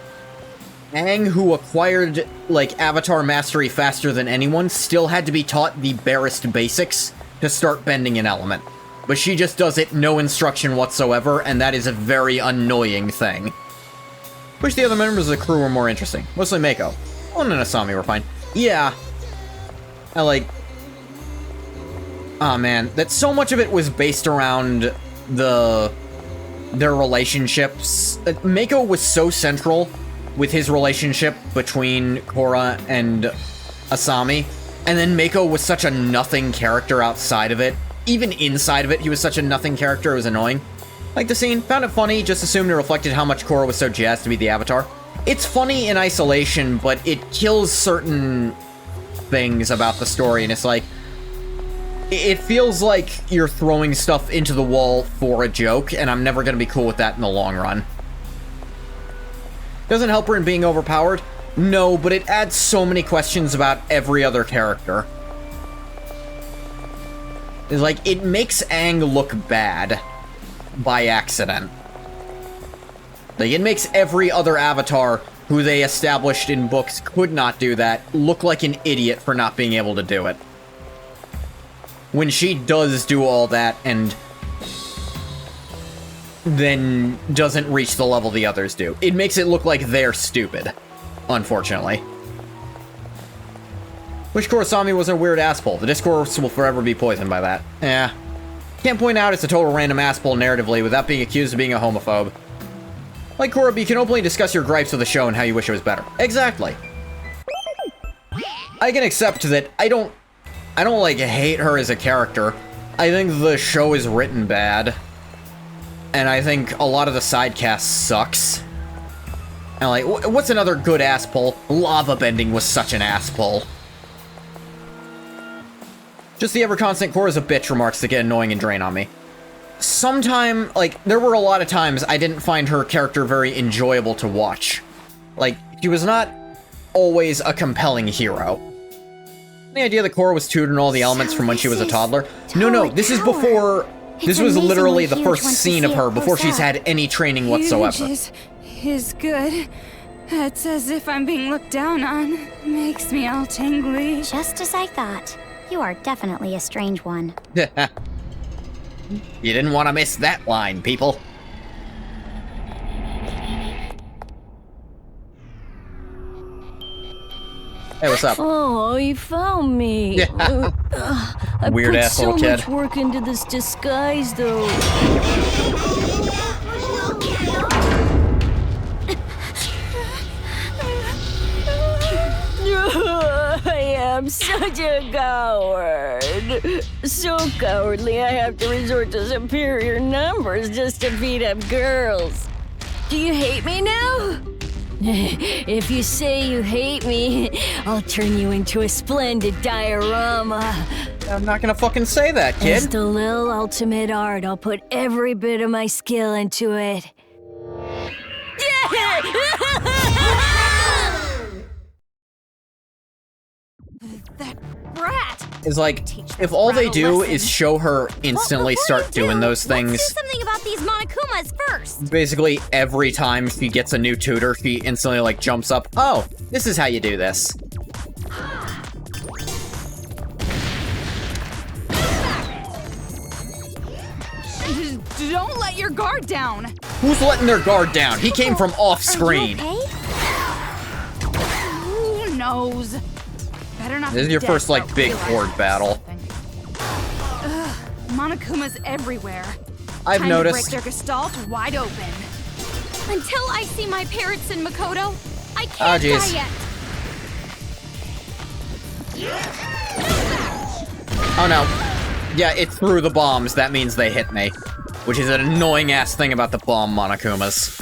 Aang, who acquired, like, Avatar Mastery faster than anyone, still had to be taught the barest basics to start bending an element. But she just does it no instruction whatsoever, and that is a very annoying thing. Wish the other members of the crew were more interesting. Mostly Mako. One and Asami were fine. Yeah. I like... Aw, man. That so much of it was based around their relationships. Mako was so central with his relationship between Korra and Asami, and then Mako was such a nothing character outside of it. Even inside of it, he was such a nothing character, it was annoying. Like the scene, found it funny, just assumed it reflected how much Korra was so jazzed to be the Avatar. It's funny in isolation, but it kills certain things about the story, and it's like, it feels like you're throwing stuff into the wall for a joke, and I'm never gonna be cool with that in the long run. Doesn't help her in being overpowered? No, but it adds so many questions about every other character. It's like, it makes Aang look bad by accident. Like, it makes every other Avatar who they established in books could not do that look like an idiot for not being able to do it. When she does do all that and then doesn't reach the level the others do. It makes it look like they're stupid, unfortunately. Wish Kurosami wasn't a weird asshole. The discourse will forever be poisoned by that. Yeah. Can't point out it's a total random asshole narratively without being accused of being a homophobe. Like Korra, you can openly discuss your gripes with the show and how you wish it was better. Exactly. I can accept that I don't like hate her as a character. I think the show is written bad. And I think a lot of the side cast sucks. And like, what's another good ass pull? Lava bending was such an ass pull. Just the ever-constant Korra's a bitch remarks that get annoying and drain on me. Sometime, like, there were a lot of times I didn't find her character very enjoyable to watch. Like, she was not always a compelling hero. The idea that Korra was tutored in all the elements from when she was a toddler. No, this is before... This was literally the first scene of her before she's had any training whatsoever. Is good. It's as if I'm being looked down on. Makes me all tingly. Just as I thought. You are definitely a strange one. You didn't want to miss that line, people. Hey, what's up? Oh, you found me. I Weird put ass so little kid. much work into this disguise, though. I am such a coward. So cowardly, I have to resort to superior numbers just to beat up girls. Do you hate me now? If you say you hate me, I'll turn you into a splendid diorama. I'm not gonna fucking say that, kid. It's the little ultimate art. I'll put every bit of my skill into it. That brat! Is like, Teach if this all they brat a do lesson. is show her instantly start doing those things, Let's do something about these Monokumas first. basically every time she gets a new tutor, she instantly like jumps up, oh, this is how you do this. Don't let your guard down! Who's letting their guard down? He came from off screen. Are you okay? Who knows? Better not This is be your dead first like without big realizing horde battle. something. Ugh, Monokuma's everywhere. I've Time noticed. to break their gestalt wide open. Until I see my parents in Makoto, I Oh, can't jeez. die yet. Oh no. Yeah, it threw the bombs. That means they hit me. Which is an annoying ass thing about the bomb Monokumas.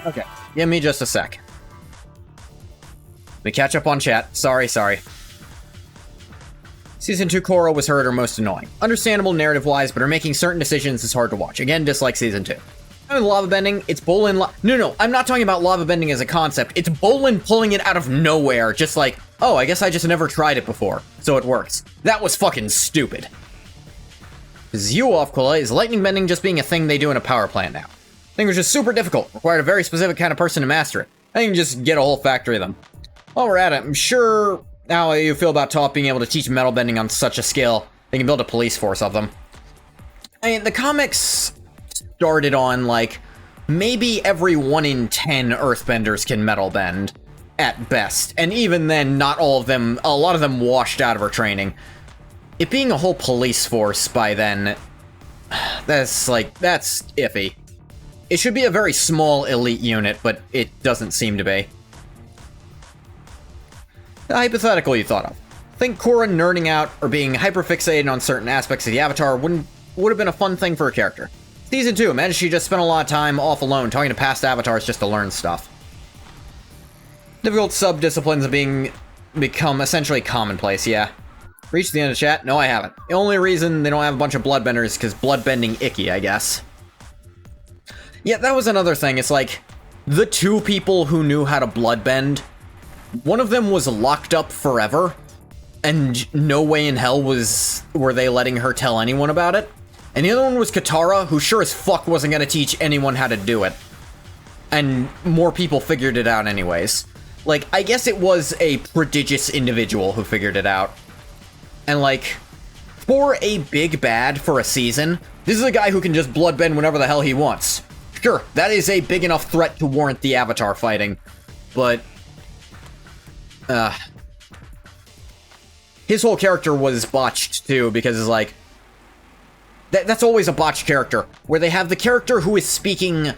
Okay, give me just a sec. We catch up on chat. Sorry. Season 2 Korra was her at her most annoying. Understandable narrative-wise, but her making certain decisions is hard to watch. Again, dislike Season 2. And with lava bending, it's Bolin No, I'm not talking about lava bending as a concept. It's Bolin pulling it out of nowhere, just like, oh, I guess I just never tried it before, so it works. That was fucking stupid. Zyu-Off-Kula is lightning bending just being a thing they do in a power plant now. Thing was just super difficult, required a very specific kind of person to master it. I can just get a whole factory of them. While we're at it, I'm sure how you feel about Toph being able to teach metal bending on such a scale. They can build a police force of them. I mean, the comics started on, like, maybe every 1 in 10 earthbenders can metal bend, at best. And even then, not all of them, a lot of them washed out of her training. It being a whole police force by then, that's iffy. It should be a very small elite unit, but it doesn't seem to be. The hypothetical you thought of. Think Korra nerding out or being hyperfixated on certain aspects of the Avatar would have been a fun thing for a character. Season 2, imagine she just spent a lot of time off alone talking to past avatars just to learn stuff. Difficult sub-disciplines have become essentially commonplace, yeah. Reached the end of chat? No, I haven't. The only reason they don't have a bunch of bloodbenders is because bloodbending icky, I guess. Yeah, that was another thing. It's like, the 2 people who knew how to bloodbend, one of them was locked up forever, and no way in hell were they letting her tell anyone about it. And the other one was Katara, who sure as fuck wasn't gonna teach anyone how to do it. And more people figured it out anyways. Like, I guess it was a prodigious individual who figured it out. And like, for a big bad for a season, this is a guy who can just bloodbend whenever the hell he wants. Sure, that is a big enough threat to warrant the Avatar fighting, but his whole character was botched too, because it's like, that's always a botched character, where they have the character who is speaking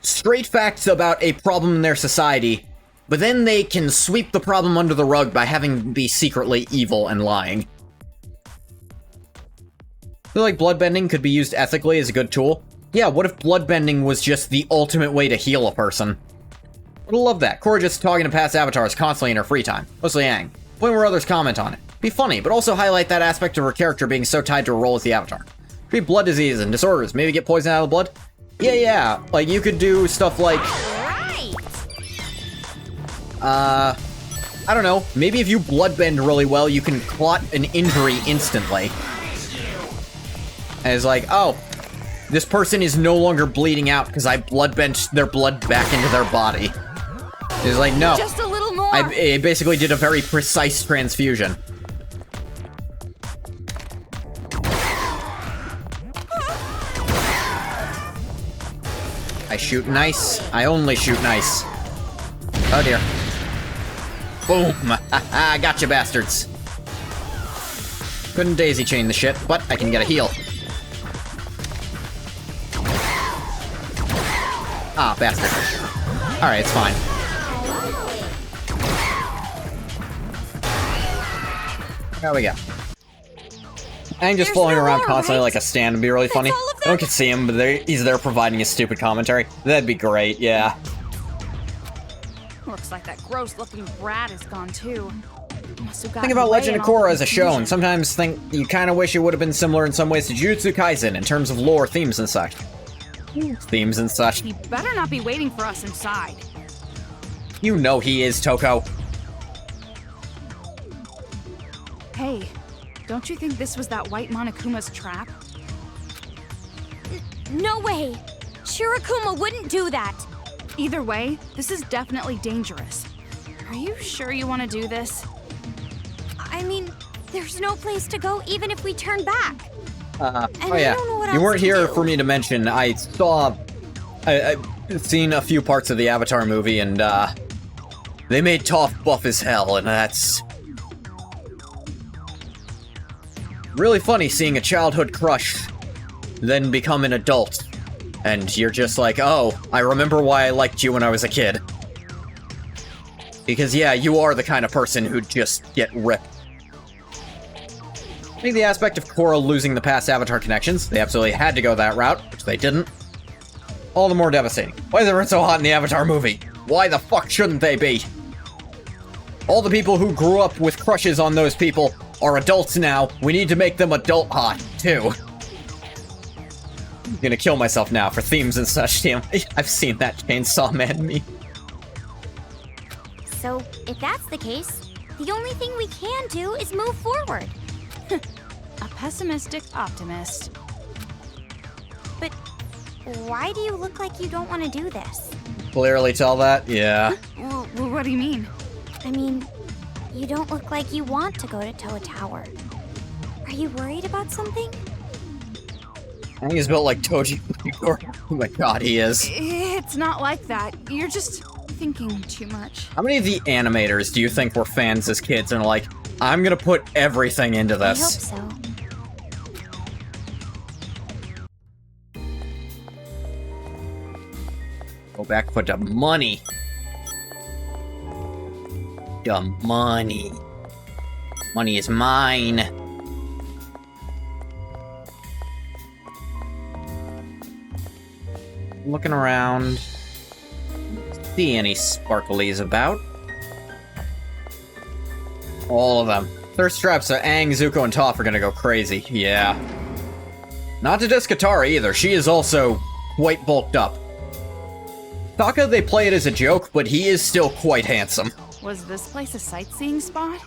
straight facts about a problem in their society, but then they can sweep the problem under the rug by having be secretly evil and lying. I feel like bloodbending could be used ethically as a good tool. Yeah, what if bloodbending was just the ultimate way to heal a person? Would love that. Korra just talking to past avatars constantly in her free time. Mostly Aang. Point where others comment on it. Be funny, but also highlight that aspect of her character being so tied to her role as the Avatar. Treat blood disease and disorders. Maybe get poison out of the blood? Yeah. Like, you could do stuff like... I don't know. Maybe if you bloodbend really well, you can clot an injury instantly. And it's like, oh, this person is no longer bleeding out because I bloodbent their blood back into their body. It's like, no. Just a little more. I basically did a very precise transfusion. I shoot nice. I only shoot nice. Oh dear. Boom! I gotcha, bastards. Couldn't daisy chain the shit, but I can get a heal. Ah, bastard. Alright, it's fine. There we go. Aang just floating around constantly like a stand would be really funny. No one can see him, but he's there providing his stupid commentary. That'd be great, yeah. Looks like that gross-looking brat is gone too. Must have gotten Think about away Legend in of all the Korra as a show, confusion. and sometimes think you kind of wish it would have been similar in some ways to Jujutsu Kaisen in terms of lore, themes, and such. Themes and such. He better not be waiting for us inside. You know he is, Toko. Hey, don't you think this was that white Monokuma's trap? No way! Shirokuma wouldn't do that! Either way, this is definitely dangerous. Are you sure you want to do this? I mean, there's no place to go even if we turn back. Oh I yeah, don't know what you else weren't to here do. for me to mention. I've seen a few parts of the Avatar movie, and they made Toph buff as hell, and that's really funny seeing a childhood crush then become an adult, and you're just like, oh, I remember why I liked you when I was a kid. Because yeah, you are the kind of person who'd just get ripped. I think the aspect of Korra losing the past Avatar connections, they absolutely had to go that route, which they didn't. All the more devastating. Why is everyone so hot in the Avatar movie? Why the fuck shouldn't they be? All the people who grew up with crushes on those people are adults now. We need to make them adult hot, too. I'm gonna kill myself now for themes and such, damn. I've seen that Chainsaw Man meme. So, if that's the case, the only thing we can do is move forward. A pessimistic optimist. But why do you look like you don't want to do this? Clearly tell that? Yeah. What do you mean? I mean, you don't look like you want to go to Toa Tower. Are you worried about something? I think he's built like Toji. Oh my god, he is. It's not like that. You're just thinking too much. How many of the animators do you think were fans as kids and are like, I'm gonna put everything into I hope this? so. Go back for the money. The money. Money is mine. Looking around. See any sparklies about? All of them. Thirst traps, so Aang, Zuko, and Toph are gonna go crazy. Yeah. Not to diss Katara either. She is also quite bulked up. Taka, they play it as a joke, but he is still quite handsome. Was this place a sightseeing spot?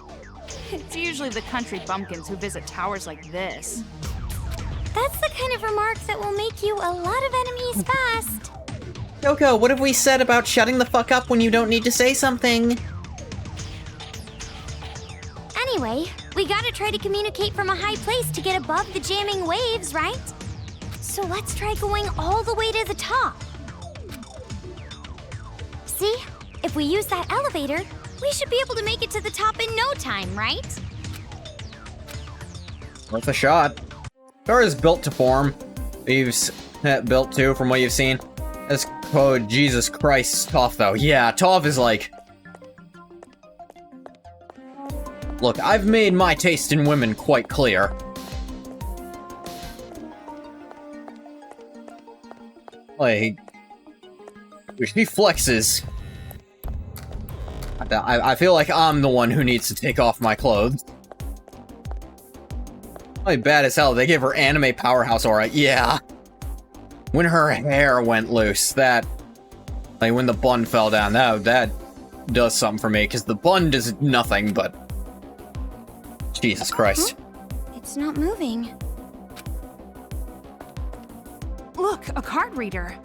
It's usually the country bumpkins who visit towers like this. That's the kind of remark that will make you a lot of enemies fast. Yoko, what have we said about shutting the fuck up when you don't need to say something? Anyway, we gotta try to communicate from a high place to get above the jamming waves, right? So let's try going all the way to the top. See? If we use that elevator, we should be able to make it to the top in no time, right? Worth a shot. Katara's built to form. Eve's built too, from what you've seen. As oh, Jesus Christ, Toph though. Yeah, Toph is like... Look, I've made my taste in women quite clear. Like... She flexes. I feel like I'm the one who needs to take off my clothes. Like, bad as hell. They gave her anime powerhouse aura. Yeah. When her hair went loose, that... Like, when the bun fell down, that does something for me, because the bun does nothing, but... Jesus Christ. It's not moving. Look, a card reader.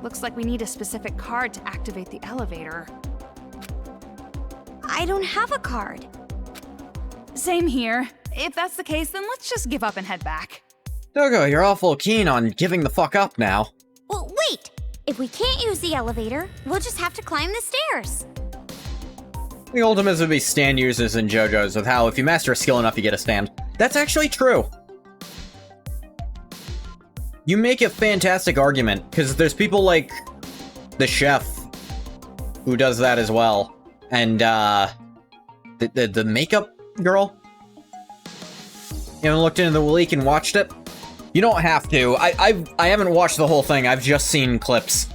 Looks like we need a specific card to activate the elevator. I don't have a card. Same here. If that's the case, then let's just give up and head back. Dogo, you're awful keen on giving the fuck up now. Well, wait! If we can't use the elevator, we'll just have to climb the stairs. The ultimates would be stand users in JoJo's with how if you master a skill enough, you get a stand. That's actually true. You make a fantastic argument, because there's people like the chef who does that as well. And, the makeup girl? You haven't looked into the leak and watched it? You don't have to. I haven't watched the whole thing. I've just seen clips.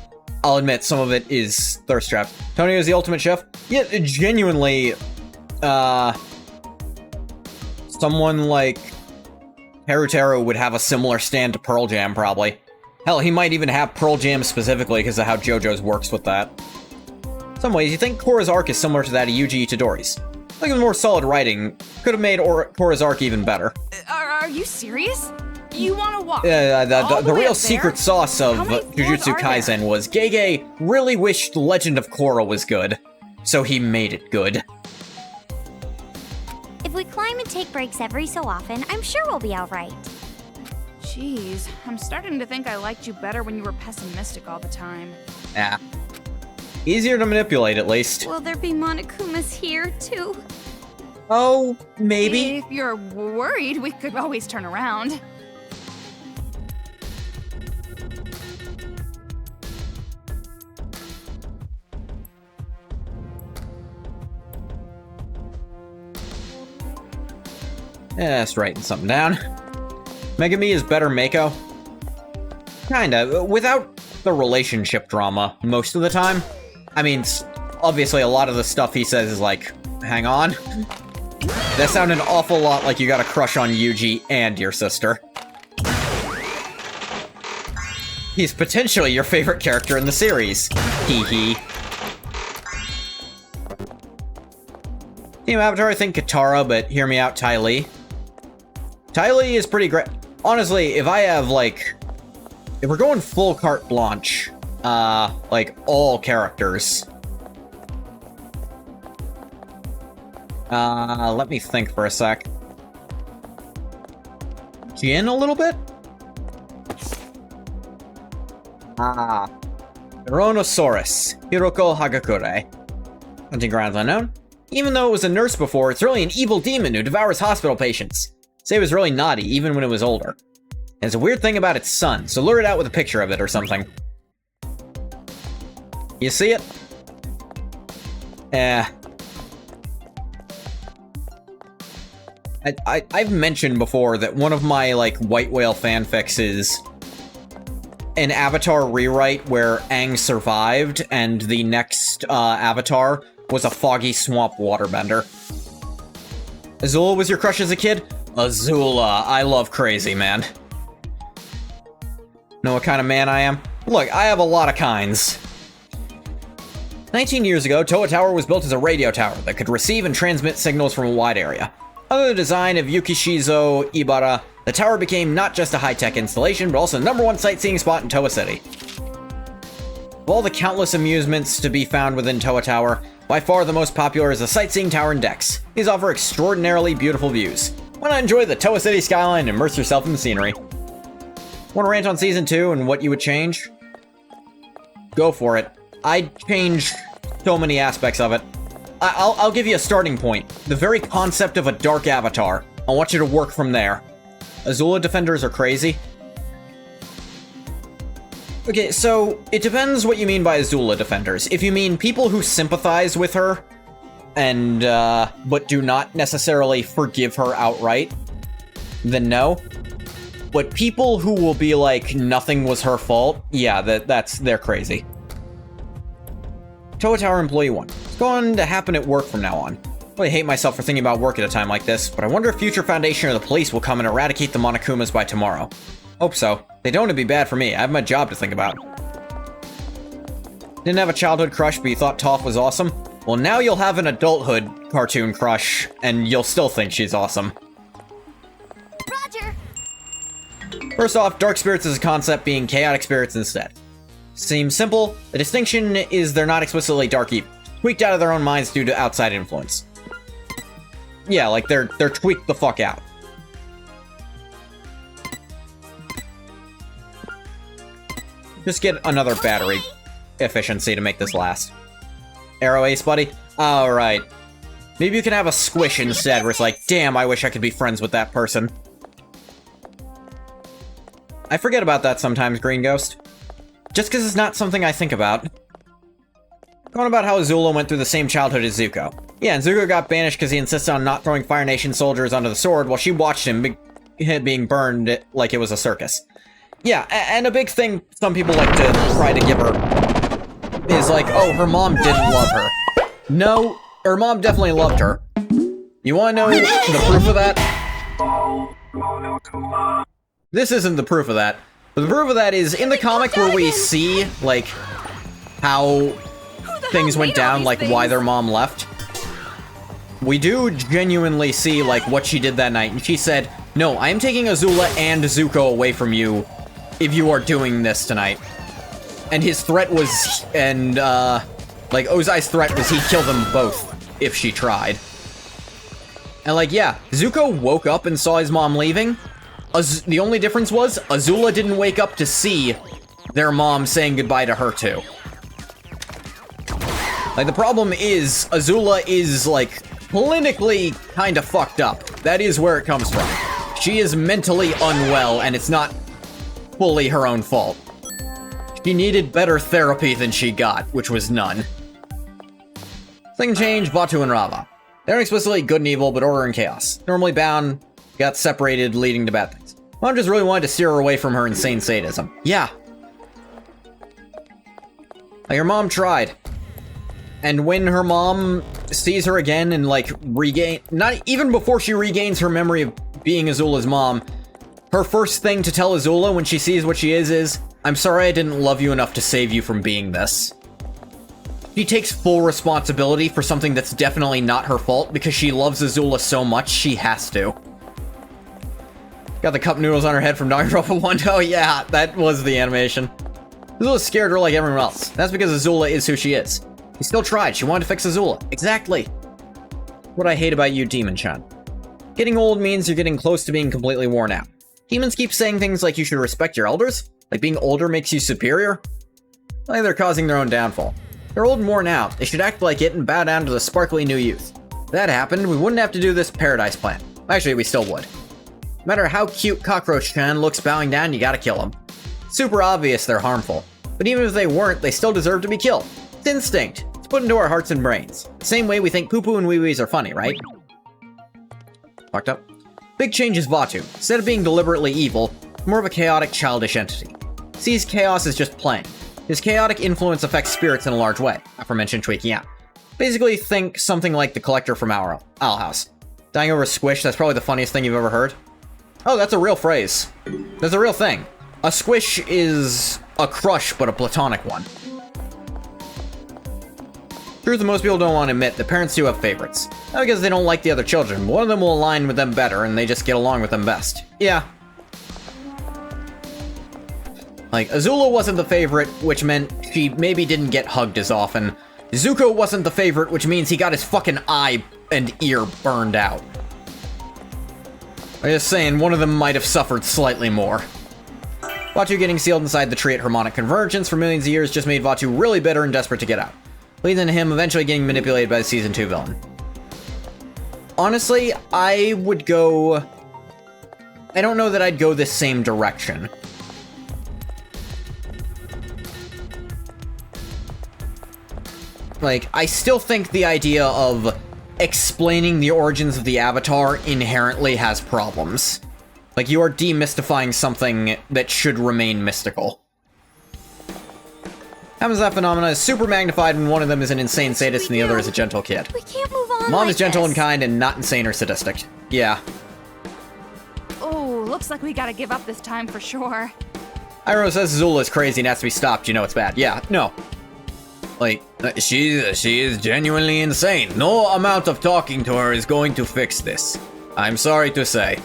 I'll admit, some of it is thirst trap. Tony is the ultimate chef? Yeah, genuinely, someone like Teru would have a similar stand to Pearl Jam, probably. Hell, he might even have Pearl Jam specifically because of how JoJo's works with that. In some ways, you think Korra's arc is similar to that of Yuji Itadori's. Like, with more solid writing, could have made Korra's arc even better. Are you serious? You want to walk? The real secret sauce of Jujutsu Kaisen was Gege really wished Legend of Korra was good, so he made it good. If we climb and take breaks every so often, I'm sure we'll be alright. Jeez, I'm starting to think I liked you better when you were pessimistic all the time. Yeah. Easier to manipulate, at least. Will there be Monokumas here, too? Oh, maybe. If you're worried, we could always turn around. Yeah, that's writing something down. Megami is better Mako? Kinda, without the relationship drama most of the time. I mean, obviously a lot of the stuff he says is like, hang on. That sounded an awful lot like you got a crush on Yuji and your sister. He's potentially your favorite character in the series. Hee hee. Team Avatar, I think Katara, but hear me out, Ty Lee. Ty Lee is pretty great. Honestly, if I have, like... If we're going full carte blanche, like, all characters... let me think for a sec. Jin a little bit? Tyrannosaurus, Hiroko Hagakure. Hunting grounds unknown. Even though it was a nurse before, it's really an evil demon who devours hospital patients. Say it was really naughty, even when it was older. And it's a weird thing about its son, so lure it out with a picture of it or something. You see it? I've mentioned before that one of my, like, White Whale fanfics is an Avatar rewrite where Aang survived, and the next Avatar was a foggy swamp waterbender. Azula was your crush as a kid? Azula, I love crazy, man. Know what kind of man I am? Look, I have a lot of kinds. 19 years ago, Toa Tower was built as a radio tower that could receive and transmit signals from a wide area. Under the design of Yukishizo Ibara, the tower became not just a high-tech installation, but also the #1 sightseeing spot in Toa City. Of all the countless amusements to be found within Toa Tower, by far the most popular is the sightseeing tower and decks. These offer extraordinarily beautiful views. Why not enjoy the Toa City skyline and immerse yourself in the scenery? Want to rant on Season 2 and what you would change? Go for it. I'd change so many aspects of it. I'll give you a starting point. The very concept of a dark avatar. I want you to work from there. Azula defenders are crazy. Okay, so it depends what you mean by Azula defenders. If you mean people who sympathize with her and but do not necessarily forgive her outright, then no. But people who will be like nothing was her fault, yeah, they're crazy. Toa Tower Employee 1. It's going to happen at work from now on. I really hate myself for thinking about work at a time like this, but I wonder if future Foundation or the police will come and eradicate the Monokumas by tomorrow. Hope so. They don't want to be bad for me. I have my job to think about. Didn't have a childhood crush, but you thought Toph was awesome? Well, now you'll have an adulthood cartoon crush, and you'll still think she's awesome. Roger! First off, dark spirits is a concept being chaotic spirits instead. Seems simple. The distinction is they're not explicitly dark evil, tweaked out of their own minds due to outside influence. Yeah, like they're tweaked the fuck out. Just get another battery efficiency to make this last. Arrow ace, buddy? Alright. Maybe you can have a squish instead where it's like, damn, I wish I could be friends with that person. I forget about that sometimes, Green Ghost. Just because it's not something I think about. Going about how Azula went through the same childhood as Zuko. Yeah, and Zuko got banished because he insisted on not throwing Fire Nation soldiers onto the sword while she watched him being burned like it was a circus. Yeah, and a big thing some people like to try to give her is like, oh, her mom didn't love her. No, her mom definitely loved her. You wanna know the proof of that? This isn't the proof of that. But the proof of that is in the comic where we see, like, how things went down, like why their mom left. We do genuinely see, like, what she did that night. And she said, no, I am taking Azula and Zuko away from you if you are doing this tonight. And his threat was, and, like, Ozai's threat was he'd kill them both if she tried. And, like, yeah, Zuko woke up and saw his mom leaving. The only difference was Azula didn't wake up to see their mom saying goodbye to her too. Like, the problem is, Azula is, like, clinically kind of fucked up. That is where it comes from. She is mentally unwell, and it's not fully her own fault. She needed better therapy than she got, which was none. Thing change, Vaatu and Rava. They're explicitly good and evil, but order and chaos. Normally bound, got separated, leading to bad things. Mom just really wanted to steer her away from her insane sadism. Yeah. Like, her mom tried. And when her mom sees her again and, like, not even before she regains her memory of being Azula's mom, her first thing to tell Azula when she sees what she is, I'm sorry I didn't love you enough to save you from being this. She takes full responsibility for something that's definitely not her fault because she loves Azula so much she has to. Got the cup noodles on her head from Danganronpa 1. Oh yeah, that was the animation. Azula scared her like everyone else. That's because Azula is who she is. She still tried. She wanted to fix Azula. Exactly. What I hate about you, Demon-chan. Getting old means you're getting close to being completely worn out. Demons keep saying things like you should respect your elders? Like being older makes you superior? Like they're causing their own downfall. They're old and worn out. They should act like it and bow down to the sparkly new youth. If that happened, we wouldn't have to do this paradise plan. Actually, we still would. No matter how cute Cockroach-chan looks bowing down, you gotta kill him. Super obvious they're harmful. But even if they weren't, they still deserve to be killed. It's instinct. It's put into our hearts and brains. The same way we think poo-poo and wee-wees are funny, right? Fucked up. Big change is Vaatu. Instead of being deliberately evil, more of a chaotic, childish entity. Sees chaos as just playing. His chaotic influence affects spirits in a large way, aforementioned tweaking out. Basically, think something like the Collector from Owl House. Dying over a squish, that's probably the funniest thing you've ever heard. Oh, that's a real phrase. That's a real thing. A squish is a crush, but a platonic one. Truth that most people don't want to admit, the parents do have favorites. Not because they don't like the other children, but one of them will align with them better, and they just get along with them best. Yeah. Like, Azula wasn't the favorite, which meant she maybe didn't get hugged as often. Zuko wasn't the favorite, which means he got his fucking eye and ear burned out. I'm just saying, one of them might have suffered slightly more. Vaatu getting sealed inside the tree at Harmonic Convergence for millions of years just made Vaatu really bitter and desperate to get out, leading to him eventually getting manipulated by the Season 2 villain. Honestly, I would go... I don't know that I'd go this same direction. Like, I still think the idea of explaining the origins of the Avatar inherently has problems. Like, you are demystifying something that should remain mystical. Happens that phenomena is super magnified when one of them is an insane sadist and the other is a gentle kid. We can't move on. Mom like is gentle this. and kind and not insane or sadistic. Yeah. Oh, looks like we gotta give up this time for sure. Iroh says Azula is crazy and has to be stopped. You know it's bad. Yeah, no. Like, she is genuinely insane. No amount of talking to her is going to fix this. I'm sorry to say.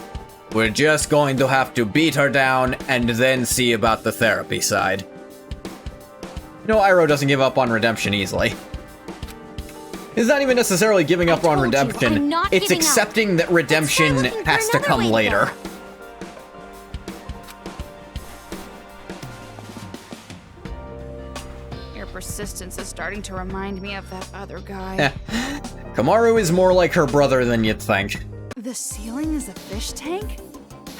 We're just going to have to beat her down and then see about the therapy side. You know, Iroh doesn't give up on redemption easily. It's not even necessarily giving up on redemption. It's accepting that redemption has to come later. Your persistence is starting to remind me of that other guy. Kamaru is more like her brother than you'd think. The ceiling is a fish tank?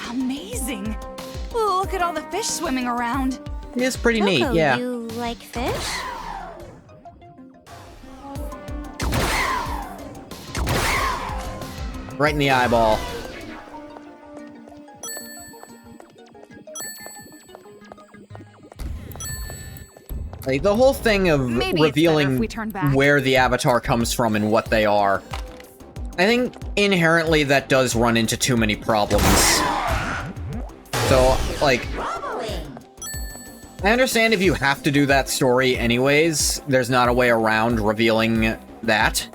Amazing! Look at all the fish swimming around. It's pretty neat, Coco, yeah. You like fish? Right in the eyeball. Like, the whole thing of Maybe revealing it's better if we turn back. where the Avatar comes from and what they are. I think inherently that does run into too many problems. So, like, I understand if you have to do that story anyways, there's not a way around revealing that.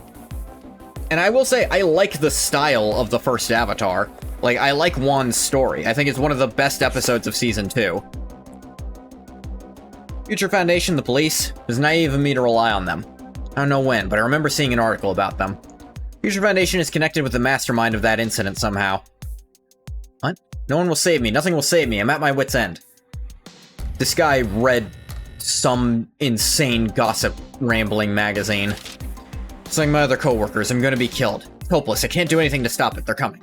And I will say, I like the style of the first Avatar. Like, I like Juan's story. I think it's one of the best episodes of Season 2. Future Foundation, the police. It was naive of me to rely on them. I don't know when, but I remember seeing an article about them. Future Foundation is connected with the mastermind of that incident somehow. What? No one will save me. Nothing will save me. I'm at my wit's end. This guy read some insane gossip rambling magazine. It's like my other coworkers. I'm gonna be killed. It's hopeless. I can't do anything to stop it. They're coming.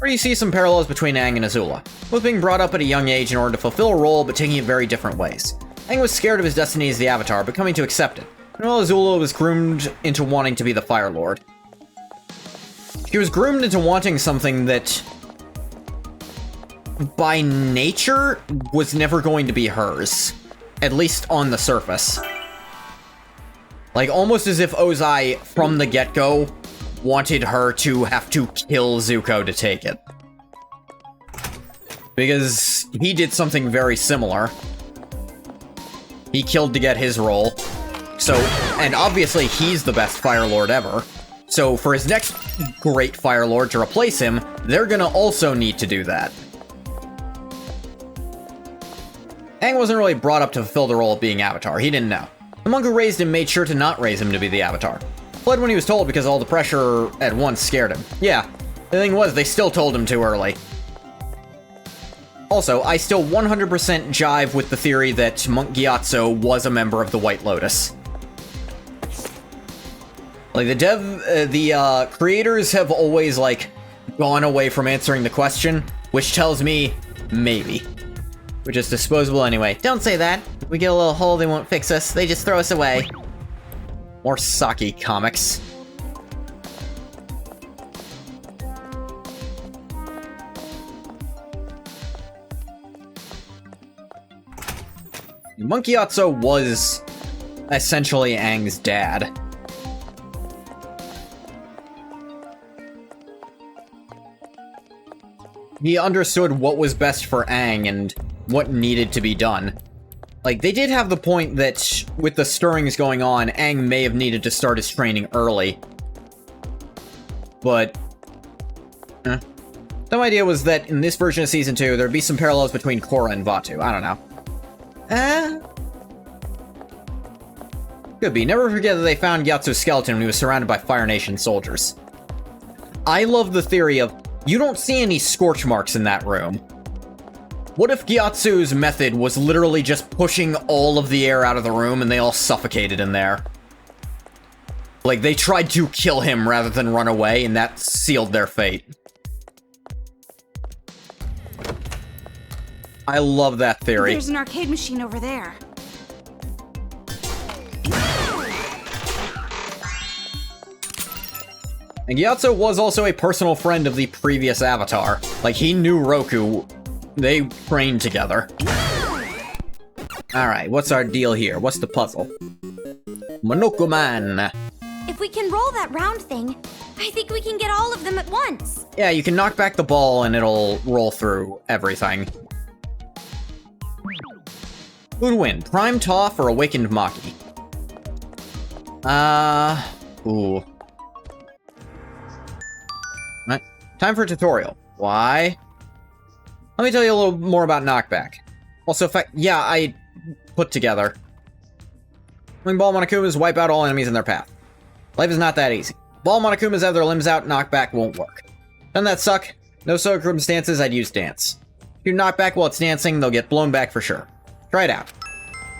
Or you see some parallels between Aang and Azula, both being brought up at a young age in order to fulfill a role, but taking it very different ways. Aang was scared of his destiny as the Avatar, but coming to accept it. While Azula was groomed into wanting to be the Fire Lord. She was groomed into wanting something that, by nature, was never going to be hers. At least on the surface. Like, almost as if Ozai, from the get-go, wanted her to have to kill Zuko to take it. Because he did something very similar. He killed to get his role. So, and obviously he's the best Fire Lord ever. So for his next great Fire Lord to replace him, they're gonna also need to do that. Aang wasn't really brought up to fulfill the role of being Avatar. He didn't know. The monk who raised him made sure to not raise him to be the Avatar. Fled when he was told because all the pressure at once scared him. Yeah, the thing was, they still told him too early. Also, I still 100% jive with the theory that Monk Gyatso was a member of the White Lotus. Like, the creators have always, like, gone away from answering the question, which tells me, maybe. We're just disposable anyway. Don't say that. If we get a little hole, they won't fix us. They just throw us away. More Saki comics. Monk Gyatso was essentially Aang's dad. He understood what was best for Aang and what needed to be done. Like, they did have the point that, with the stirrings going on, Aang may have needed to start his training early. But... some idea was that in this version of Season 2, there'd be some parallels between Korra and Vaatu. I don't know. Could be. Never forget that they found Gyatso's skeleton when he was surrounded by Fire Nation soldiers. I love the theory of, you don't see any scorch marks in that room. What if Gyatso's method was literally just pushing all of the air out of the room and they all suffocated in there? Like, they tried to kill him rather than run away, and that sealed their fate. I love that theory. There's an arcade machine over there. And Gyatso was also a personal friend of the previous Avatar. Like, he knew Roku. They trained together. Alright, what's our deal here? What's the puzzle? Monokuman. If we can roll that round thing, I think we can get all of them at once. Yeah, you can knock back the ball and it'll roll through everything. Who'd win? Prime Toph or Awakened Maki? Ooh. Right. Time for a tutorial. Why? Let me tell you a little more about knockback. Also, yeah, I put together. Wing Ball Monokumas wipe out all enemies in their path. Life is not that easy. Ball Monokumas have their limbs out, knockback won't work. Doesn't that suck? No circumstances, I'd use dance. If you knock back while it's dancing, they'll get blown back for sure. Try it out.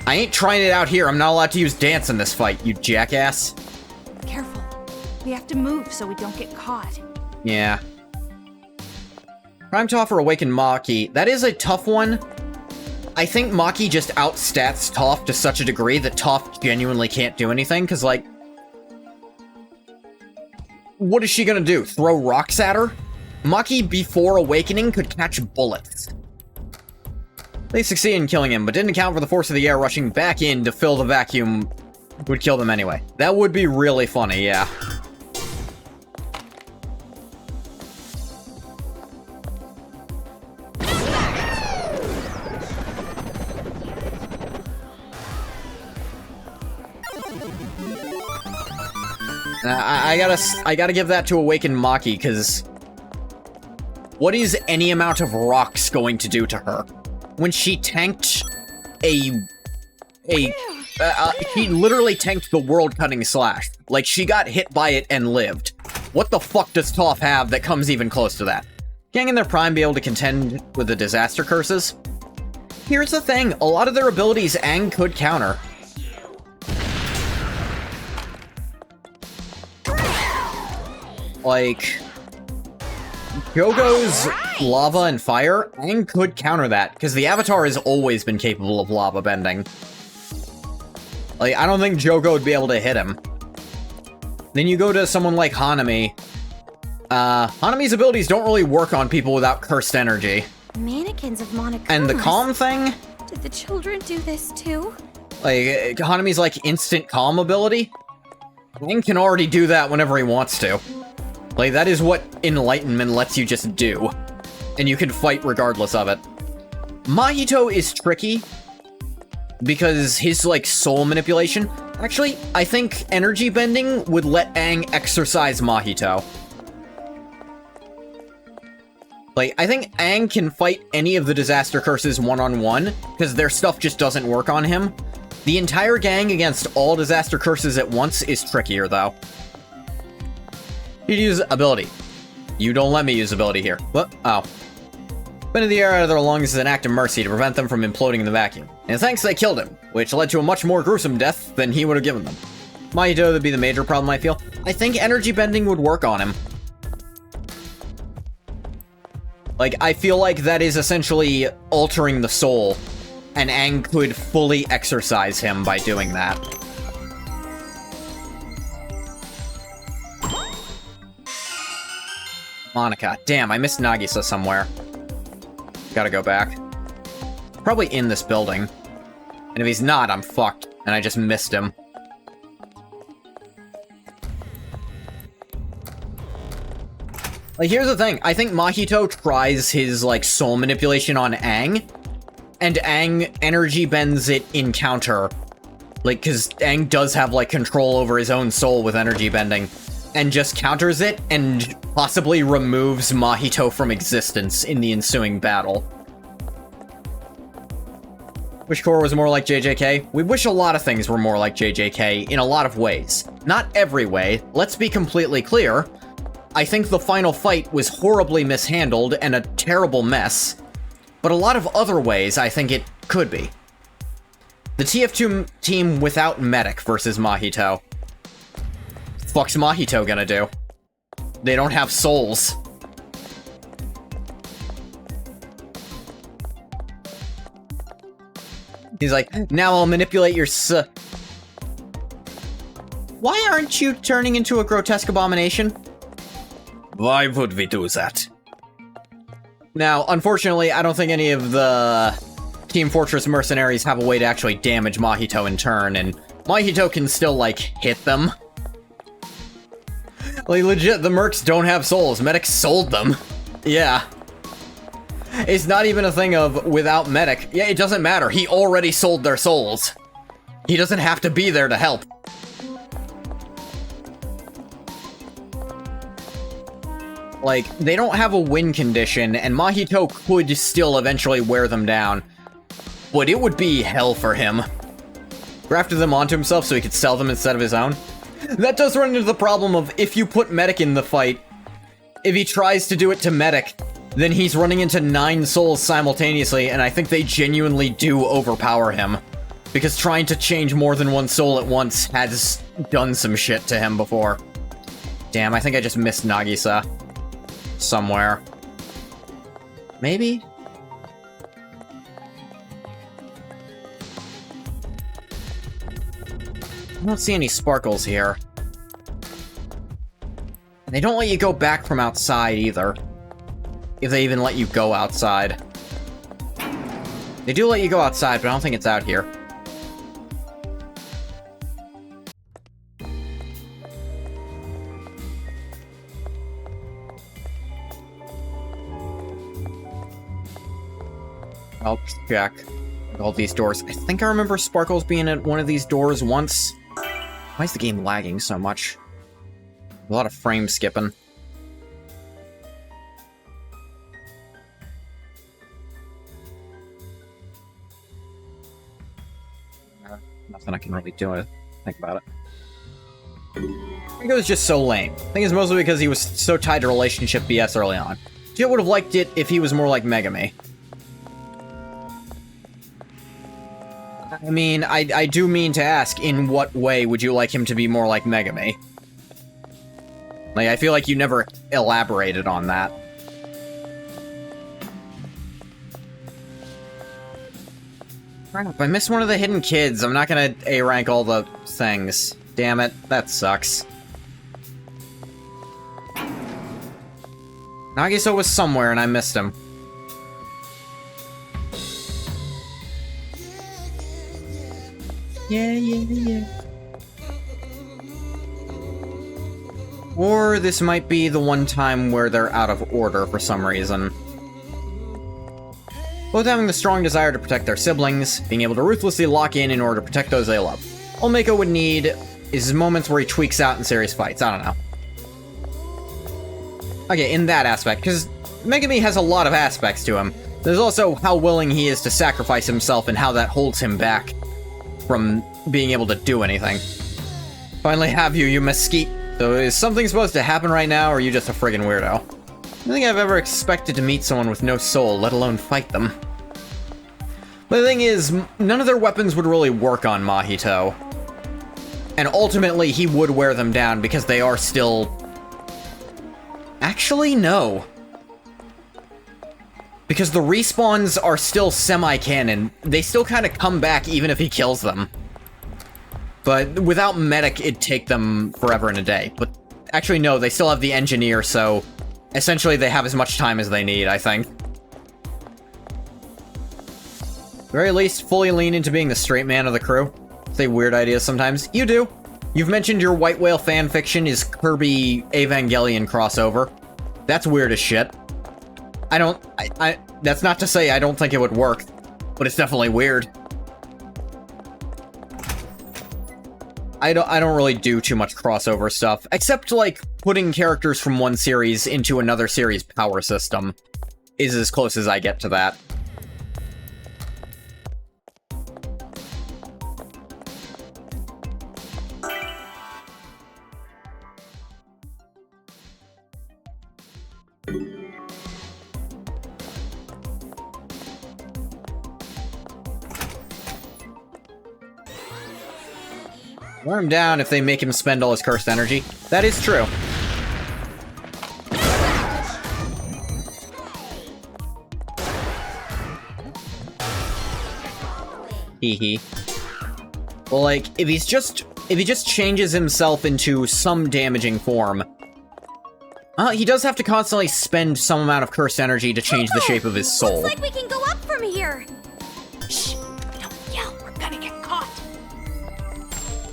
I ain't trying it out here, I'm not allowed to use dance in this fight, you jackass. Careful. We have to move so we don't get caught. Yeah. Prime Toph or Awakened Maki, that is a tough one. I think Maki just outstats Toph to such a degree that Toph genuinely can't do anything, because, like... what is she gonna do? Throw rocks at her? Maki, before awakening, could catch bullets. They succeeded in killing him, but didn't account for the force of the air rushing back in to fill the vacuum would kill them anyway. That would be really funny, yeah. I gotta give that to Awakened Maki, because what is any amount of rocks going to do to her? When she tanked she literally tanked the world-cutting slash. Like, she got hit by it and lived. What the fuck does Toph have that comes even close to that? Gang in their prime be able to contend with the disaster curses? Here's the thing, a lot of their abilities Aang could counter. Like, Gogo's lava and fire, Aang could counter that, because the Avatar has always been capable of lava bending. Like, I don't think Jogo would be able to hit him. Then you go to someone like Hanami. Hanami's abilities don't really work on people without cursed energy. Mannequins of Monaco. And the calm thing? Did the children do this too? Like, Hanami's like instant calm ability? Aang can already do that whenever he wants to. Like, that is what enlightenment lets you just do. And you can fight regardless of it. Mahito is tricky because his, like, soul manipulation... Actually, I think energy bending would let Aang exercise Mahito. Like, I think Aang can fight any of the disaster curses one-on-one, because their stuff just doesn't work on him. The entire gang against all disaster curses at once is trickier, though. You'd use ability. You don't let me use ability here. What? Oh. Bending the air out of their lungs is an act of mercy to prevent them from imploding in the vacuum. And thanks they killed him, which led to a much more gruesome death than he would have given them. Mahito would be the major problem, I feel. I think energy bending would work on him. Like, I feel like that is essentially altering the soul, and Aang could fully exercise him by doing that. Monica. Damn, I missed Nagisa somewhere. Gotta go back. Probably in this building. And if he's not, I'm fucked, and I just missed him. Like, here's the thing. I think Mahito tries his, like, soul manipulation on Aang, and Aang energy bends it in counter. Like, because Aang does have, like, control over his own soul with energy bending, and just counters it, and possibly removes Mahito from existence in the ensuing battle. Wish Core was more like JJK? We wish a lot of things were more like JJK in a lot of ways. Not every way. Let's be completely clear. I think the final fight was horribly mishandled and a terrible mess, but a lot of other ways I think it could be. The TF2 team without Medic versus Mahito. Fuck's Mahito gonna do? They don't have souls. He's like, now I'll manipulate your Why aren't you turning into a grotesque abomination? Why would we do that? Now, unfortunately, I don't think any of the Team Fortress mercenaries have a way to actually damage Mahito in turn, and Mahito can still, like, hit them. Like, legit, the mercs don't have souls. Medic sold them. Yeah. It's not even a thing of without Medic. Yeah, it doesn't matter. He already sold their souls. He doesn't have to be there to help. Like, they don't have a win condition, and Mahito could still eventually wear them down. But it would be hell for him. Grafted them onto himself so he could sell them instead of his own. That does run into the problem of if you put Medic in the fight, if he tries to do it to Medic, then he's running into 9 souls simultaneously, and I think they genuinely do overpower him. Because trying to change more than one soul at once has done some shit to him before. Damn, I think I just missed Nagisa. Somewhere. Maybe? I don't see any sparkles here. And they don't let you go back from outside either. If they even let you go outside. They do let you go outside, but I don't think it's out here. I'll check all these doors. I think I remember Sparkles being at one of these doors once. Why is the game lagging so much? A lot of frame skipping. Nothing I can really do to think about it. I think it was just so lame. I think it's mostly because he was so tied to relationship BS early on. Jit would have liked it if he was more like Megami. I mean, I do mean to ask, in what way would you like him to be more like Megami? Like, I feel like you never elaborated on that. Crap, I missed one of the hidden kids. I'm not gonna A-rank all the things. Damn it, that sucks. Nagisa was somewhere and I missed him. Yeah. Or this might be the one time where they're out of order for some reason. Both having the strong desire to protect their siblings, being able to ruthlessly lock in order to protect those they love. All Mako would need is moments where he tweaks out in serious fights, I don't know. Okay, in that aspect, because Megami has a lot of aspects to him. There's also how willing he is to sacrifice himself and how that holds him back from being able to do anything. Finally have you mesquite. So is something supposed to happen right now, or are you just a friggin' weirdo? I don't think I've ever expected to meet someone with no soul, let alone fight them. But the thing is, none of their weapons would really work on Mahito. And ultimately, he would wear them down because they are still... Actually, no. Because the respawns are still semi-canon. They still kind of come back even if he kills them. But without Medic, it'd take them forever and a day. But actually, no, they still have the Engineer, so... Essentially, they have as much time as they need, I think. At the very least, fully lean into being the straight man of the crew. Say weird ideas sometimes. You do. You've mentioned your White Whale fanfiction is Kirby Evangelion crossover. That's weird as shit. That's not to say I don't think it would work, but it's definitely weird. I don't really do too much crossover stuff, except, like, putting characters from one series into another series' power system is as close as I get to that. Wear him down if they make him spend all his cursed energy. That is true. Hee. Well, like, if he just changes himself into some damaging form, he does have to constantly spend some amount of cursed energy to change the shape of his soul. Looks like we can go up from here. Shh! Don't yell. We're gonna get caught.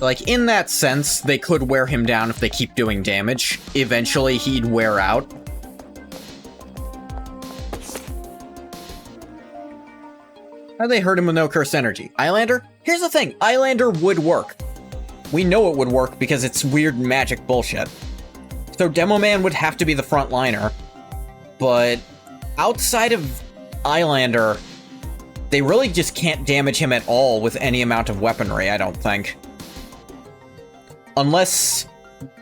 Like, in that sense, they could wear him down if they keep doing damage. Eventually, he'd wear out. How they hurt him with no cursed energy? Islander? Here's the thing, Islander would work. We know it would work because it's weird magic bullshit. So Demo Man would have to be the front liner. But outside of Islander, they really just can't damage him at all with any amount of weaponry, I don't think. Unless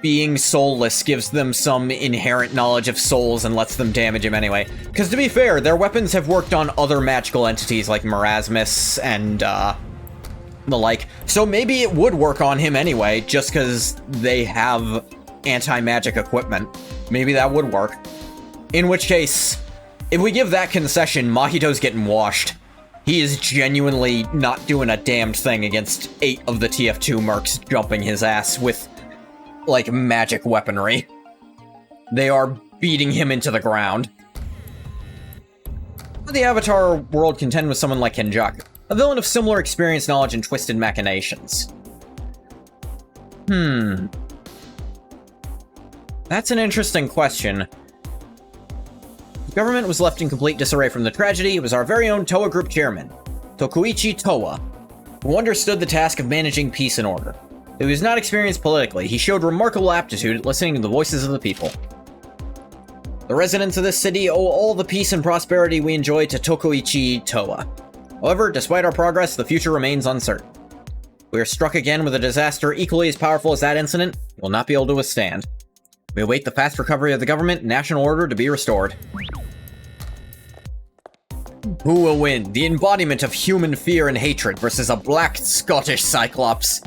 being soulless gives them some inherent knowledge of souls and lets them damage him anyway. Because to be fair, their weapons have worked on other magical entities like Marasmus and the like. So maybe it would work on him anyway, just because they have anti-magic equipment. Maybe that would work. In which case, if we give that concession, Mahito's getting washed. He is genuinely not doing a damned thing against 8 of the TF2 mercs jumping his ass with, like, magic weaponry. They are beating him into the ground. Would the Avatar world contend with someone like Kenjaku, a villain of similar experience, knowledge, and twisted machinations? That's an interesting question. The government was left in complete disarray from the tragedy. It was our very own Toa Group chairman, Tokuichi Toa, who understood the task of managing peace and order. Though he was not experienced politically, he showed remarkable aptitude at listening to the voices of the people. The residents of this city owe all the peace and prosperity we enjoy to Tokoichi Toa. However, despite our progress, the future remains uncertain. We are struck again with a disaster equally as powerful as that incident, we will not be able to withstand. We await the fast recovery of the government and national order to be restored. Who will win? The embodiment of human fear and hatred versus a black Scottish Cyclops.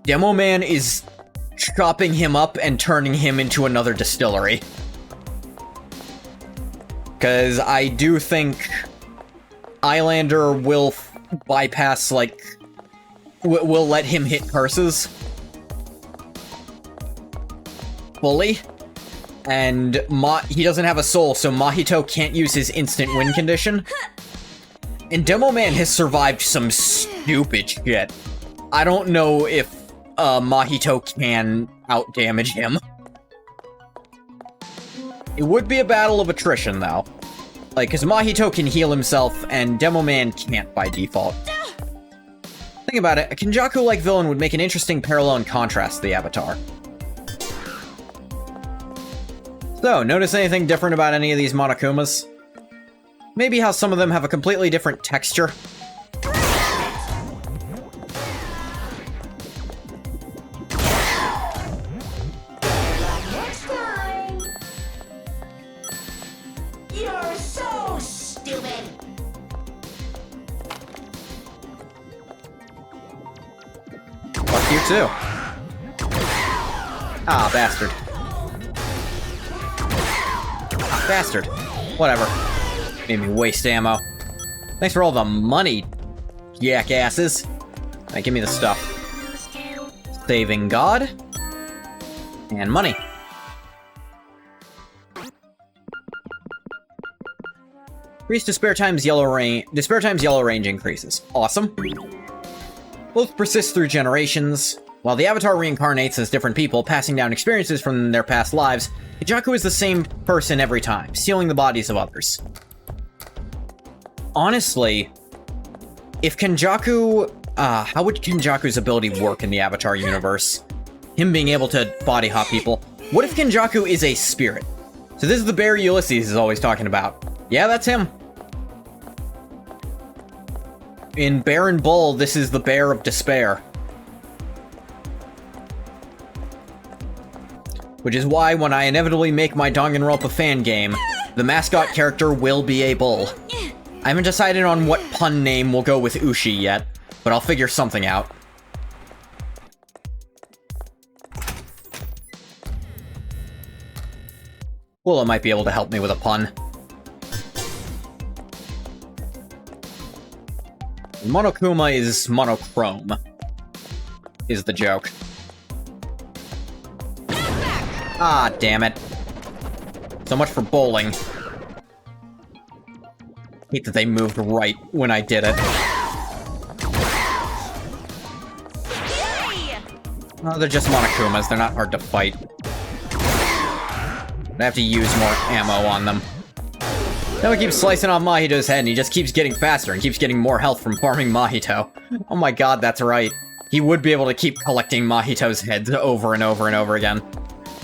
Demo Man is chopping him up and turning him into another distillery. Because I do think Islander will bypass, like, will let him hit curses fully. And he doesn't have a soul, so Mahito can't use his instant win condition. And Demo Man has survived some stupid shit. I don't know if Mahito can outdamage him. It would be a battle of attrition, though. Like, because Mahito can heal himself, and Demo Man can't by default. Think about it, a Kenjaku-like villain would make an interesting parallel and contrast to the Avatar. So, notice anything different about any of these Monokumas? Maybe how some of them have a completely different texture? Next time! You're so stupid! Fuck you too. Ah, bastard. Bastard. Whatever. Made me waste ammo. Thanks for all the money, jackasses. Alright, give me the stuff. Saving God. And money. Increase despair times yellow range. Despair times yellow range increases. Awesome. Both persist through generations. While the Avatar reincarnates as different people, passing down experiences from their past lives, Kenjaku is the same person every time, stealing the bodies of others. Honestly, if Kenjaku... how would Kenjaku's ability work in the Avatar universe? Him being able to body hop people. What if Kenjaku is a spirit? So this is the bear Ulysses is always talking about. Yeah, that's him. In Bear and Bull, this is the Bear of Despair. Which is why when I inevitably make my Danganronpa fan game, the mascot character will be a bull. I haven't decided on what pun name will go with Ushi yet, but I'll figure something out. Woola might be able to help me with a pun. Monokuma is monochrome, is the joke. Ah, damn it. So much for bowling. Hate that they moved right when I did it. Oh, they're just Monokumas, they're not hard to fight. I have to use more ammo on them. Now he keeps slicing off Mahito's head and he just keeps getting faster and keeps getting more health from farming Mahito. Oh my god, that's right. He would be able to keep collecting Mahito's heads over and over and over again.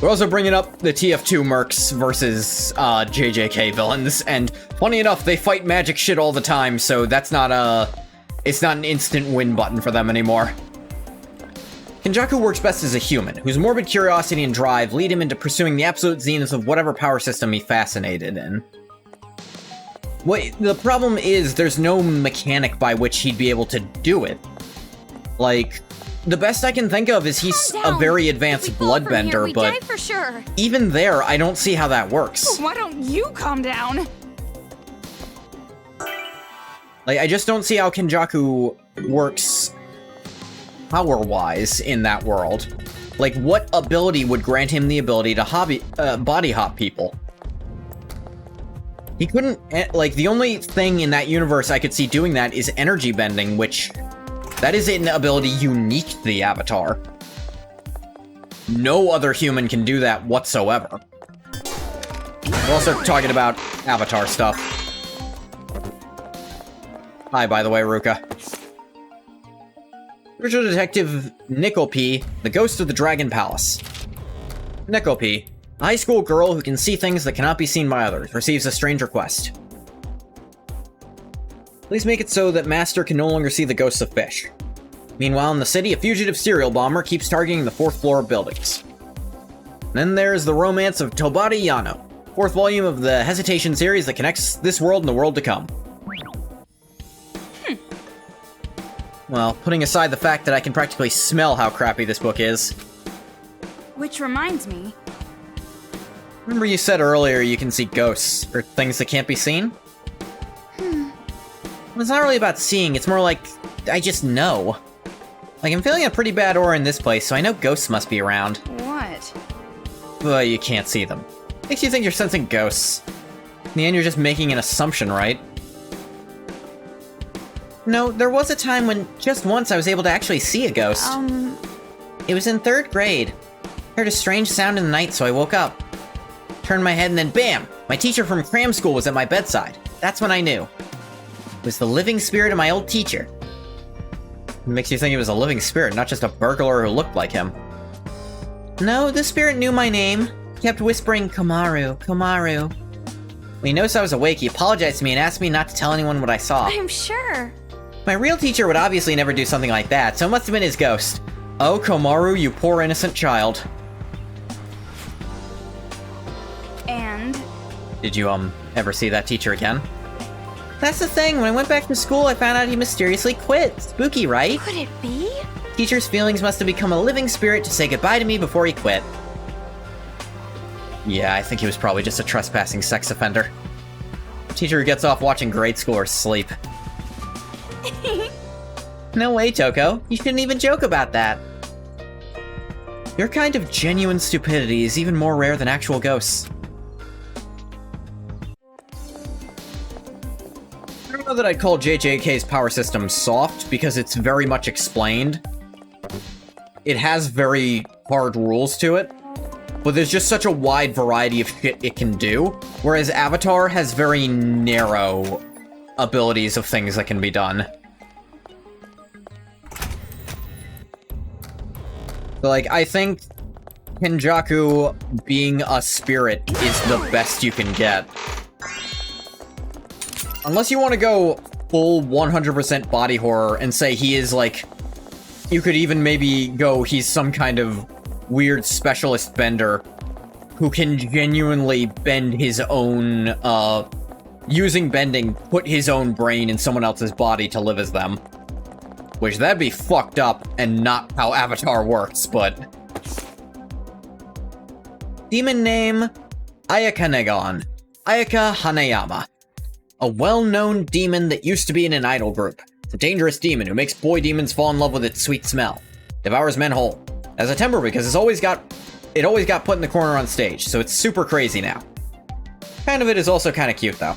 We're also bringing up the TF2 mercs versus JJK villains, and funny enough, they fight magic shit all the time, so that's not it's not an instant win button for them anymore. Kenjaku works best as a human, whose morbid curiosity and drive lead him into pursuing the absolute zenith of whatever power system he's fascinated in. The problem is, there's no mechanic by which he'd be able to do it. Like, the best I can think of is he's a very advanced bloodbender, but for sure. Even there, I don't see how that works. Why don't you calm down? Like, I just don't see how Kenjaku works power-wise in that world. Like, what ability would grant him the ability to body hop people? He couldn't, like, the only thing in that universe I could see doing that is energy bending, which, that is an ability unique to the Avatar. No other human can do that whatsoever. We're also talking about Avatar stuff. Hi, by the way, Ruka. Spiritual Detective Nickelpie, the Ghost of the Dragon Palace. Nickelpie, a high school girl who can see things that cannot be seen by others, receives a strange request. Please make it so that Master can no longer see the ghosts of fish. Meanwhile, in the city, a fugitive serial bomber keeps targeting the 4th floor of buildings. Then there's the romance of Tobari Yano, 4th volume of the Hesitation series that connects this world and the world to come. Well, putting aside the fact that I can practically smell how crappy this book is. Which reminds me. Remember you said earlier you can see ghosts, or things that can't be seen? Well, it's not really about seeing, it's more like, I just know. Like, I'm feeling a pretty bad aura in this place, so I know ghosts must be around. What? But you can't see them. Makes you think you're sensing ghosts. In the end, you're just making an assumption, right? No, there was a time when, just once, I was able to actually see a ghost. It was in 3rd grade. Heard a strange sound in the night, so I woke up. Turned my head and then BAM! My teacher from cram school was at my bedside. That's when I knew. It was the living spirit of my old teacher. It makes you think it was a living spirit, not just a burglar who looked like him. No, the spirit knew my name. Kept whispering, Komaru, Komaru. When he noticed I was awake, he apologized to me and asked me not to tell anyone what I saw. I'm sure. My real teacher would obviously never do something like that, so it must have been his ghost. Oh, Komaru, you poor innocent child. And? Did you, ever see that teacher again? That's the thing, when I went back to school, I found out he mysteriously quit. Spooky, right? Could it be? Teacher's feelings must have become a living spirit to say goodbye to me before he quit. Yeah, I think he was probably just a trespassing sex offender. Teacher who gets off watching grade schoolers sleep. No way, Toko. You shouldn't even joke about that. Your kind of genuine stupidity is even more rare than actual ghosts. I don't know that I'd call JJK's power system soft, because it's very much explained. It has very hard rules to it, but there's just such a wide variety of shit it can do, whereas Avatar has very narrow abilities of things that can be done. So, like, I think Kenjaku being a spirit is the best you can get. Unless you want to go full 100% body horror and say he is, like... You could even maybe go he's some kind of weird specialist bender who can genuinely bend his own, using bending, put his own brain in someone else's body to live as them. Which, that'd be fucked up and not how Avatar works, but... Demon name, Ayaka Negon. Ayaka Hanayama. A well-known demon that used to be in an idol group. It's a dangerous demon who makes boy demons fall in love with its sweet smell. Devours men whole. Has a temper because it always got put in the corner on stage, so it's super crazy now. Kind of it is also kind of cute, though.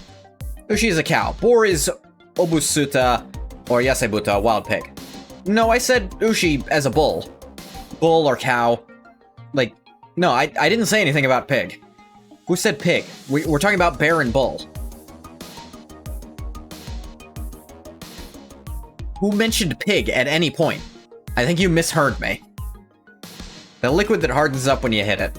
Ushi is a cow. Boar is Obusuta, or Yasebuta, a wild pig. No, I said Ushi as a bull. Bull or cow. Like, no, I didn't say anything about pig. Who said pig? We're talking about bear and bull. Who mentioned pig at any point? I think you misheard me. The liquid that hardens up when you hit it.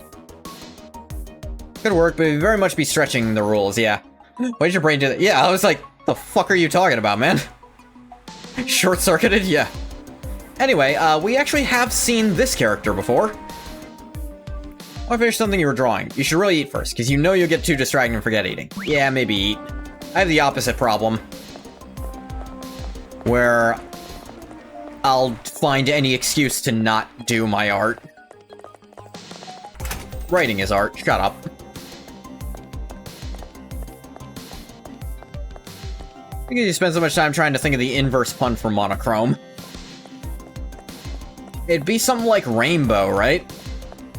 Could work, but you'd very much be stretching the rules, yeah. Why did your brain do that? Yeah, I was like, the fuck are you talking about, man? Short-circuited? Yeah. Anyway, we actually have seen this character before. I finished something you were drawing. You should really eat first, because you know you'll get too distracted and forget eating. Yeah, maybe eat. I have the opposite problem. Where I'll find any excuse to not do my art. Writing is art. Shut up. Because you spend so much time trying to think of the inverse pun for monochrome. It'd be something like rainbow, right?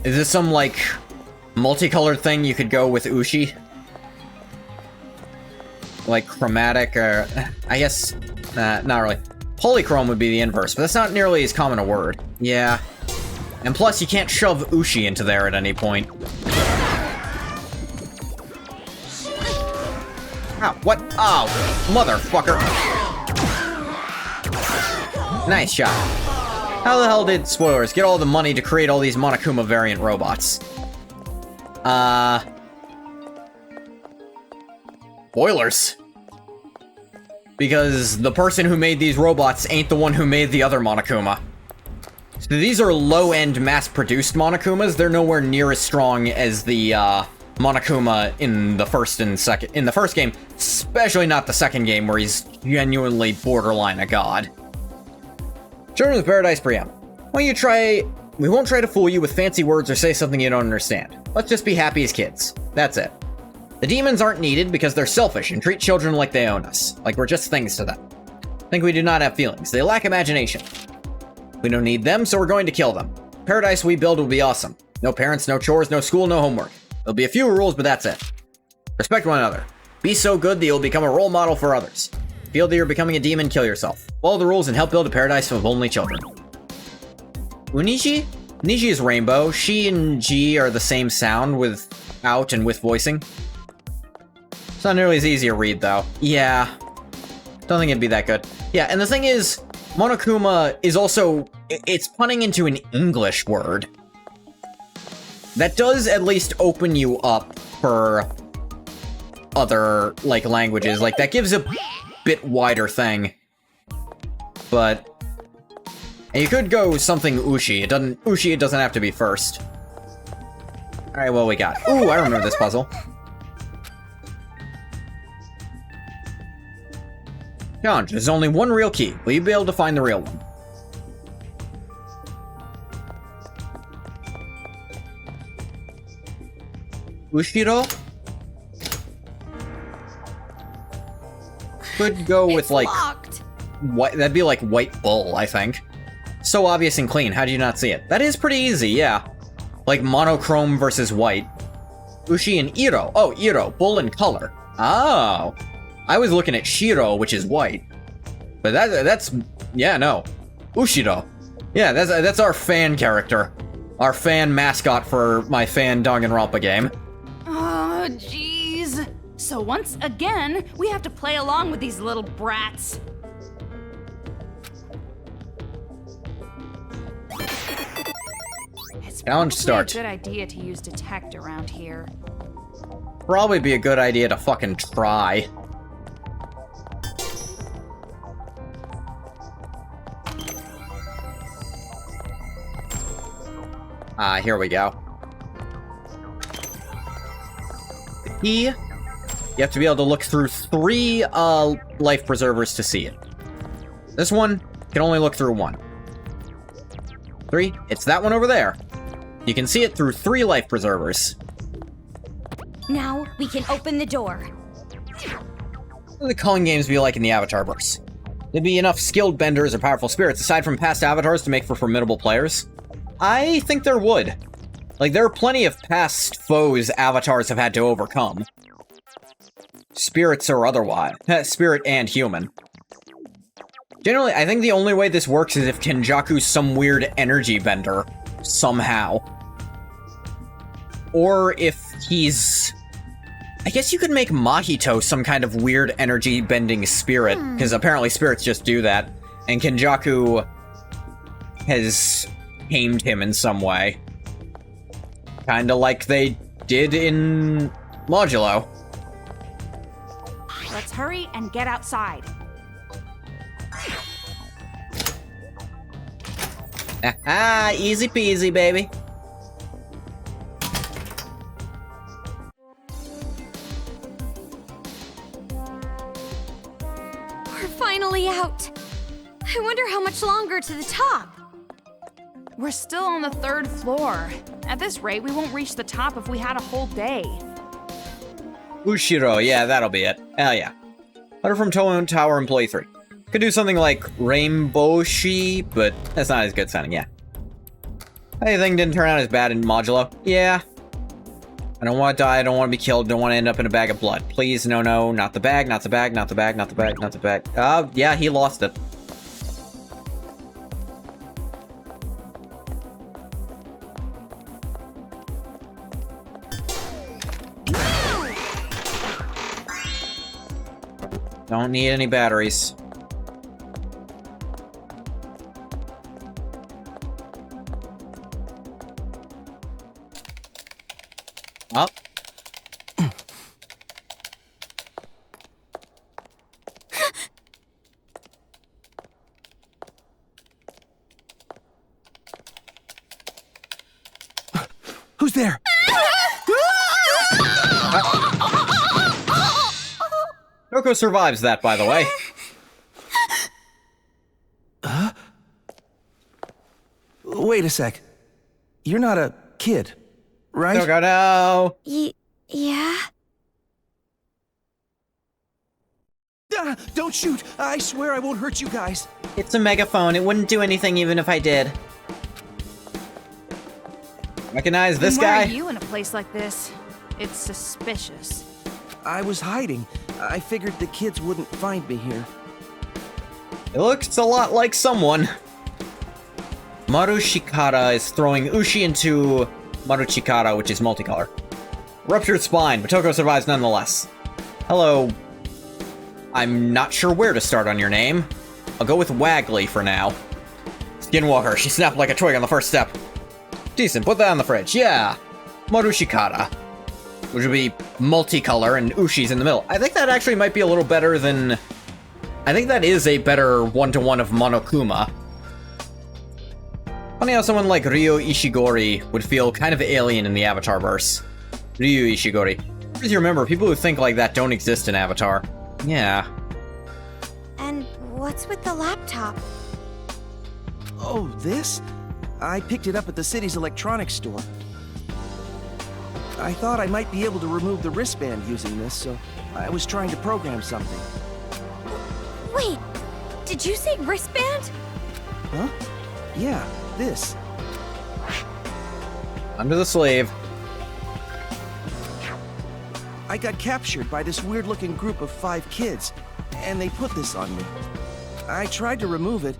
Is this some, like, multicolored thing you could go with Ushi? Like chromatic, or... I guess... not really. Polychrome would be the inverse, but that's not nearly as common a word. Yeah. And plus, you can't shove Ushi into there at any point. Oh, what? Oh, motherfucker. Nice shot. How the hell did, spoilers, get all the money to create all these Monokuma variant robots? Spoilers. Because the person who made these robots ain't the one who made the other Monokuma. So these are low-end, mass-produced Monokumas. They're nowhere near as strong as the, Monokuma in the first game, especially not the second game, where he's genuinely borderline a god. Children of Paradise preamp. We won't try to fool you with fancy words or say something you don't understand. Let's just be happy as kids. That's it. The demons aren't needed because they're selfish and treat children like they own us, like we're just things to them. Think we do not have feelings. They lack imagination. We don't need them, so we're going to kill them. Paradise we build will be awesome. No parents, no chores, no school, no homework. There'll be a few rules, but that's it. Respect one another. Be so good that you'll become a role model for others. Feel that you're becoming a demon, kill yourself. Follow the rules and help build a paradise of only children. Uniji? Uniji is rainbow. She and G are the same sound without and with voicing. It's not nearly as easy to read, though. Yeah. Don't think it'd be that good. Yeah, and the thing is, Monokuma is also... It's punning into an English word. That does at least open you up for other, like, languages. Like, that gives a bit wider thing. But... And you could go something Ushi. It doesn't have to be first. Alright, what we got? Ooh, I remember this puzzle. Challenge, there's only one real key. Will you be able to find the real one? Ushiro? Could go with, like... What? That'd be like White Bull, I think. So obvious and clean, how do you not see it? That is pretty easy, yeah. Like monochrome versus white. Ushi and Iro. Oh, Iro, bull in color. Oh. I was looking at Shiro, which is white. But that's yeah, no. Ushiro. Yeah, that's our fan character. Our fan mascot for my fan Danganronpa game. Oh, jeez. So once again, we have to play along with these little brats. It's Challenge start. A good idea to use detect around here. Probably be a good idea to fucking try. Here we go. The key. You have to be able to look through 3 life preservers to see it. This one can only look through 1. 3. It's that one over there. You can see it through 3 life preservers. Now we can open the door. What would the culling games be like in the Avatarverse? There'd be enough skilled benders or powerful spirits aside from past avatars to make for formidable players? I think there would. Like, there are plenty of past foes avatars have had to overcome. Spirits or otherwise. Spirit and human. Generally, I think the only way this works is if Kenjaku's some weird energy bender. Somehow. Or if he's... I guess you could make Mahito some kind of weird energy bending spirit, because apparently spirits just do that. And Kenjaku has tamed him in some way. Kinda like they did in Modulo. Let's hurry and get outside. Ah, easy peasy, baby. We're finally out. I wonder how much longer to the top. We're still on the 3rd floor. At this rate, we won't reach the top if we had a whole day. Ushiro, yeah, that'll be it. Hell yeah. Letter from Town Tower Employee 3. Could do something like Rainbowshi, but that's not as good sounding, yeah. Anything didn't turn out as bad in Modulo? Yeah. I don't want to die, I don't want to be killed, don't want to end up in a bag of blood. Please, no, no, not the bag, not the bag, not the bag, not the bag, not the bag. Yeah, he lost it. Don't need any batteries. Who's there? Coco survives that, by the way. Wait a sec. You're not a kid, right? Coco, no! Yeah? Ah, don't shoot! I swear I won't hurt you guys. It's a megaphone. It wouldn't do anything even if I did. Recognize this Then why guy? are you in a place like this? It's suspicious. I was hiding. I figured the kids wouldn't find me here. It looks a lot like someone. Marushikara is throwing Ushi into Maruchikara, which is multicolor. Ruptured spine, but Toko survives nonetheless. Hello. I'm not sure where to start on your name. I'll go with Waggly for now. Skinwalker, she snapped like a twig on the first step. Decent, put that on the fridge, yeah. Marushikara. Which would be multicolor and Ushi's in the middle. I think that actually might be a little better than... I think that is a better one-to-one of Monokuma. Funny how someone like Ryo Ishigori would feel kind of alien in the Avatar-verse. Ryo Ishigori. Please remember, people who think like that don't exist in Avatar. Yeah. And what's with the laptop? Oh, this? I picked it up at the city's electronics store. I thought I might be able to remove the wristband using this, so I was trying to program something. Wait, did you say wristband? Huh? Yeah, this. Under the sleeve. I got captured by this weird-looking group of 5 kids, and they put this on me. I tried to remove it,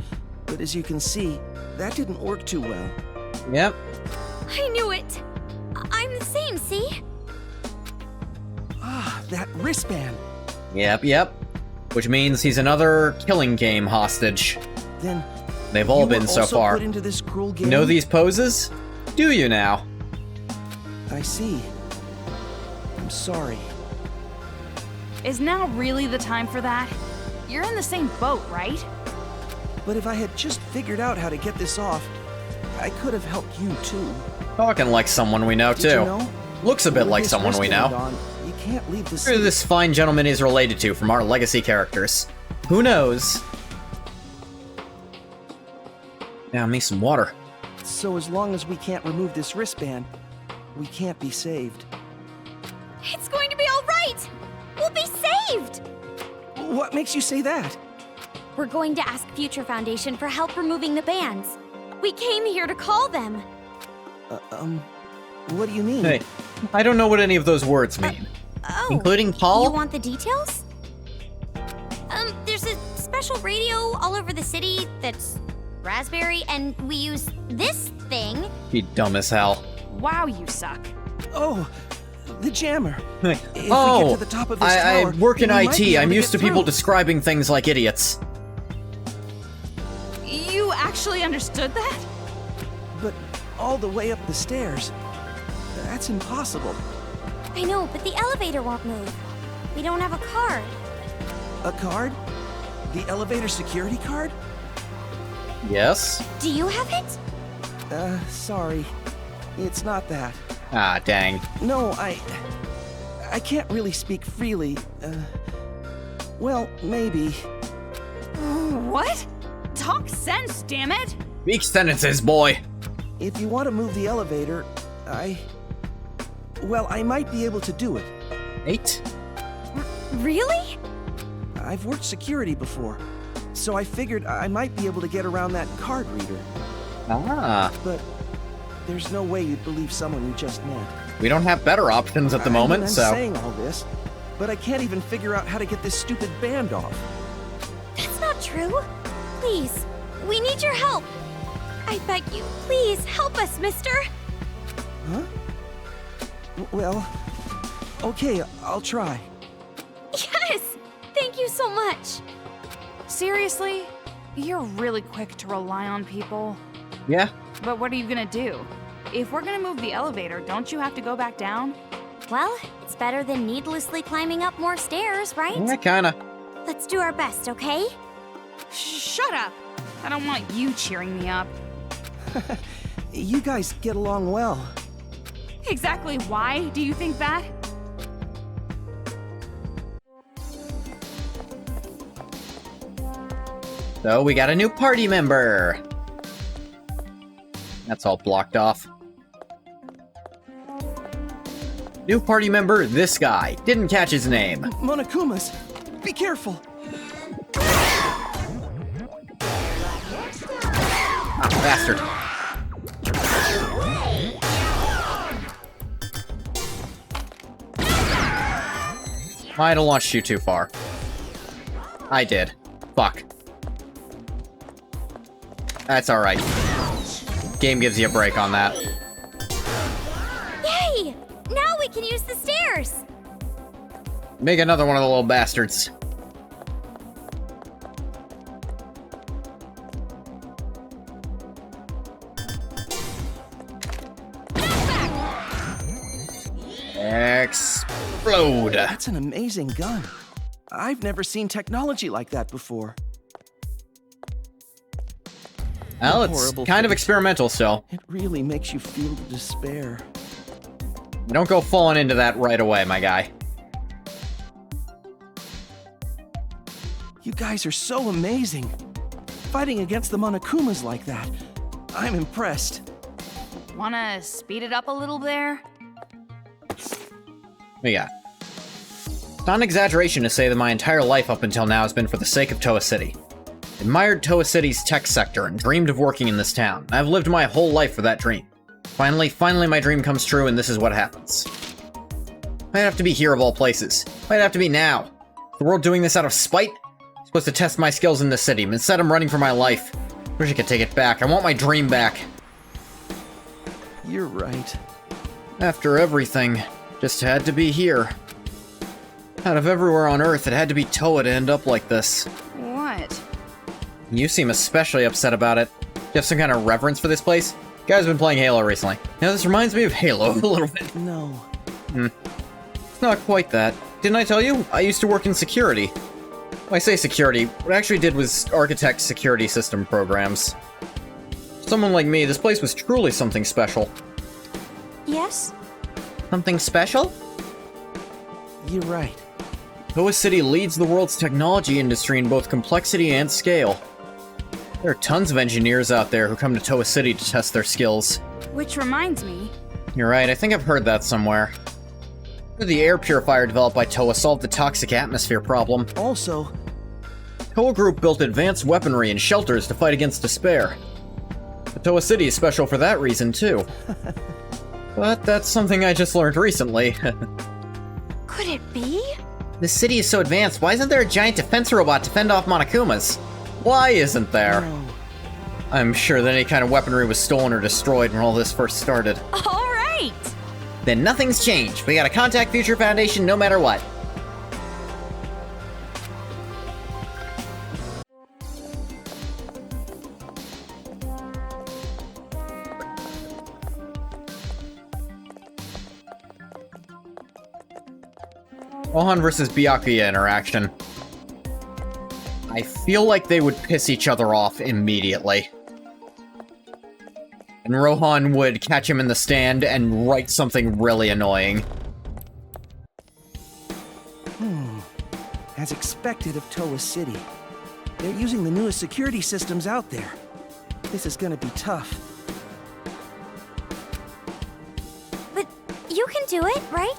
but as you can see, that didn't work too well. Yep. I knew it! I'm the same, see? Ah, that wristband. Yep. Which means he's another killing game hostage. Then They've all been so also far. put into this cruel game? Know these poses? Do you now? I see. I'm sorry. Is now really the time for that? You're in the same boat, right? But if I had just figured out how to get this off, I could have helped you too. Talking like someone we know, Did too. you know? Looks a bit With like this someone we wristband know. on, you can't leave the Who city. this fine gentleman is related to from our legacy characters. Who knows? Yeah, me some water. So as long as we can't remove this wristband, we can't be saved. It's going to be all right! We'll be saved! What makes you say that? We're going to ask Future Foundation for help removing the bands. We came here to call them. What do you mean? Hey, I don't know what any of those words mean. Oh. Including Paul? You want the details? There's a special radio all over the city that's raspberry, and we use this thing. Be dumb as hell. Wow, you suck. Oh, the jammer. If we get Oh, to the top of this I tower, work in we might be IT. able I'm to used to get people through. describing things like idiots. You actually understood that? But all the way up the stairs. That's impossible. I know, but the elevator won't move. We don't have a card. A card? The elevator security card? Yes? Do you have it? Sorry. It's not that. Ah, dang. No, I can't really speak freely. Well, maybe. What? Talk sense, damn it! Speak sentences, boy. If you want to move the elevator, well, I might be able to do it. 8? Really? I've worked security before, so I figured I might be able to get around that card reader. Ah. But there's no way you'd believe someone you just met. We don't have better options at the I mean, moment, I'm so... saying all this, but I can't even figure out how to get this stupid band off. That's not true. Please, we need your help. I beg you, please help us, mister. Huh? Well, okay, I'll try. Yes! Thank you so much. Seriously? You're really quick to rely on people. Yeah? But what are you gonna do? If we're gonna move the elevator, don't you have to go back down? Well, it's better than needlessly climbing up more stairs, right? Yeah, kinda. Let's do our best, okay? Shut up! I don't want you cheering me up. You guys get along well. Exactly why do you think that? So we got a new party member. That's all blocked off. New party member, this guy. Didn't catch his name. Monokumas, be careful. Ah, bastard. Might have launched you too far. I did. Fuck. That's alright. Game gives you a break on that. Yay! Now we can use the stairs! Make another one of the little bastards. Explode! That's an amazing gun. I've never seen technology like that before. Well, it's Horrible kind of face. experimental still. It really makes you feel the despair. Don't go falling into that right away, my guy. You guys are so amazing. Fighting against the Monokumas like that. I'm impressed. Wanna speed it up a little there? What you got? It's not an exaggeration to say that my entire life up until now has been for the sake of Toa City. Admired Toa City's tech sector and dreamed of working in this town. I've lived my whole life for that dream. Finally my dream comes true and this is what happens. Might have to be here of all places. Might have to be now. The world doing this out of spite? Supposed to test my skills in the city, but instead I'm running for my life. Wish I could take it back. I want my dream back. You're right. After everything, just had to be here. Out of everywhere on Earth, it had to be Toa to end up like this. What? You seem especially upset about it. You have some kind of reverence for this place? You guys have been playing Halo recently. Now this reminds me of Halo a little bit. No. It's not quite that. Didn't I tell you? I used to work in security. When I say security, what I actually did was architect security system programs. For someone like me, this place was truly something special. Yes? Something special? You're right. Toa City leads the world's technology industry in both complexity and scale. There are tons of engineers out there who come to Toa City to test their skills. Which reminds me, You're right, I think I've heard that somewhere. The air purifier developed by Toa solved the toxic atmosphere problem. Also, Toa Group built advanced weaponry and shelters to fight against despair. But Toa City is special for that reason, too. But that's something I just learned recently. Could it be? This city is so advanced, why isn't there a giant defense robot to fend off Monokumas? Why isn't there? no. I'm sure that any kind of weaponry was stolen or destroyed when all this first started. all right! Then nothing's changed. We gotta contact Future Foundation no matter what. Rohan versus Byakuya interaction. I feel like they would piss each other off immediately. And Rohan would catch him in the stand and write something really annoying. As expected of Toa City. They're using the newest security systems out there. This is gonna be tough. But you can do it, right?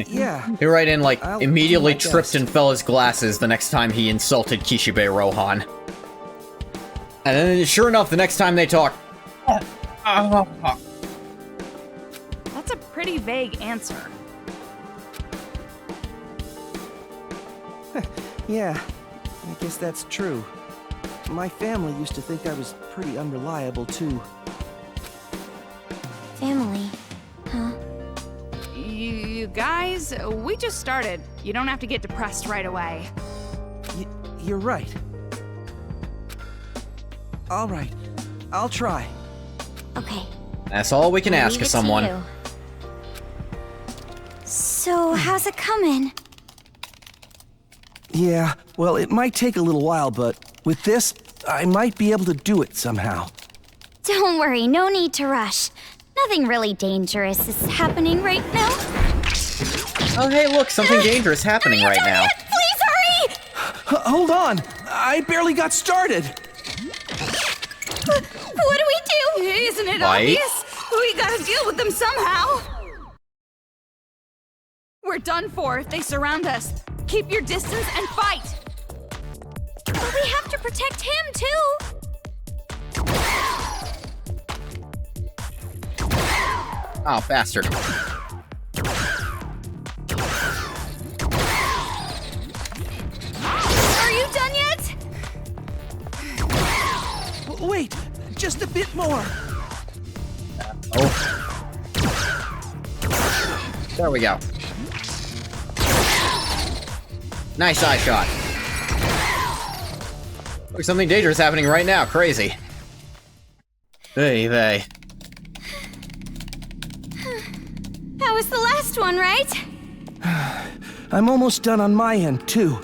Yeah. He right in, like, I'll immediately do my tripped best. and fell his glasses the next time he insulted Kishibe Rohan. And then, sure enough, the next time they talk... That's a pretty vague answer. Yeah, I guess that's true. My family used to think I was pretty unreliable, too. Family. Huh? You guys, we just started. You don't have to get depressed right away. You're right. All right, I'll try. Okay. That's all we can I'll ask leave of it to someone. you. So, how's it coming? Yeah, well, it might take a little while, but with this, I might be able to do it somehow. Don't worry, no need to rush. Nothing really dangerous is happening right now. Oh, hey, look, something dangerous happening right now. Please hurry! Hold on! I barely got started! What do we do? Isn't it Right? obvious? We gotta deal with them somehow. We're done for if they surround us. Keep your distance and fight. But we have to protect him, too! Oh, bastard. Are you done yet? Wait, just a bit more. Oh. There we go. Nice eye shot. Look, something dangerous happening right now. Crazy. Hey, they. That was the last one, right? I'm almost done on my end, too.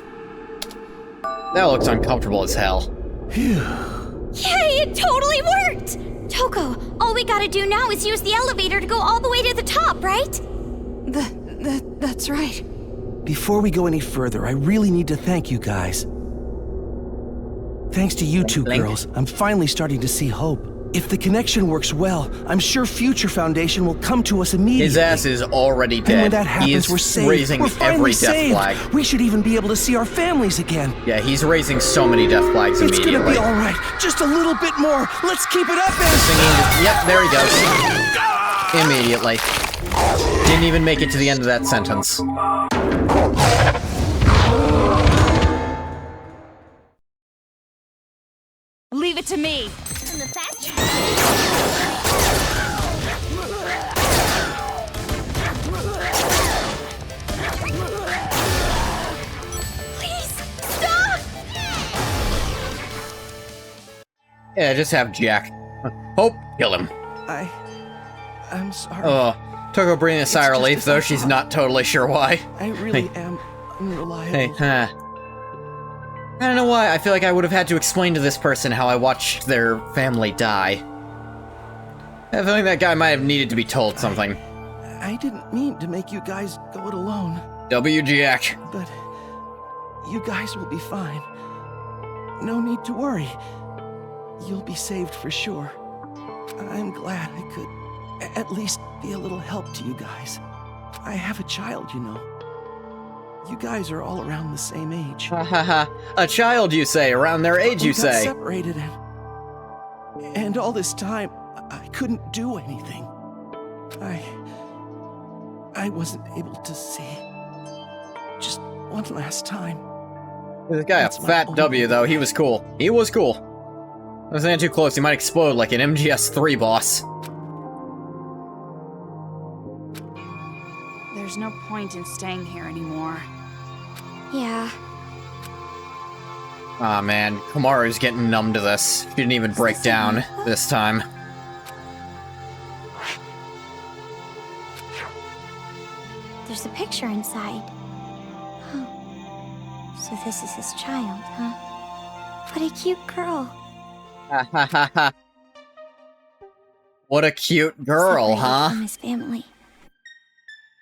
That looks uncomfortable as hell. Phew. Yay, it totally worked! Toko, all we gotta do now is use the elevator to go all the way to the top, right? That's right. Before we go any further, I really need to thank you guys. Thanks to you two Blink. girls, I'm finally starting to see hope. If the connection works well, I'm sure Future Foundation will come to us immediately. His ass is already dead. And when that happens, he is we're saved. raising We're every finally death saved. flag. We should even be able to see our families again. Yeah, he's raising so many death flags It's immediately. gonna be all right. Just a little bit more. Let's keep it up, and Singing, yep, there he goes. Immediately. Didn't even make it to the end of that sentence. Leave it to me. And the faster. Please, stop! Yeah, just have Jack. Hope, kill him. I'm sorry. Oh, Toko breathing a sigh of just relief, as though I she's thought. not totally sure why. I really am unreliable. Hey, huh. I don't know why, I feel like I would have had to explain to this person how I watched their family die. I feel like that guy might have needed to be told something. I didn't mean to make you guys go it alone, W. Jack. but you guys will be fine. No need to worry. You'll be saved for sure. I'm glad I could at least be a little help to you guys. I have a child, you know. You guys are all around the same age. Ha ha ha. A child, you say, around their age, We you got say. separated, and all this time I couldn't do anything. I wasn't able to see. Just one last time. This guy, a That's my fat only W, though. He regret. was cool. He was cool. I was too close. He might explode like an MGS3 boss. There's no point in staying here anymore. Yeah. Aw, man. Komaru's getting numb to this. She didn't even break down this time. There's a picture inside. Oh. So this is his child, huh? What a cute girl. Ha ha ha ha. What a cute girl, Separated huh? from his family.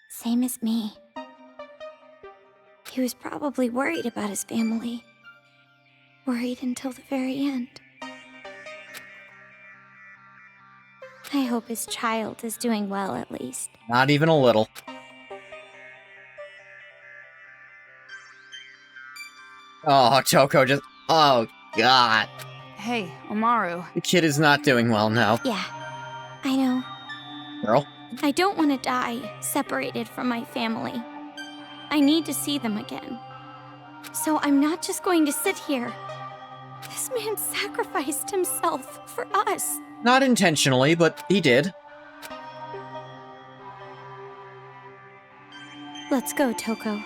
Same as me. He was probably worried about his family. Worried until the very end. I hope his child is doing well, at least. Not even a little. Oh, Toko just... Oh, God. Hey, Omaru. The kid is not doing well now. Yeah, I know. Girl? I don't want to die separated from my family. I need to see them again. So I'm not just going to sit here. This man sacrificed himself for us. Not intentionally, but he did. Let's go, Toko.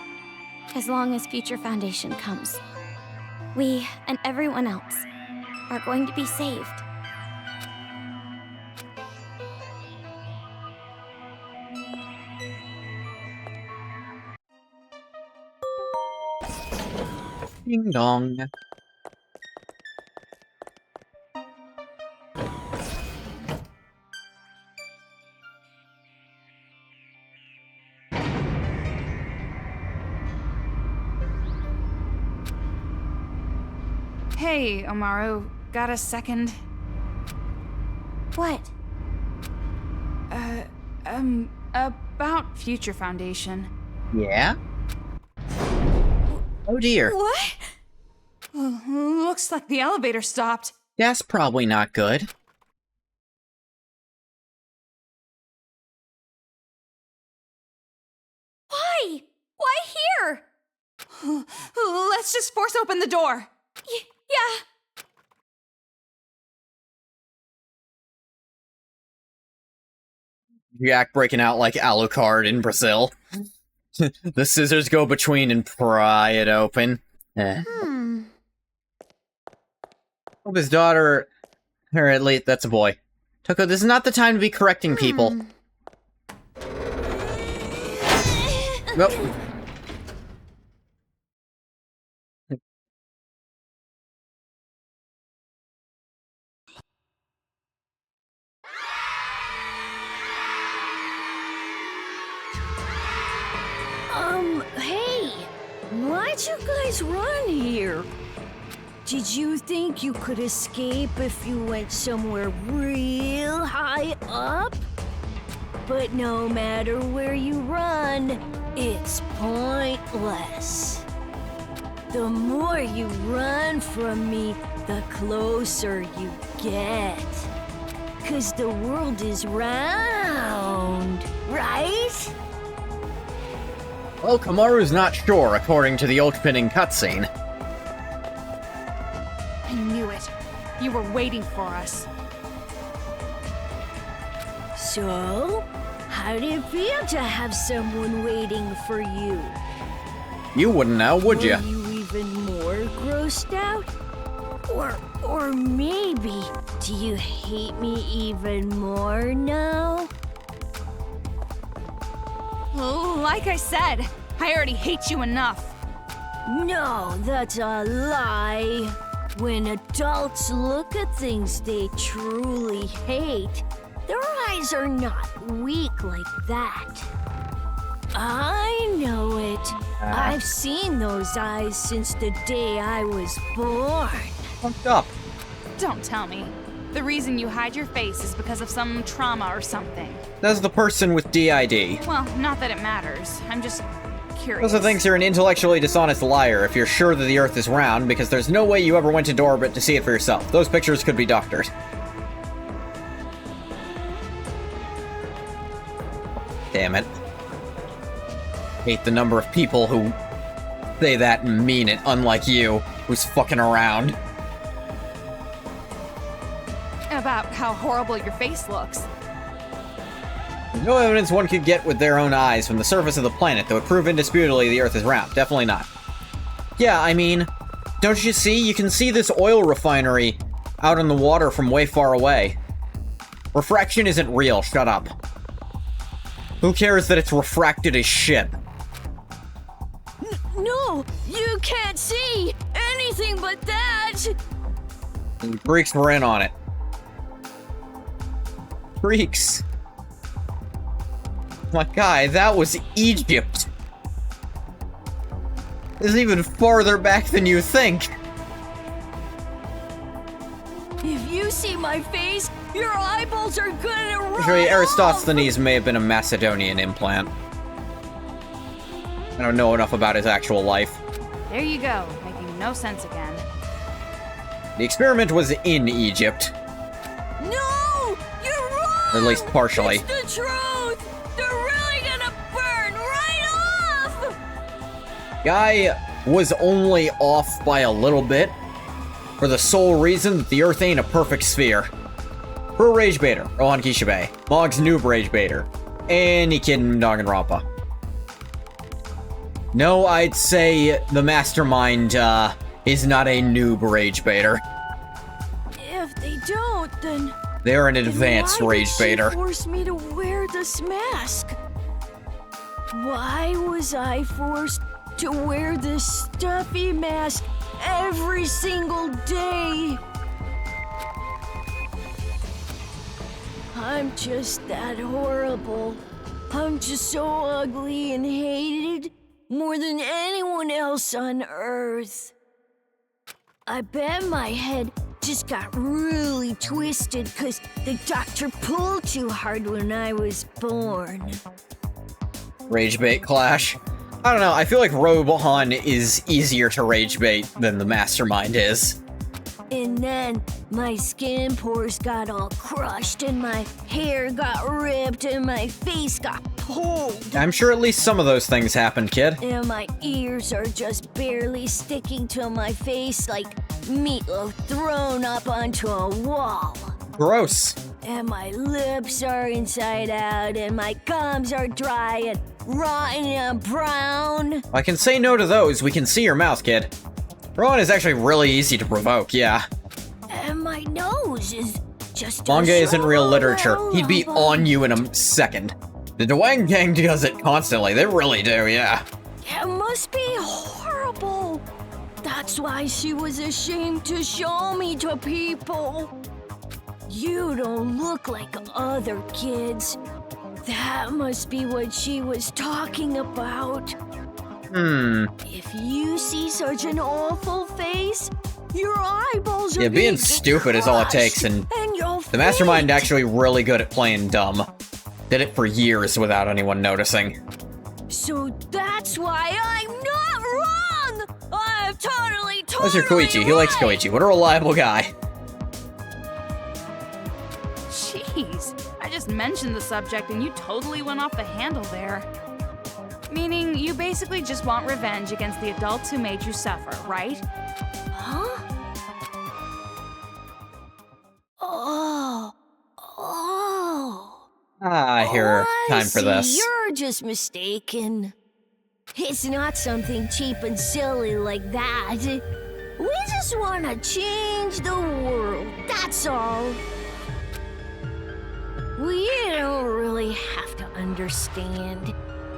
As long as Future Foundation comes. We and everyone else are going to be saved. Ding dong. Hey, Omaru, got a second? What? About Future Foundation. Yeah? Oh dear. What? Looks like the elevator stopped. That's probably not good. Why? Why here? Let's just force open the door. Yeah. Jack breaking out like Alucard in Brazil. The scissors go between and pry it open. Hope his daughter... Or at least, that's a boy. Toko, this is not the time to be correcting people. Nope. Hey! Why'd you guys run here? Did you think you could escape if you went somewhere real high up? But no matter where you run, it's pointless. The more you run from me, the closer you get. 'Cause the world is round, right? Well, Kamaru's not sure, according to the opening cutscene. I knew it. You were waiting for us. So, how did it feel to have someone waiting for you? You wouldn't know, would Were you? you even more grossed out? Or maybe, do you hate me even more now? Like I said, I already hate you enough. No, that's a lie. When adults look at things they truly hate, their eyes are not weak like that. I know it. I've seen those eyes since the day I was born. Fucked up. Don't tell me. The reason you hide your face is because of some trauma or something. That's the person with DID. Well, not that it matters. I'm just curious. Also thinks you're an intellectually dishonest liar if you're sure that the Earth is round, because there's no way you ever went into orbit to see it for yourself. Those pictures could be doctored. Damn it. Hate the number of people who say that and mean it, unlike you, who's fucking around. About how horrible your face looks. There's no evidence one could get with their own eyes from the surface of the planet that would prove indisputably the Earth is round. Definitely not. Yeah, I mean, don't you see? You can see this oil refinery out on the water from way far away. Refraction isn't real, shut up. Who cares that it's refracted as shit? No, you can't see anything but that! The Greeks were in on it. Greeks. My guy, that was Egypt. This is even farther back than you think. If you see my face, your eyeballs are gonna run Actually, off! Eratosthenes may have been a Macedonian implant. I don't know enough about his actual life. There you go, making no sense again. The experiment was in Egypt. No! You're wrong! At least partially. It's the truth! They're really gonna burn right off! Guy was only off by a little bit, for the sole reason that the Earth ain't a perfect sphere. Pro Rage Baiter, Rohan Kishibe, Mog's Noob Rage Baiter, any kid in Danganronpa. No, I'd say the mastermind, is not a noob Rage Baiter. If they don't, then... They're an advanced why Rage did she Baiter. force me to wear this mask? Why was I forced to wear this stuffy mask every single day? I'm just that horrible. I'm just so ugly and hated more than anyone else on Earth. I bet my head just got really twisted because the doctor pulled too hard when I was born. Rage bait clash. I don't know, I feel like Rohan is easier to rage bait than the Mastermind is. And then my skin pores got all crushed and my hair got ripped and my face got pulled. I'm sure at least some of those things happened, kid. And my ears are just barely sticking to my face like meatloaf thrown up onto a wall. Gross. And my lips are inside out and my gums are dry and rotten and brown. I can say no to those. We can see your mouth, kid. Rohan is actually really easy to provoke, yeah. And my nose is just Manga isn't real literature. well, He'd be on you in a second. The Dwang Gang does it constantly. They really do, yeah. It must be horrible. That's why she was ashamed to show me to people. You don't look like other kids. That must be what she was talking about. If you see such an awful face, your eyeballs are Yeah, being stupid is all it takes, and the Mastermind actually really good at playing dumb. Did it for years without anyone noticing. So that's why I'm not wrong! I'm totally How's your Koichi? He likes Koichi. What a reliable guy. Jeez, I just mentioned the subject and you totally went off the handle there. Meaning, you basically just want revenge against the adults who made you suffer, right? Huh? Oh. Here, time for See, this. You're just mistaken. It's not something cheap and silly like that. We just want to change the world, that's all. We don't really have to understand.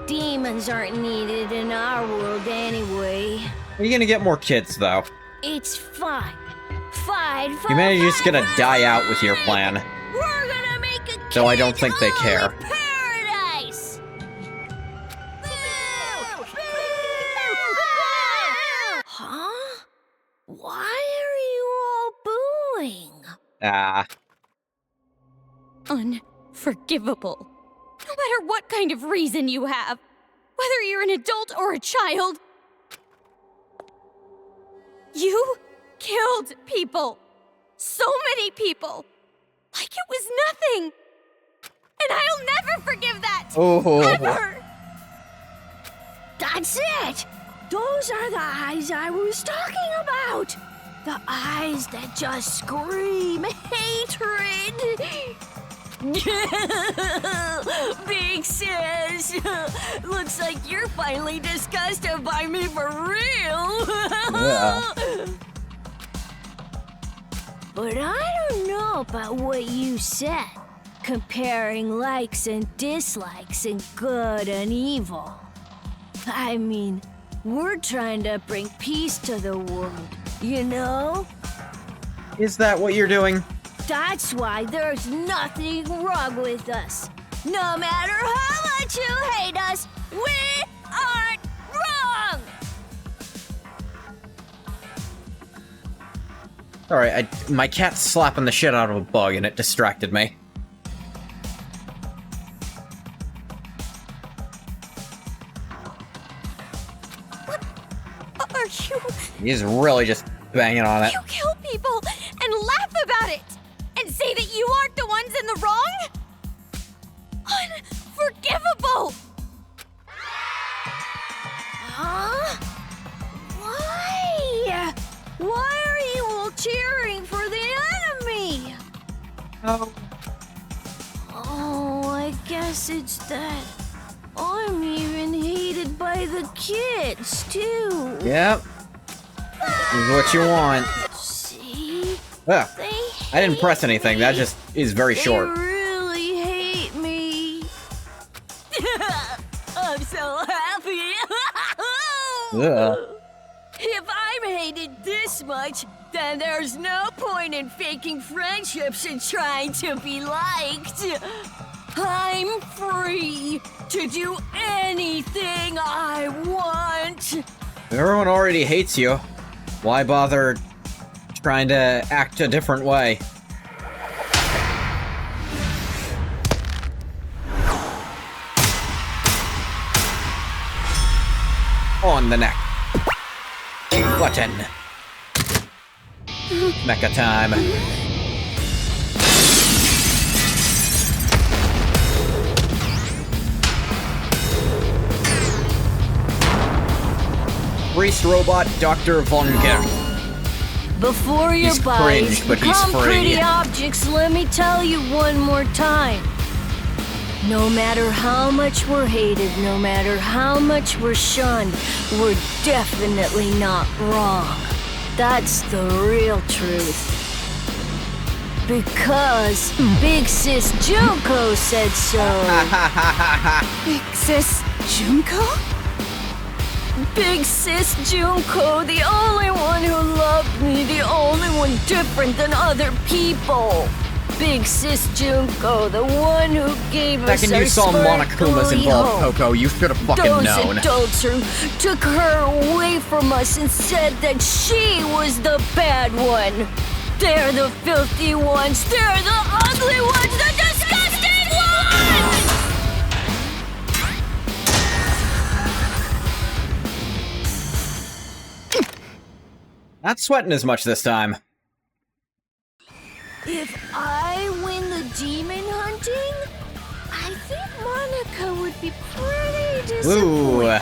Demons aren't needed in our world anyway. Are you gonna get more kids, though? It's fine. Fine. Humanity's just gonna die out with your plan. We're gonna make a Though I don't think they care. paradise. Huh? Why are you all booing? Unforgivable. No matter what kind of reason you have, whether you're an adult or a child, you killed people. So many people. Like it was nothing. And I'll never forgive that. Oh. Ever. That's it! Those are the eyes I was talking about! The eyes that just scream hatred! Big sis! Looks like you're finally disgusted by me for real! Yeah. But I don't know about what you said. Comparing likes and dislikes and good and evil. I mean, we're trying to bring peace to the world, you know? Is that what you're doing? That's why there's nothing wrong with us. No matter how much you hate us, we aren't wrong! Alright, my cat's slapping the shit out of a bug and it distracted me. Are you? He's really just banging on it. You kill people and laugh about it and say that you aren't the ones in the wrong? Unforgivable! Huh? Why? Why are you all cheering for the enemy? Oh. Oh, I guess it's that I'm even hated by the kids, too. Yep. This is what you want. See? Ah, They I didn't press anything. That just is very They short. really hate me. I'm so happy. Ugh. If I'm hated this much, then there's no point in faking friendships and trying to be liked. I'm free to do anything I want. If everyone already hates you, why bother trying to act a different way. On the neck. Button. Mecha time. Priest robot Dr. Von Gerth. Before your He's bodies cringe, but he's become free. pretty objects, let me tell you one more time. No matter how much we're hated, no matter how much we're shunned, we're definitely not wrong. That's the real truth. Because Big Sis Junko said so. Big Sis Junko? Big Sis Junko, the only one who loved me, the only one different than other people. Big Sis Junko, the one who gave us Second our you saw Monokuma's sparkly involved, hope. Coco, you should have fucking Those known. adults who took her away from us and said that she was the bad one. They're the filthy ones. They're the ugly ones. The disgusting ones! Not sweating as much this time. If I win the demon hunting, I think Monica would be pretty disappointed. Ooh.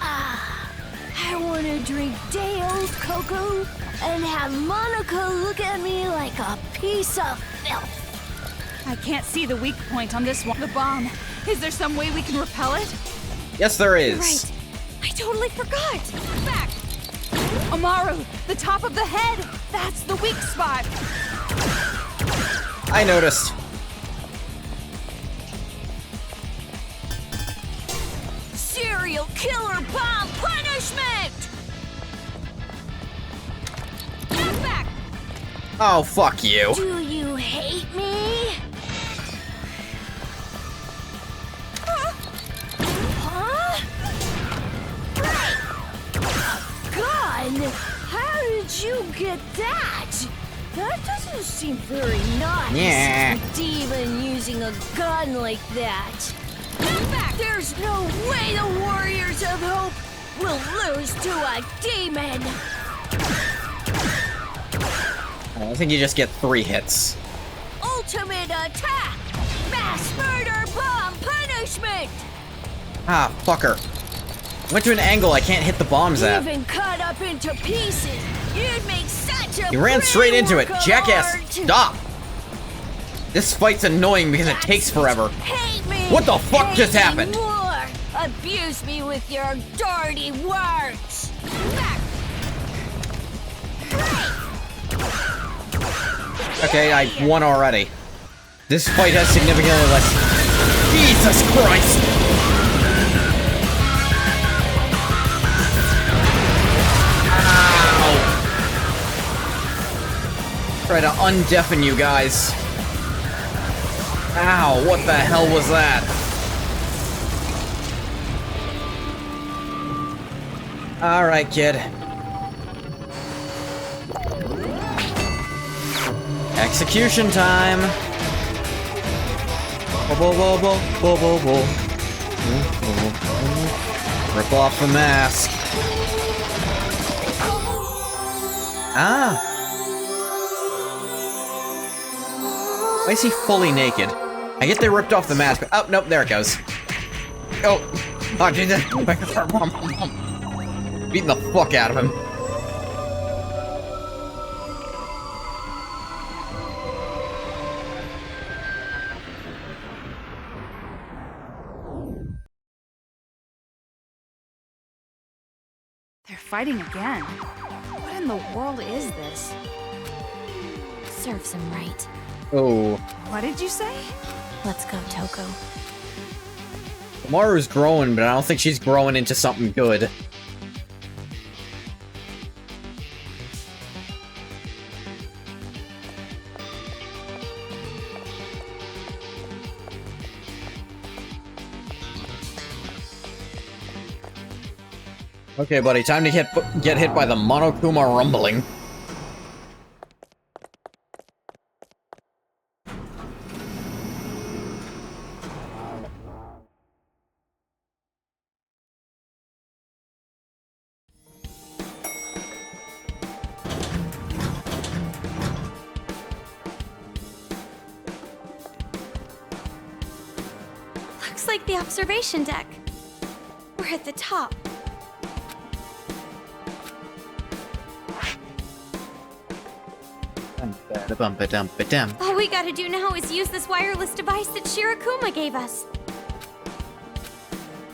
I want to drink day-old cocoa and have Monica look at me like a piece of filth. I can't see the weak point on this one. The bomb. Is there some way we can repel it? Yes, there is. Right. I totally forgot. Back. Amaru, the top of the head. That's the weak spot. I noticed. Serial killer bomb punishment! Back. Oh, fuck you. Do you hate me? Huh? Gun? How did you get that? That doesn't seem very nice. Yeah. A demon using a gun like that. There's no way the Warriors of Hope will lose to a demon. I think you just get 3 hits. Ultimate attack! Mass murder bomb punishment! Ah, fucker. Went to an angle I can't hit the bombs at. Even cut up into pieces, you'd make such a You ran straight into it. work of Jackass, art. stop! This fight's annoying because it takes forever. Hate me! What the fuck Hate just me happened? More. Abuse me with your dirty words! Okay, I won already. This fight has significantly less... Jesus Christ! Ow! Try to undeafen you guys. Ow, what the hell was that? Alright, kid. Execution time! Rip off the mask. Ah! Why is he fully naked? I get they ripped off the mask, but oh, nope, there it goes. Oh! Oh, Jesus! Beating the fuck out of him. They're fighting again. What in the world is this? Serves him right. Oh. What did you say? Let's go, Toko. Maru's growing, but I don't think she's growing into something good. Okay, buddy, time to get hit by the Monokuma rumbling. like the observation deck. We're at the top. Bum-ba-da-bum-ba-dum-ba-dum. All we gotta do now is use this wireless device that Shirakuma gave us.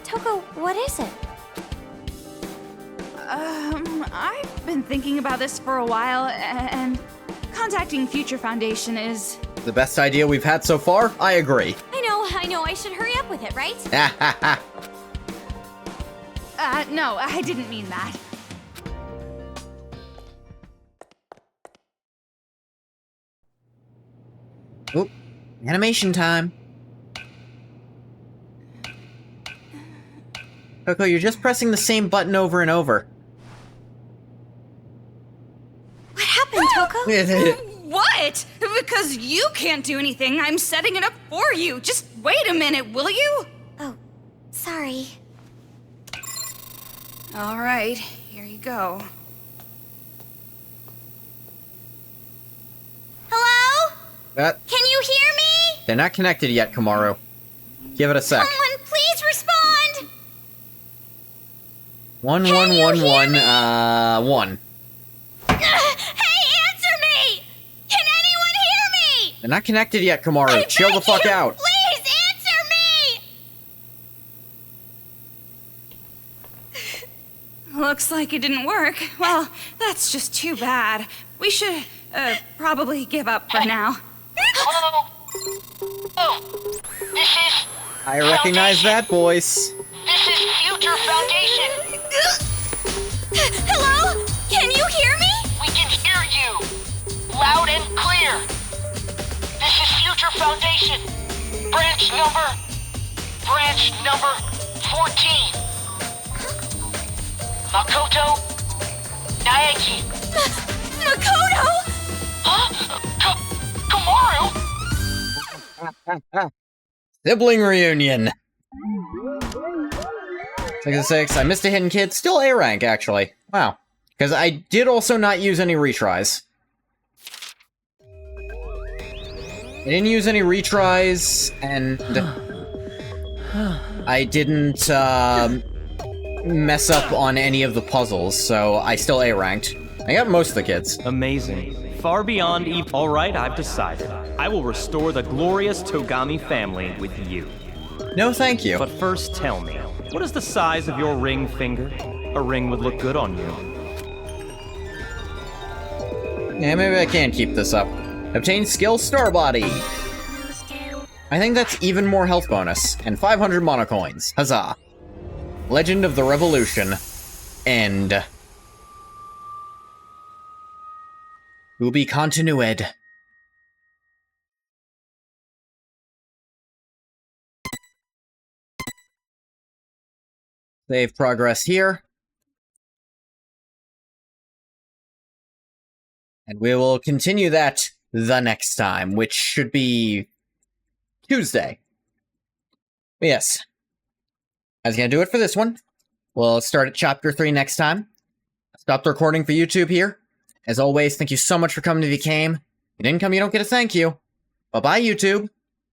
Toko, what is it? I've been thinking about this for a while, and contacting Future Foundation is... The best idea we've had so far? I agree. I know, I should hurry up with it, right? No, I didn't mean that. Oop. Animation time. Coco, you're just pressing the same button over and over. What happened, Toko? What? Because you can't do anything. I'm setting it up for you. Just wait a minute, will you? Oh, sorry. All right, here you go. Hello? Can you hear me? They're not connected yet, Kamaru. Give it a sec. Someone please respond! 1111, 1. Hey, answer me! Can anyone hear me? They're not connected yet, Kamaru. Chill the fuck out. Please answer me! Looks like it didn't work. Well, that's just too bad. We should, probably give up for now. Oh, this is... I recognize that voice. This is Future Foundation. Hello? Can you hear me? We can hear you. Loud and clear. This is Future Foundation. Branch number 14. Makoto Naegi. Makoto? Huh? Kamaru? Sibling reunion. 6-6. I missed a hidden kid. Still A rank, actually. Wow. Because I did also not use any retries. I didn't use any retries, and I didn't mess up on any of the puzzles, so I still A ranked. I got most of the kids. Amazing. Far beyond All right, I've decided. I will restore the glorious Togami family with you. No, thank you. But first, tell me, what is the size of your ring finger? A ring would look good on you. Yeah, maybe I can keep this up. Obtain skill Star Body. I think that's even more health bonus, and 500 mono coins. Huzzah. Legend of the Revolution. End. Ubi continued. Save progress here. And we will continue that the next time, which should be Tuesday. Yes. That's gonna do it for this one. We'll start at Chapter 3 next time. Stop the recording for YouTube here. As always, thank you so much for coming if you came. If you didn't come, you don't get a thank you. Bye-bye, YouTube.